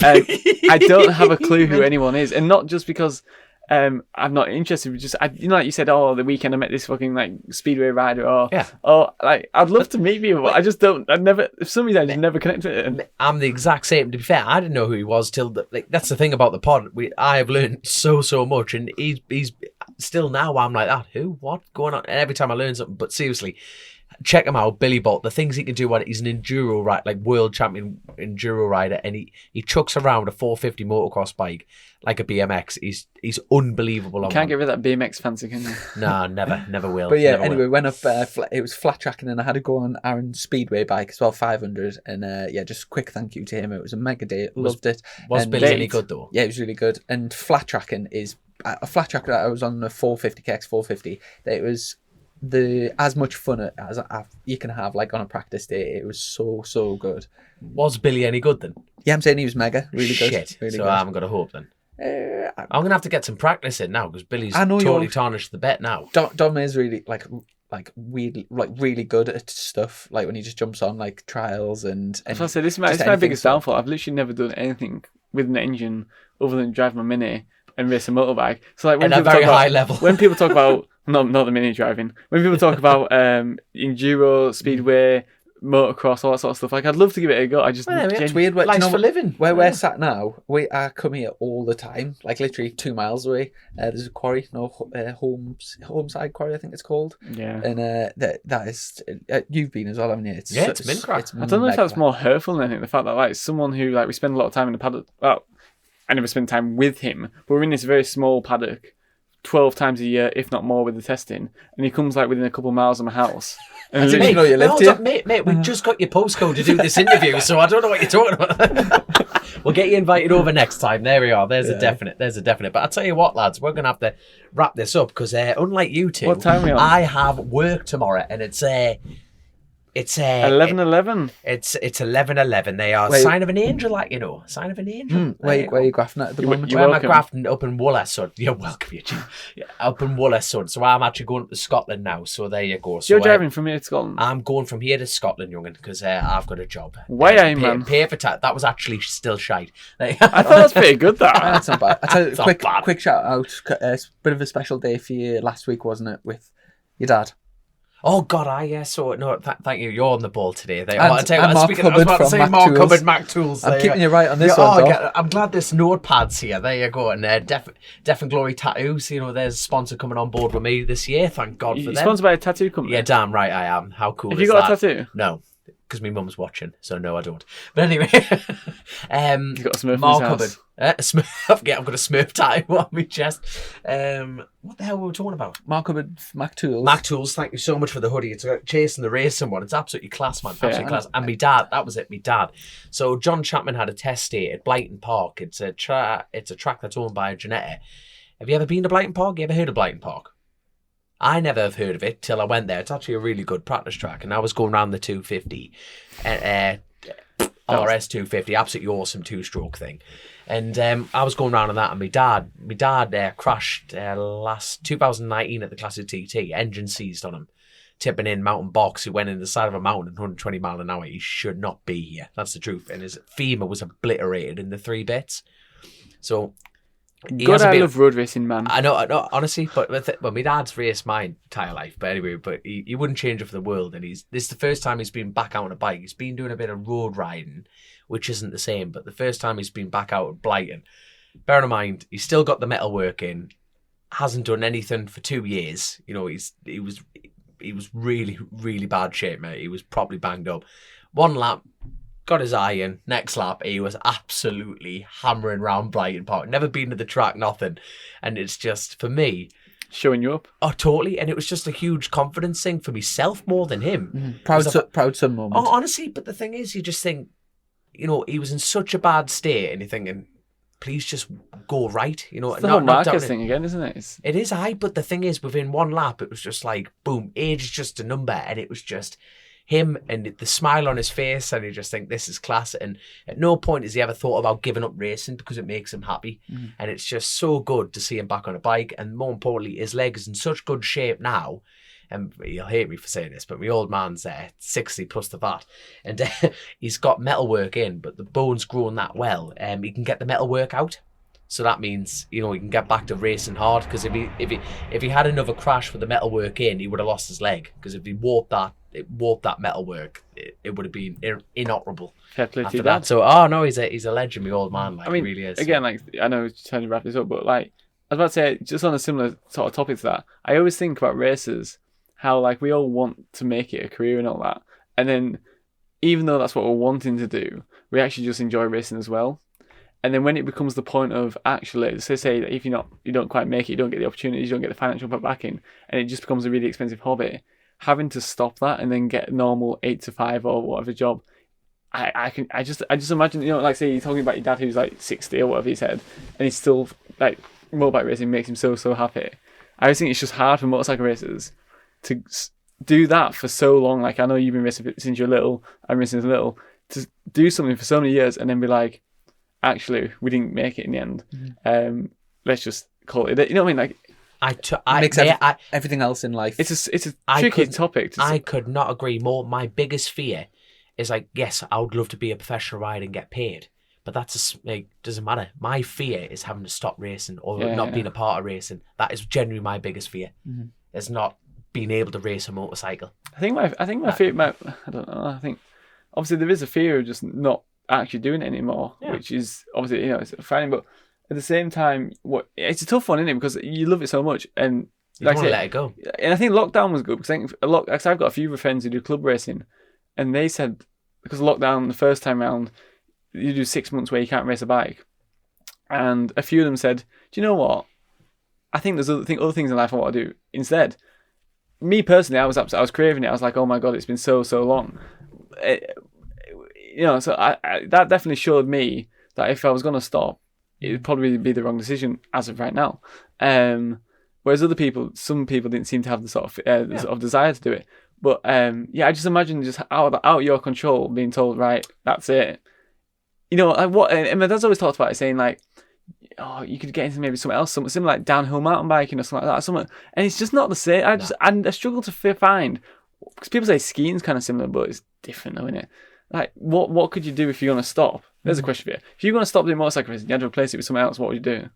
I don't have a clue who anyone is, and not just because I'm not interested. Just like you said, the weekend I met this fucking like speedway rider, or like I'd love to meet people. I just don't. I never. For some reason, I just never connected with it. I'm the exact same. To be fair, I didn't know who he was till that's the thing about the pod. I have learned so much, and he's still now. I'm like that. Who? What? Going on? And every time I learn something. But seriously, check him out, Billy Bolt. The things he can do when he's an enduro rider, like world champion enduro rider, and he chucks around a 450 motocross bike like a BMX. He's unbelievable. Can't get rid of that BMX fancy, can you? No, never will. But yeah, never anyway, will. went up. It was flat tracking, and I had to go on Aaron's speedway bike as well, 500. And just quick thank you to him. It was a mega day. Loved it. Was and Billy any good though? Yeah, it was really good. And flat tracking is a flat track that I was on the 450 KX 450. It was as much fun as you can have like on a practice day. It was so good. Was Billy any good then? Yeah, I'm saying he was mega, really good. Shit. Really so good. I haven't got a hope then. I'm gonna have to get some practice in now because Billy's I know totally you're- tarnished the bet now. Dom is really like weirdly really good at stuff. Like when he just jumps on like trials and As I said, this is just my anything. biggest downfall. I've literally never done anything with an engine other than drive my Mini and race a motorbike. So like when At a people very talk high about, level. when people talk about not the Mini driving, when people talk about enduro, speedway, motocross, all that sort of stuff, like I'd love to give it a go. I just Well, yeah, It's weird. Do you Life's know for living. Where Yeah. we're sat now, I come here all the time, like literally 2 miles away. There's a quarry, Homeside Quarry, I think it's called. Yeah. And that is, you've been as well, haven't you? It's been crack. I don't know if that's mega. more hurtful than anything. The fact that like someone who like we spend a lot of time in the paddock. Well, I never spend time with him, but we're in this very small paddock, 12 times a year, if not more, with the testing, and he comes like within a couple of miles of my house. And I didn't literally- know you lived hold here. on, mate, we just got your postcode to do this interview, so I don't know what you're talking about. We'll get you invited over next time. There we are. There's a definite. But I'll tell you what, lads, we're going to have to wrap this up because unlike you two, What time are we on? I have work tomorrow, and it's 11:11. It's 11:11. They are Wait. sign of an angel, like sign of an angel. Where are you grafting at the moment? You're Where am I welcome. grafting up in Wollaston? You're welcome, you Jim. Yeah, up in Wollaston. So I'm actually going up to Scotland now. So there you go. So You're driving from here to Scotland. I'm going from here to Scotland, young'un, because I've got a job. Why are you, man? Pay for that was actually still shite. I thought that was pretty good. That. That's not bad. I tell you, It's not bad. quick shout out. It's a bit of a special day for you last week, wasn't it, with your dad? Oh God, so no, thank you. You're on the ball today. And Mark Hubbard from Mac Mark Tools. Hubbard, Mac Tools. I'm there keeping you you right on this go. one, Dom. I'm glad this notepad's here. There you go. And Deaf and Glory Tattoos. There's a sponsor coming on board with me this year. Thank God for You're them. sponsored by a tattoo company. Yeah, damn right I am. How cool Have is you got that? a tattoo? No, because my mum's watching, so no, I don't. But anyway, You've got a Smurf in Mark his Hubbard. house. Smurf. Yeah, I've got a Smurf tattoo on my chest. What the hell were we talking about? Mark Hubbard, Mac Tools. Mac Tools, thank you so much for the hoodie. It's like chasing the racing one. It's absolutely class, man. Fair. Absolutely class. And my dad, that was it, my dad. So John Chapman had a test day at Blighton Park. It's a track that's owned by Janetta. Have you ever been to Blighton Park? You ever heard of Blighton Park? I never have heard of it till I went there. It's actually a really good practice track. And I was going around the 250. RS 250, absolutely awesome two-stroke thing. And I was going around on that, and my dad crashed last 2019 at the Classic TT. Engine seized on him, tipping in mountain box. He went in the side of a mountain at 120 mile an hour. He should not be here. That's the truth. And his femur was obliterated in the 3 bits. So he God, hasn't I been- love road racing, man. I know, honestly, but my dad's raced my entire life. But anyway, he wouldn't change it for the world. And this is the first time he's been back out on a bike. He's been doing a bit of road riding, which isn't the same. But the first time he's been back out at Blighton, bear in mind, he's still got the metal work in, hasn't done anything for 2 years. He was really, really bad shape, mate. He was probably banged up. One lap, got his eye in. Next lap, he was absolutely hammering round Brighton Park. Never been to the track, nothing. And it's just, for me... Showing you up. Oh, totally. And it was just a huge confidence thing for myself more than him. Proud son moment. Oh, honestly, but the thing is, you just think, he was in such a bad state and you're thinking, please just go right. You know, It's the whole Marcus thing again, isn't it? It is, but the thing is, within one lap, it was just like, boom, age is just a number, and it was just him and the smile on his face, and you just think, this is class. And at no point has he ever thought about giving up racing because it makes him happy. And it's just so good to see him back on a bike, and more importantly, his leg is in such good shape now. And you'll hate me for saying this, but my old man's 60 plus the VAT, and he's got metalwork in, but the bone's grown that well. He can get the metalwork out, so that means, you know, he can get back to racing hard. Because if he had another crash with the metalwork in, he would have lost his leg. Because if he warped that metalwork, it would have been inoperable after that. So no, he's a legend, my old man. Like, I mean, he really is. Again, like, I know we're trying to wrap this up, but like I was about to say, just on a similar sort of topic to that, I always think about racers, how like we all want to make it a career and all that, and then even though that's what we're wanting to do, we actually just enjoy racing as well. And then when it becomes the point of actually, say that if you don't quite make it, you don't get the opportunities, you don't get the financial backing, and it just becomes a really expensive hobby, having to stop that and then get a normal 8 to 5 or whatever job, I just imagine, you know, like say you're talking about your dad who's like 60 or whatever he said, and he's still like, motorbike racing makes him so happy. I just think it's just hard for motorcycle racers to do that for so long. Like, I know you've been racing since you're little, I'm racing since little, to do something for so many years and then be like, actually, we didn't make it in the end. Let's just call it. You know what I mean? Like, everything else in life. It's a tricky topic. I could not agree more. My biggest fear is like, yes, I would love to be a professional rider and get paid, but that's doesn't matter. My fear is having to stop racing or not being a part of racing. That is genuinely my biggest fear. It's not being able to race a motorcycle. I think my fear. I don't know. I think obviously there is a fear of just not actually doing it anymore, which is obviously, you know, it's fine, but at the same time, it's a tough one, isn't it? Because you love it so much, and you don't want to let it go. And I think lockdown was good because I think because I've got a few friends who do club racing, and they said because of lockdown the first time round, you do 6 months where you can't race a bike, and a few of them said, "Do you know what? I think there's other things in life I want to do instead." Me personally, I was craving it. I was like, "Oh my god, it's been so long." You know, so I that definitely showed me that if I was going to stop, it would probably be the wrong decision as of right now. Whereas some people didn't seem to have the sort of desire to do it. But I just imagine just out of your control being told, right, that's it. You know, and my dad's always talked about it, saying like, oh, you could get into maybe something else, something similar like downhill mountain biking or something like that. And it's just not the same. I struggle to find, because people say skiing's kind of similar, but it's different though, isn't it? Like, what could you do if you're going to stop? There's a question for you. If you're going to stop doing motorcycle racing, you had to replace it with something else, what would you do?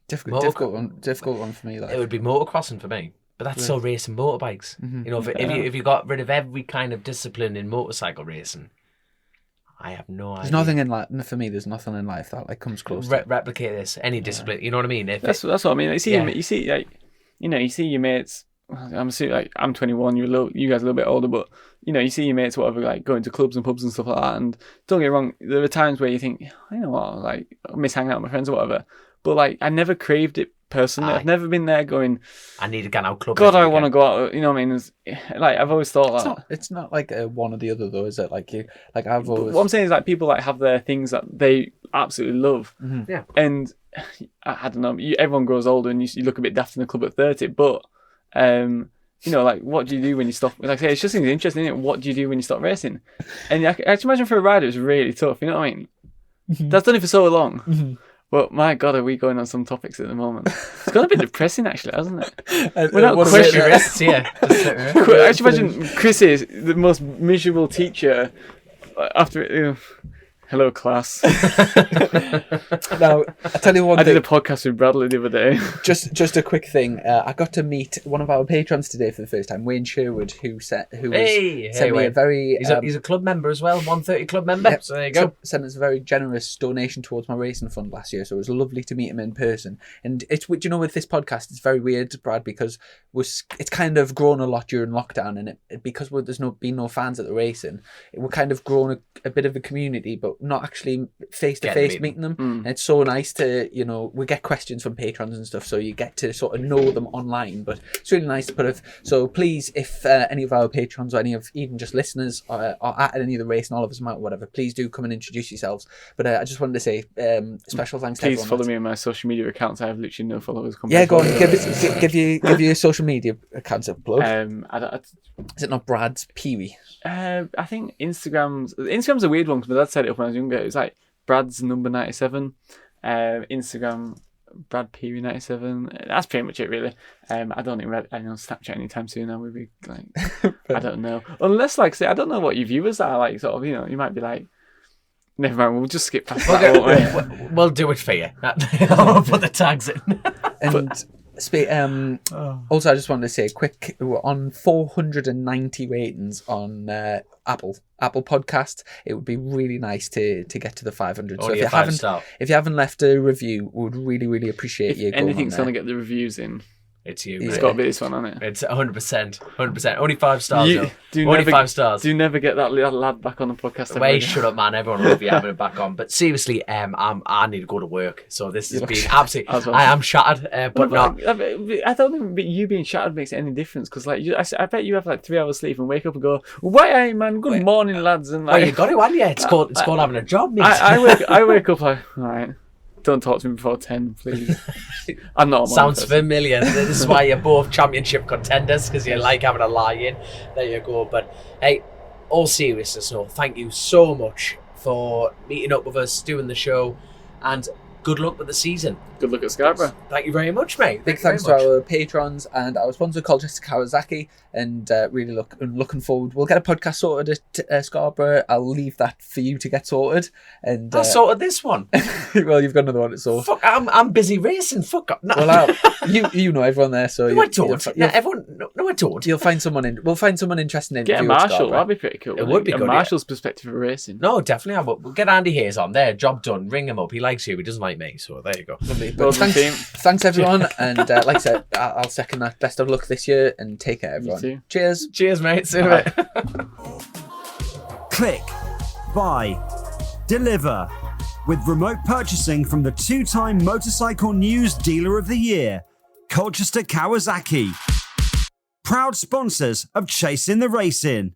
Difficult one for me. Like. It would be motocrossing for me, but that's still racing motorbikes. You know, if you got rid of every kind of discipline in motorcycle racing, I have no idea. There's nothing in life for me. There's nothing in life that like comes close. Replicate this any discipline. You know what I mean? That's what I mean. You see, like, you know, you see your mates. I'm assuming, like, I'm 21. You guys are a little bit older, but you know, you see your mates, whatever, like going to clubs and pubs and stuff like that. And don't get me wrong, there are times where you think, you know what, like, I miss hanging out with my friends or whatever. But like, I never craved it personally. I've never been there going, I need to get out club. God, I want to go out. You know what I mean? Like, I've always thought it's not like one or the other though, is it? Like I've always. What I'm saying is, like, people like have their things that they absolutely love. Yeah. And I don't know. Everyone grows older, and you look a bit daft in the club at 30, but. You know, like, what do you do when you stop? Like I say, it's just interesting, isn't it? What do you do when you stop racing? And I can imagine for a rider, it's really tough. You know what I mean? That's done it for so long. But my God, are we going on some topics at the moment? It's got a bit depressing, actually, hasn't it? We're not questioning. Actually, imagine Chris is the most miserable teacher after. Hello, class. Now, I tell you one thing. I did a podcast with Bradley the other day. Just a quick thing. I got to meet one of our patrons today for the first time, Wayne Sherwood, who sent me a very... He's a club member as well, 130 club member. Yep. So there you go. Sent us a very generous donation towards my racing fund last year, so it was lovely to meet him in person. And it's, you know, with this podcast, it's very weird, Brad, because it's kind of grown a lot during lockdown, and because there's been no fans at the racing, we're kind of grown a bit of a community, but not actually face to face meeting them. And it's so nice to, you know, we get questions from patrons and stuff, so you get to sort of know them online. But it's really nice to put it. So please, if any of our patrons or any of even just listeners are at any of the race, and all of us out, whatever, please do come and introduce yourselves. But I just wanted to say special thanks to everyone. Please follow me on my social media accounts. I have literally no followers. Yeah, go on. Give your social media accounts a plug. Is it not Brad's Perie? I think Instagram's a weird one because my dad set it up when I was younger. It was like Brad's number 97. Instagram Brad Perie 97. That's pretty much it, really. I don't think I know Snapchat anytime soon. Now we'll be like, I don't know. Unless, like, say, I don't know what your viewers are like. Sort of, you know, you might be like, never mind. We'll just skip past that. Won't we? We'll do it for you. I'll put the tags in. And also, I just wanted to say quick, we're on 490 ratings on Apple Podcast. It would be really nice to get to the 500. Only so if you haven't left a review, we would really appreciate you. If anything's going to get the reviews in, it's you. It's got to be this one, hasn't it? It's 100%. Only 5 stars. Only 5 stars. Do you never get that little lad back on the podcast? Wait, shut up, man. Everyone will be having it back on. But seriously, I need to go to work. So this has been absolutely. I am shattered, but not. I don't think you being shattered makes any difference because, like, I bet you have like 3 hours sleep and wake up and go, "Why, man? Good morning, lads." And like, you got it, haven't you? It's called having a job, mate. I wake up like, all right. Don't talk to me before 10, please. I'm not. Sounds familiar. This is why you're both championship contenders, because you like having a lie in. There you go. But hey, all seriousness, no, thank you so much for meeting up with us, doing the show, and good luck with the season. Good luck at Scarborough. Thank you very much, mate. Big thanks to our patrons and our sponsor, Colchester Kawasaki, and really looking forward. We'll get a podcast sorted at Scarborough. I'll leave that for you to get sorted. And I sorted this one. Well, you've got another one to sort. Fuck, I'm busy racing. Fuck up. No. Well, you know everyone there, so no, I don't. No, I don't. You'll find someone we'll find someone interesting in. Get a Marshall. That'd be pretty cool. It would be a good. Marshall's perspective of racing. No, definitely. We'll get Andy Hayes on there. Job done. Ring him up. He likes you. He doesn't like me. So there you go. Lovely. But thanks everyone, and like I said, I'll second that. Best of luck this year, and take care, everyone. You too. Cheers, mate. See you in a bit. Click, buy, deliver. With remote purchasing from the 2-time Motorcycle News Dealer of the Year, Colchester Kawasaki. Proud sponsors of Chasing the Racing.